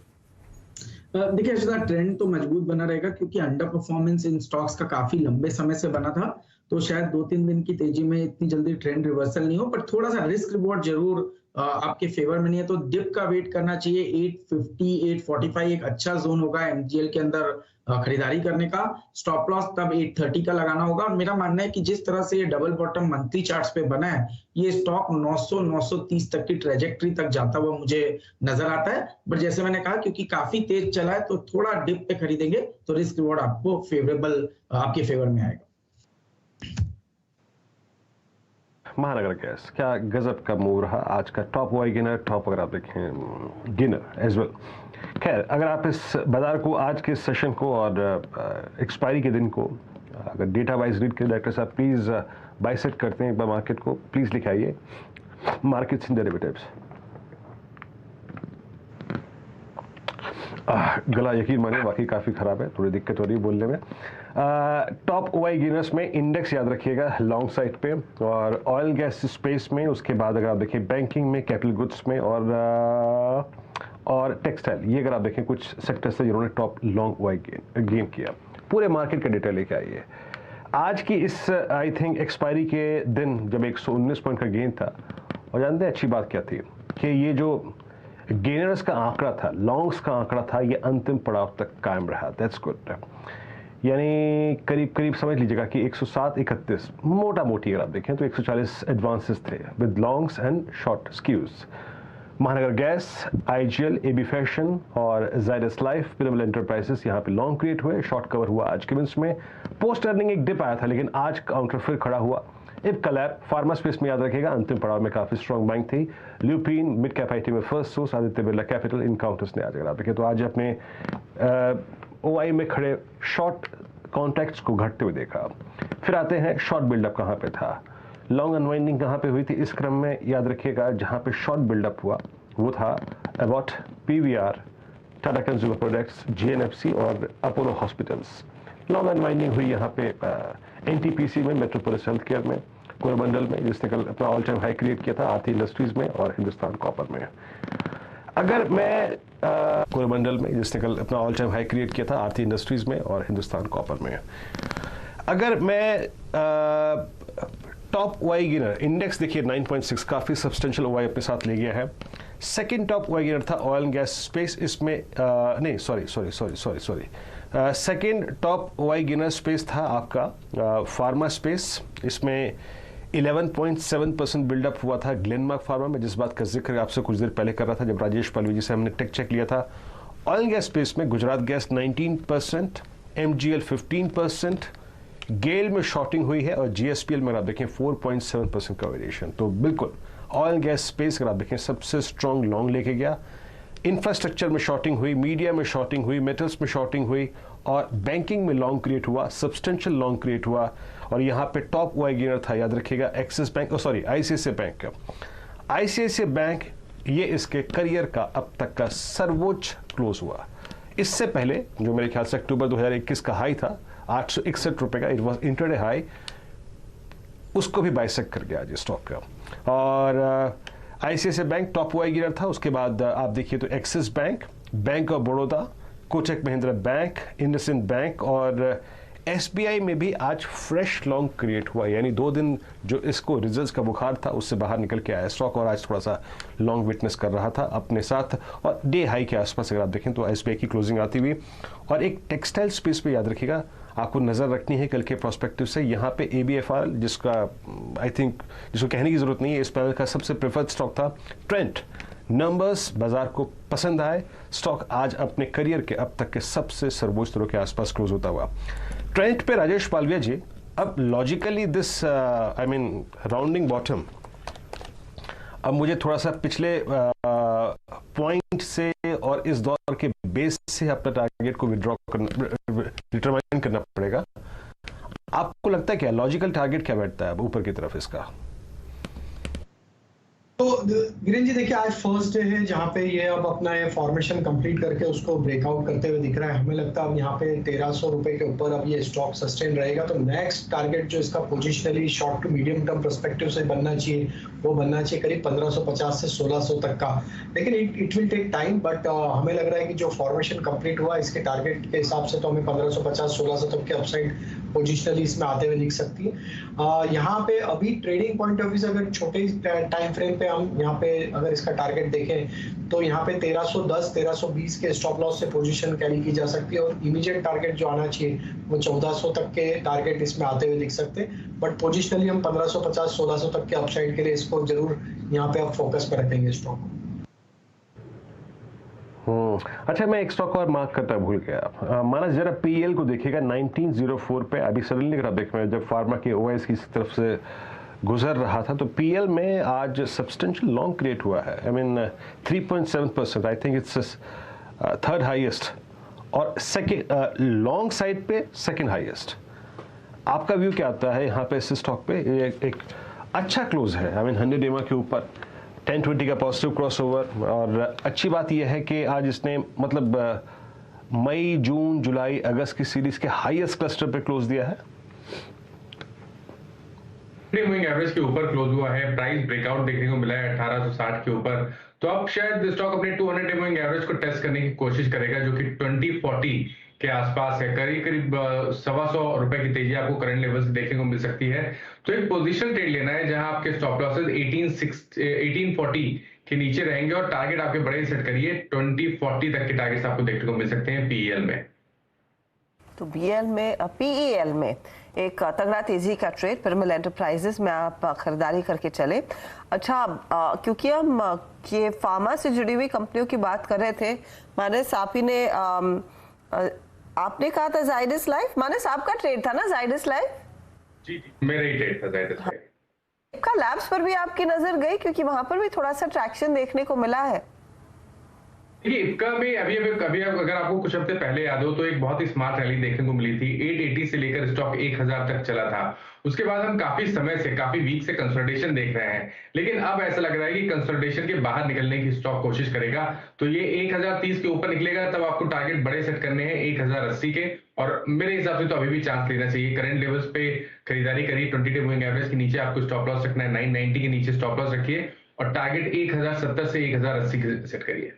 देखिए ट्रेंड तो मजबूत बना रहेगा, क्योंकि अंडर परफॉर्मेंस इन स्टॉक्स का काफी लंबे समय से बना था, तो शायद 2-3 दिन की तेजी में इतनी जल्दी ट्रेंड रिवर्सल नहीं हो, पर थोड़ा सा रिस्क रिवॉर्ड जरूर आपके फेवर में नहीं है, तो डिप का वेट करना चाहिए। 850-845 एक अच्छा जोन होगा MGL के अंदर खरीदारी करने का। स्टॉप लॉस तब 830 का लगाना होगा। और मेरा मानना है कि जिस तरह से ये डबल बॉटम मंथली चार्ट्स पे बना है, ये स्टॉक 900-930 तक की ट्रेजेक्ट्री तक जाता हुआ मुझे नजर आता है। बट जैसे मैंने कहा, क्योंकि काफी तेज चला है, तो थोड़ा डिप पे खरीदेंगे तो रिस्क रिवॉर्ड आपको फेवरेबल आपके फेवर में आएगा। महानगर गैस क्या गजब का मूव रहा आज का। टॉप वाई गिनर, टॉप अगर आप देखें गिनर एज वेल। खैर, अगर आप इस बाजार को आज के सेशन को और एक्सपायरी के दिन को अगर डेटा वाइज रीड करें, डायरेक्टर साहब प्लीज बाइसेक्ट करते हैं एक बार मार्केट को, प्लीज लिखाइए मार्केट्स इन डेरिवेटिव्स। गला यकीन माने वाकई काफ़ी ख़राब है, थोड़ी दिक्कत हो रही है बोलने में। टॉप OI गेनर्स में इंडेक्स याद रखिएगा लॉन्ग साइड पे, और ऑयल गैस स्पेस में, उसके बाद अगर आप देखें बैंकिंग में, कैपिटल गुड्स में और टेक्सटाइल, ये अगर आप देखें कुछ सेक्टर्स है जिन्होंने टॉप लॉन्ग OI गेन किया। पूरे मार्केट का डेटा लेके आइए। आज की इस आई थिंक एक्सपायरी के दिन जब 119 पॉइंट का गेन था, और जानते हैं अच्छी बात क्या थी कि ये जो गेनर्स का आंकड़ा था, लॉन्ग्स का आंकड़ा था, ये अंतिम पड़ाव तक कायम रहा। That's good. यानी करीब करीब समझ लीजिएगा कि 107-31 मोटा मोटी अगर आप देखें तो 140 एडवांसेस थे विद लॉन्ग्स एंड शॉर्ट स्क्यूज। महानगर गैस, IGL, AB फैशन और जायडस लाइफ, पिरामिड एंटरप्राइजेस यहाँ पे लॉन्ग क्रिएट हुए, शॉर्ट कवर हुआ आज के मिनट्स में। पोस्ट अर्निंग एक डिप आया था, लेकिन आज काउंटर फिर खड़ा हुआ। इब्का लैब, फार्मा स्पेस में याद रखिएगा अंतिम पड़ाव में काफी स्ट्रॉन्ग बैंक थी। ल्यूपिन मिड कैप IT में first source, Aditya Birla capital, इन काउंटर्स ने आज अगर आप देखें तो आज अपने OI में खड़े शॉर्ट कॉन्ट्रैक्ट्स को घटते हुए देखा। फिर आते हैं शॉर्ट बिल्डअप कहाँ पे था, लॉन्ग अनवाइंडिंग कहाँ पे हुई थी। इस क्रम में याद रखिएगा जहाँ पे शॉर्ट बिल्डअप हुआ वो था Abbott, PVR, Tata consumer products, GNFC और अपोलो हॉस्पिटल्स। लॉन्ग अनवाइंडिंग हुई यहाँ पे NTPC में, मेट्रोपोलिस हेल्थ केयर में, कोरमंडल में जिसने कल अपना ऑल टाइम हाई क्रिएट किया था, आरती इंडस्ट्रीज में और हिंदुस्तान कॉपर में। अगर मैं कोरमंडल में जिसने कल अपना ऑल टाइम हाई क्रिएट किया था, आरती इंडस्ट्रीज में और हिंदुस्तान कॉपर में। अगर मैं टॉप OI गिनर इंडेक्स देखिए 9.6, काफी सब्सटेंशियल OI अपने साथ ले गया है। सेकंड टॉप OI गिनर था ऑयल एंड गैस स्पेस, इसमें नहीं sorry second top OI gainer space था आपका फार्मा स्पेस, इसमें 11.7% बिल्डअप हुआ था ग्लेनमार्क फार्मा में, जिस बात का जिक्र आपसे कुछ देर पहले कर रहा था जब राजेश पालवी जी से हमने टेक चेक लिया था। ऑयल गैस स्पेस में गुजरात गैस 19%, MGL 15%, गेल में शॉर्टिंग हुई है और GSPL में आप देखें 4.7% का वेरिएशन। तो बिल्कुल ऑयल गैस स्पेस अगर आप देखें सबसे स्ट्रॉन्ग लॉन्ग लेके गया। इंफ्रास्ट्रक्चर में शॉर्टिंग हुई, मीडिया में शॉर्टिंग हुई, मेटल्स में शॉर्टिंग हुई और बैंकिंग में लॉन्ग क्रिएट हुआ, सब्सटेंशियल लॉन्ग क्रिएट हुआ। और यहाँ पे टॉप OI गिनर था याद रखिएगा axis bank, ICICI bank. ICICI bank ये इसके करियर का अब तक का सर्वोच्च क्लोज हुआ। इससे पहले जो मेरे ख्याल से अक्टूबर 2021 का हाई था 861 रुपए का, इट वॉज इंटरडे हाई, उसको भी बाइसेक्ट कर गया आज स्टॉक का। और ICICI बैंक टॉप OI गिनर था। उसके बाद आप देखिए तो axis bank, bank of Baroda, Kotak Mahindra bank, IndusInd bank और SBI में भी आज फ्रेश लॉन्ग क्रिएट हुआ, यानी 2 दिन जो इसको रिजल्ट्स का बुखार था उससे बाहर निकल के आया स्टॉक और आज थोड़ा सा लॉन्ग विटनेस कर रहा था अपने साथ, और डे हाई के आसपास अगर आप देखें तो SBI की क्लोजिंग आती हुई। और एक टेक्सटाइल स्पेस पे याद रखिएगा, आपको नज़र रखनी है कल के प्रोस्पेक्टिव से। यहाँ पे ABFRL, जिसका आई थिंक जिसको कहने की ज़रूरत नहीं है, इस पैनल का सबसे प्रेफर्ड स्टॉक था। ट्रेंट नंबर्स बाजार को पसंद आए, स्टॉक आज अपने करियर के अब तक के सबसे सर्वोच्च स्तरों के आसपास क्लोज होता हुआ। ट्रेंट पे राजेश मालविया जी, अब logically this I mean rounding bottom, अब मुझे थोड़ा सा पिछले पॉइंट से और इस दौर के बेस से अपना टारगेट को विड्रॉ करना, डिटरमाइन करना पड़ेगा। आपको लगता है क्या लॉजिकल टारगेट क्या बैठता है अब ऊपर की तरफ इसका? तो गिरीन जी देखिए, आज फर्स्ट डे है जहाँ पे ये अब अपना ये फॉर्मेशन कंप्लीट करके उसको ब्रेकआउट करते हुए दिख रहा है। हमें लगता है अब यहाँ पे 1300 रुपए के ऊपर अब ये स्टॉक सस्टेन रहेगा। तो नेक्स्ट टारगेट जो इसका positionally short to medium term perspective से बनना चाहिए, वो बनना चाहिए करीब 1550 से 1600 तक का। लेकिन it will take time, but हमें लग रहा है कि जो फॉर्मेशन कंप्लीट हुआ इसके टारगेट के हिसाब से तो हमें 1550-1600 तक के अपसाइड पोजिशनली इसमें आते हुए दिख सकती है। यहाँ पे अभी ट्रेडिंग पॉइंट ऑफ व्यू से अगर छोटे टाइम फ्रेम पे हम यहाँ पे अगर इसका टारगेट देखें तो यहाँ पे 1310-1320 के स्टॉप लॉस से पोजीशन कैरी की जा सकती है, और इमीडिएट टारगेट जो आना चाहिए वो 1400 तक के टारगेट इसमें आते हुए दिख सकते हैं। बट पोजिशनली हम 1550-1600 तक के अपसाइड के लिए इसको जरूर यहाँ पे आप फोकस पर रखेंगे स्टॉक। अच्छा, मैं एक स्टॉक और मार्क करता भूल गया। माना जरा PEL को देखिएगा 1904 पे। अभी सडनली अगर आप देख रहे हैं जब फार्मा के OIS की तरफ से गुजर रहा था तो PEL में आज सब्सटेंशियल लॉन्ग क्रिएट हुआ है। I mean 3.7%, I think it's third highest, और सेकेंड लॉन्ग साइड पे सेकेंड हाईएस्ट। आपका व्यू क्या आता है यहाँ पे इस स्टॉक पे? ये एक अच्छा क्लोज है, आई मीन 100 EMA के ऊपर 1020 का पॉजिटिव क्रॉसओवर, और अच्छी बात यह है कि आज इसने मतलब मई, जून, जुलाई, अगस्त की सीरीज के हाईएस्ट क्लस्टर पे क्लोज दिया है। मूविंग एवरेज के ऊपर क्लोज हुआ है, प्राइस ब्रेकआउट देखने को मिला है 1860 के ऊपर। तो अब शायद स्टॉक अपने 200 मूविंग एवरेज को टेस्ट करने की कोशिश करेगा, जो कि 2040 के आसपास है। करीब करीब 125 रुपए की तेजी आपको करंट लेवल से देखने को मिल सकती है। तो एक पोजीशन ट्रेड लेना है जहां आपके स्टॉप लॉसेस 1840 के नीचे रहेंगे, और टारगेट आपके बड़े सेट करिए 2040 तक के टारगेट्स आपको देखने को मिल सकते हैं PEL में। तो PEL में एक तगड़ा तेजी का ट्रेड पिरामिड एंटरप्राइजेस में आप खरीदारी करके चले। अच्छा, क्योंकि हम ये फार्मा से जुड़ी हुई कंपनियों की बात कर रहे थे, मानस आप ही ने आपने कहा था जाइडस लाइफ, मानस आपका ट्रेड था ना जाइडस लाइफ? जी मेरा ही ट्रेड था जाइडस लाइफ। का लैब्स पर भी आपकी नजर गई, क्योंकि वहां पर भी थोड़ा सा ट्रैक्शन देखने को मिला है। देखिए, इफ्का में अभी अगर आपको कुछ हफ्ते पहले याद हो तो एक बहुत ही स्मार्ट रैली देखने को मिली थी। 880 से लेकर स्टॉक 1000 तक चला था। उसके बाद हम काफी समय से, काफी वीक से कंसोलिडेशन देख रहे हैं, लेकिन अब ऐसा लग रहा है कि कंसोलिडेशन के बाहर निकलने की स्टॉक कोशिश करेगा। तो ये 1030 के ऊपर निकलेगा तब आपको टारगेट बड़े सेट करने हैं 1080 के, और मेरे हिसाब से तो अभी भी चांस लेना चाहिए। करंट लेवल्स पे खरीदारी करिए, 20 मूविंग एवरेज के नीचे आपको स्टॉप लॉस रखना है, 990 के नीचे स्टॉप लॉस रखिए, और टारगेट 1070 से 1080 सेट करिए।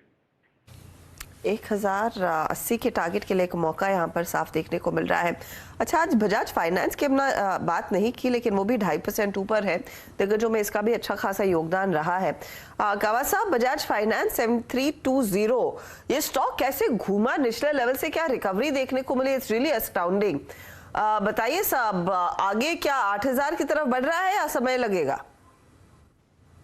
1080 के टारगेट के लिए एक मौका यहाँ पर साफ देखने को मिल रहा है। अच्छा, आज बजाज फाइनेंस की हमने बात नहीं की, लेकिन वो भी 2.5% ऊपर है। दिग्गजों में इसका भी अच्छा खासा योगदान रहा है। गावा साहब, बजाज फाइनेंस 7320, ये स्टॉक कैसे घूमा निचले लेवल से? क्या रिकवरी देखने को मिली? It's really astounding. बताइए साहब, आगे क्या 8000 की तरफ बढ़ रहा है या समय लगेगा?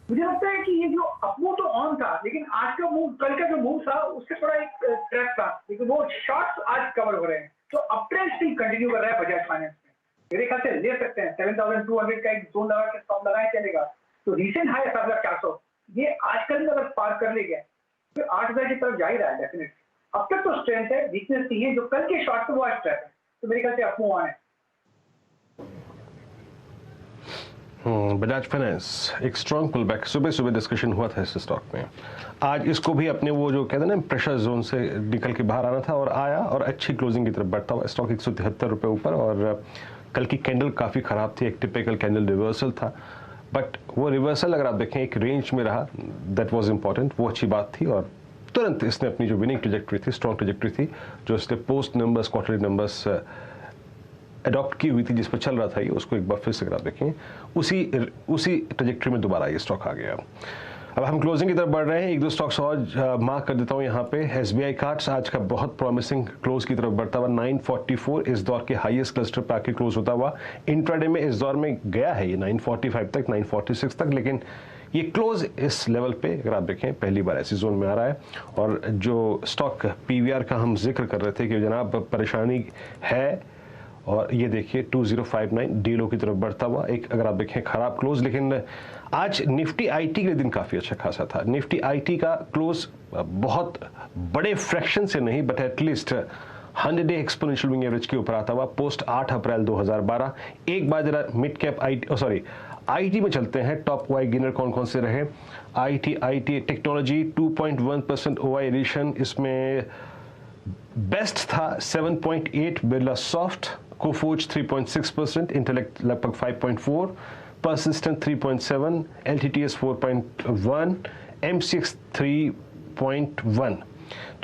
मुझे लगता है कि ये जो अपमूव तो ऑन था, लेकिन आज का मूव, कल का जो मूव था उससे थोड़ा एक ट्रैक था, लेकिन वो शॉर्ट्स आज कवर हो रहे हैं। तो अप ट्रेंड स्टिल कंटिन्यू कर रहा है बजाज फाइनेंस में। मेरे ख्याल से ले सकते हैं 7200 का एक जोन लगा के स्टॉप लगाए चलेगा। तो रिसेंट हाई 7400 ये आजकल में अगर पार कर ले गया फिर 8000 की तरफ जा ही रहा है डेफिनेटली। अब तक तो स्ट्रेंथ है, वीकनेस नहीं है। जो कल के शॉर्ट वो आज ट्रैक है, तो मेरे ख्याल से अपमूव ऑन है। बजाज फाइनेंस एक स्ट्रॉन्ग पुल बैक, सुबह डिस्कशन हुआ था इस स्टॉक में। आज इसको भी अपने वो जो कहते हैं ना प्रेशर जोन से निकल के बाहर आना था, और आया, और अच्छी क्लोजिंग की तरफ बढ़ता हुआ स्टॉक 173 रुपये ऊपर। और कल की कैंडल काफ़ी ख़राब थी, एक टिपिकल कैंडल रिवर्सल था, बट वो रिवर्सल अगर आप देखें एक रेंज में रहा, दैट वाज इंपॉर्टेंट, वो अच्छी बात थी। और तुरंत इसने अपनी जो विनिंग ट्रेजेक्ट्री थी, स्ट्रॉन्ग ट्रेजेक्ट्री थी, जो इसने post numbers, quarterly numbers adopt की हुई थी, जिस पर चल रहा था ये, उसको एक बार फिर से अगर आप देखें उसी ट्रजेक्टरी में दोबारा ये स्टॉक आ गया। अब हम क्लोजिंग की तरफ बढ़ रहे हैं, एक दो स्टॉक्स और मार्क कर देता हूं यहाँ पे। SBI कार्ड्स आज का बहुत प्रॉमिसिंग क्लोज की तरफ बढ़ता हुआ 944 इस दौर के हाईएस्ट क्लस्टर पे आके क्लोज होता हुआ। इंट्राडे में इस दौर में गया है ये 945 तक, 946 तक, लेकिन ये क्लोज इस लेवल पे अगर आप देखें पहली बार ऐसी जोन में आ रहा है। और जो स्टॉक PVR का हम जिक्र कर रहे थे कि जनाब परेशानी है, और ये देखिए 2059 डीलो की तरफ बढ़ता हुआ एक अगर आप देखें खराब क्लोज। लेकिन आज निफ्टी IT के दिन काफ़ी अच्छा खासा था। निफ्टी IT का क्लोज बहुत बड़े फ्रैक्शन से नहीं, but at least 100 day exponential moving average के ऊपर आता हुआ पोस्ट 8 अप्रैल 2012। एक बार जरा मिड कैप IT में चलते हैं। टॉप OI गेनर कौन कौन से रहे? IT टेक्नोलॉजी 2.1% OI एडिशन, इसमें बेस्ट था 7.8 बिरला सॉफ्ट, कोफोर्ज 3.6%, इंटेलेक्ट लगभग 5.4, परसिस्टेंट 3.7, LTTS 4.1, MCX 3.1।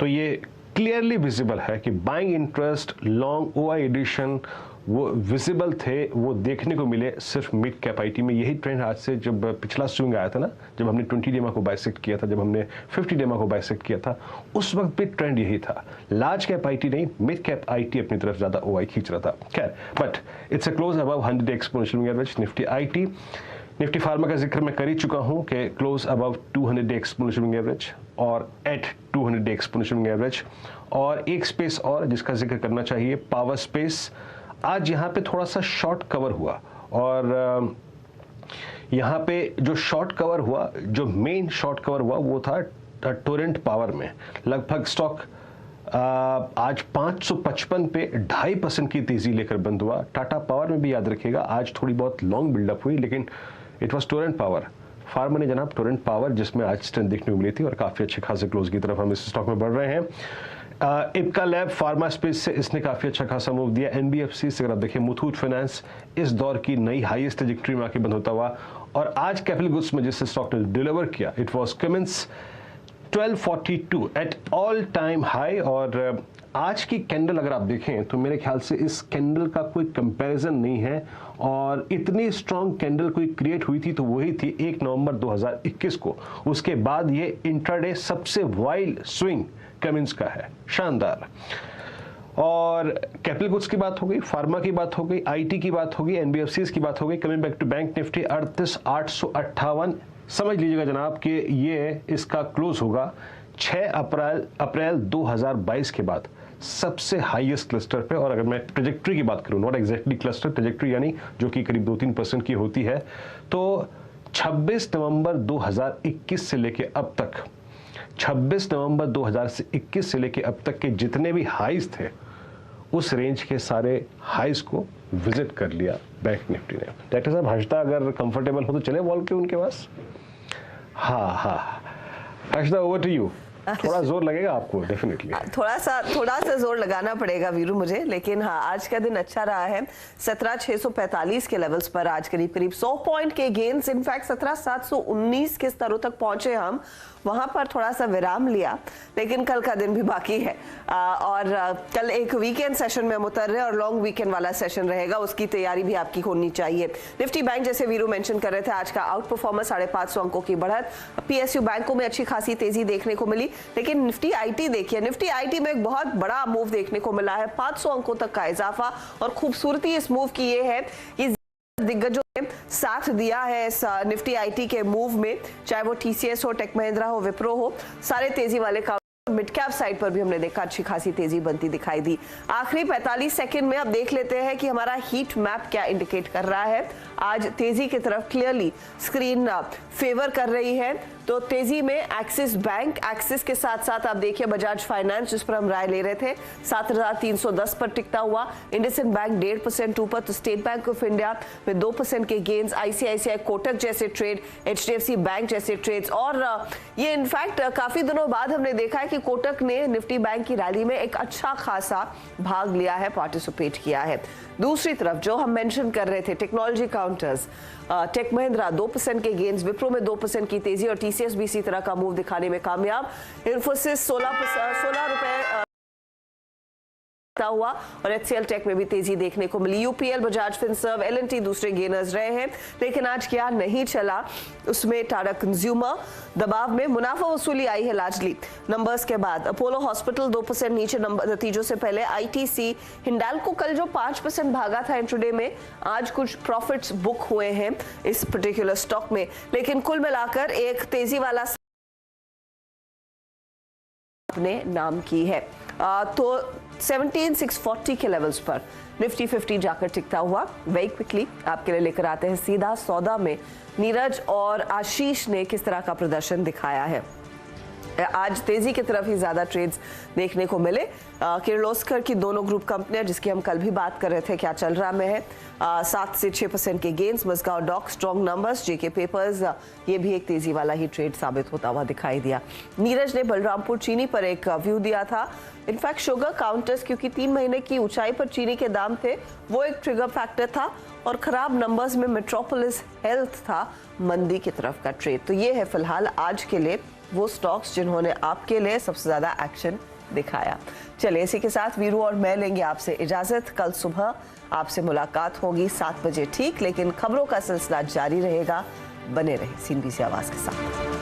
तो ये क्लियरली विजिबल है कि buying interest, long OI addition वो विजिबल थे, वो देखने को मिले सिर्फ मिड कैप IT में। यही ट्रेंड आज से जब पिछला स्विंग आया था ना, जब हमने 20 डेमा को बाइसेक्ट किया था, जब हमने 50 डेमा को बाइसेक्ट किया था, उस वक्त भी ट्रेंड यही था। लार्ज कैप IT नहीं, मिड कैप IT अपनी तरफ ज्यादा OI खींच रहा था। खैर, but it's a close above 100 exponential moving average Nifty IT। Nifty pharma का जिक्र मैं कर ही चुका हूं कि close above 200 day exponential moving average और at 200 day exponential moving average. और एक स्पेस और जिसका जिक्र करना चाहिए, पावर स्पेस। आज यहाँ पे थोड़ा सा शॉर्ट कवर हुआ, और यहाँ पे जो शॉर्ट कवर हुआ, जो मेन शॉर्ट कवर हुआ वो था टोरेंट पावर में। लगभग स्टॉक आज 555 पे 2.5% की तेजी लेकर बंद हुआ। टाटा पावर में भी याद रखिएगा आज थोड़ी बहुत लॉन्ग बिल्डअप हुई, लेकिन it was Torrent power. Pharma ने जनाब टोरेंट पावर, जिसमें आज स्ट्रेंथ देखने को मिली थी, और काफी अच्छे खासे क्लोज की तरफ हम इस स्टॉक में बढ़ रहे हैं। इप्का लैब फार्मा स्पेस से इसने काफी अच्छा खासा मूव दिया। NBFC से अगर आप देखिए, मुथूट फाइनेंस इस दौर की नई हाईएस्ट ट्रजेक्टरी में आके बंद होता हुआ। और आज कैपिटल गुड्स में जिस स्टॉक ने डिलीवर किया, it was Cummins 1242 at all time high. और आज की कैंडल अगर आप देखें तो मेरे ख्याल से इस कैंडल का कोई कंपैरिजन नहीं है, और इतनी स्ट्रॉन्ग कैंडल कोई क्रिएट हुई थी तो वही थी 1 नवंबर 2021 को। उसके बाद ये इंट्राडे सबसे वाइल्ड स्विंग कमिंस का है, शानदार। और कैपिटल गुड्स की बात हो गई, फार्मा की बात हो गई, IT की बात हो गई, NBFCs की बात हो गई। Coming back to bank Nifty 38,858 समझ लीजिएगा जनाब कि ये इसका क्लोज होगा 6 अप्रैल 2022 के बाद सबसे हाईएस्ट क्लस्टर पे। और अगर मैं ट्रजेक्टरी की बात करूं, नॉट एग्जैक्टली क्लस्टर, ट्रजेक्टरी यानी जो कि करीब 2-3% की होती है, तो 26 नवंबर 2021 से लेके अब तक, 26 नवंबर 2021 से लेके अब तक के जितने भी हाईज थे, उस रेंज के सारे हाईज को विजिट कर लिया बैंक निफ्टी ने। डॉक्टर साहब हर्षदा अगर कंफर्टेबल हो तो चले वॉल के उनके पास। हाँ हर्षदा, ओवर टू यू। थोड़ा जोर लगेगा आपको डेफिनेटली, थोड़ा सा जोर लगाना पड़ेगा वीरू मुझे, लेकिन हाँ आज का दिन अच्छा रहा है। 17,645 के लेवल्स पर आज करीब 100 पॉइंट के गेन्स, इनफैक्ट 17,719 के स्तरों तक पहुंचे हम, वहां पर थोड़ा सा विराम लिया, लेकिन कल का दिन भी बाकी है। और कल एक वीकेंड सेशन में हम उतर रहे हैं और लॉन्ग वीकेंड वाला सेशन रहेगा, उसकी तैयारी भी आपकी होनी चाहिए। निफ्टी बैंक जैसे वीरू मेंशन कर रहे थे, आज का आउट परफॉर्मेंस 550 अंकों की बढ़त। PSU बैंकों में अच्छी खासी तेजी देखने को मिली, लेकिन निफ्टी IT देखिए, निफ्टी IT में एक बहुत बड़ा मूव देखने को मिला है, 500 अंकों तक का इजाफा। और खूबसूरती इस मूव की ये है कि दिग्गजों ने साथ दिया है इस निफ्टी IT के मूव में, चाहे वो TCS हो, टेक महिंद्रा हो, विप्रो हो, सारे तेजी वाले का। मिड कैप साइड पर भी हमने देखा अच्छी खासी तेजी बनती दिखाई दी। आखिरी 45 सेकंड में अब देख लेते हैं कि हमारा हीट मैप क्या इंडिकेट कर रहा है। आज तेजी की तरफ क्लियरली स्क्रीन फेवर कर रही है, तो तेजी में एक्सिस बैंक, एक्सिस के साथ साथ आप देखिए बजाज फाइनेंस जिस पर हम राय ले रहे थे 7,310 पर टिकता हुआ, इंडसइंड बैंक 1.5% ऊपर, तो स्टेट बैंक ऑफ इंडिया में 2% के गेन्स, ICICI कोटक जैसे ट्रेड, HDFC बैंक जैसे ट्रेड्स। और ये इनफैक्ट काफी दिनों बाद हमने देखा है कि कोटक ने निफ्टी बैंक की रैली में एक अच्छा खासा भाग लिया है, पार्टिसिपेट किया है। दूसरी तरफ जो हम मेंशन कर रहे थे टेक्नोलॉजी काउंटर्स, टेक महिंद्रा 2% के गेन्स, विप्रो में 2% की तेजी, और TCS भी इसी तरह का मूव दिखाने में कामयाब। इन्फोसिस 16 रुपए हुआ और HCL टेक में भी तेजी देखने को मिली। UPL, बजाज फिनसर्व, L&T दूसरे गेनर्स रहे हैं, लेकिन आज क्या नहीं चला उसमें टाटा कंज्यूमर दबाव में मुनाफा वसूली आई है लार्जली नंबर्स के बाद। अपोलो हॉस्पिटल 2% नीचे नतीजों से पहले। ITC, हिंडाल्को कल जो 5% भागा था इंट्राडे में, आज कुछ प्रॉफिट्स बुक हुए हैं इस पर्टिकुलर स्टॉक में, लेकिन कुल मिलाकर एक तेजी वाला अपने नाम की है। तो 17,640 के लेवल्स पर निफ्टी 50 जाकर टिकता हुआ। वेरी क्विकली आपके लिए लेकर आते हैं सीधा सौदा में नीरज और आशीष ने किस तरह का प्रदर्शन दिखाया है। आज तेजी की तरफ ही ज्यादा ट्रेड्स देखने को मिले। किर्लोस्कर की दोनों ग्रुप कंपनियां जिसकी हम कल भी बात कर रहे थे क्या चल रहा में है, 7 से 6% के gains. Mazagon dock strong numbers. JK papers ये भी एक तेजी वाला ही ट्रेड साबित होता हुआ दिखाई दिया। नीरज ने बलरामपुर चीनी पर एक व्यू दिया था। इनफैक्ट शुगर काउंटर्स, क्योंकि 3 महीने की ऊंचाई पर चीनी के दाम थे, वो एक ट्रिगर फैक्टर था और खराब नंबर्स में मेट्रोपोलिस हेल्थ था मंदी की तरफ का ट्रेड। तो ये है फिलहाल आज के लिए वो स्टॉक्स जिन्होंने आपके लिए सबसे ज्यादा एक्शन दिखाया। चलिए इसी के साथ वीरू और मैं लेंगे आपसे इजाजत। कल सुबह आपसे मुलाकात होगी 7 बजे ठीक, लेकिन खबरों का सिलसिला जारी रहेगा। बने रहे CNBC आवाज के साथ।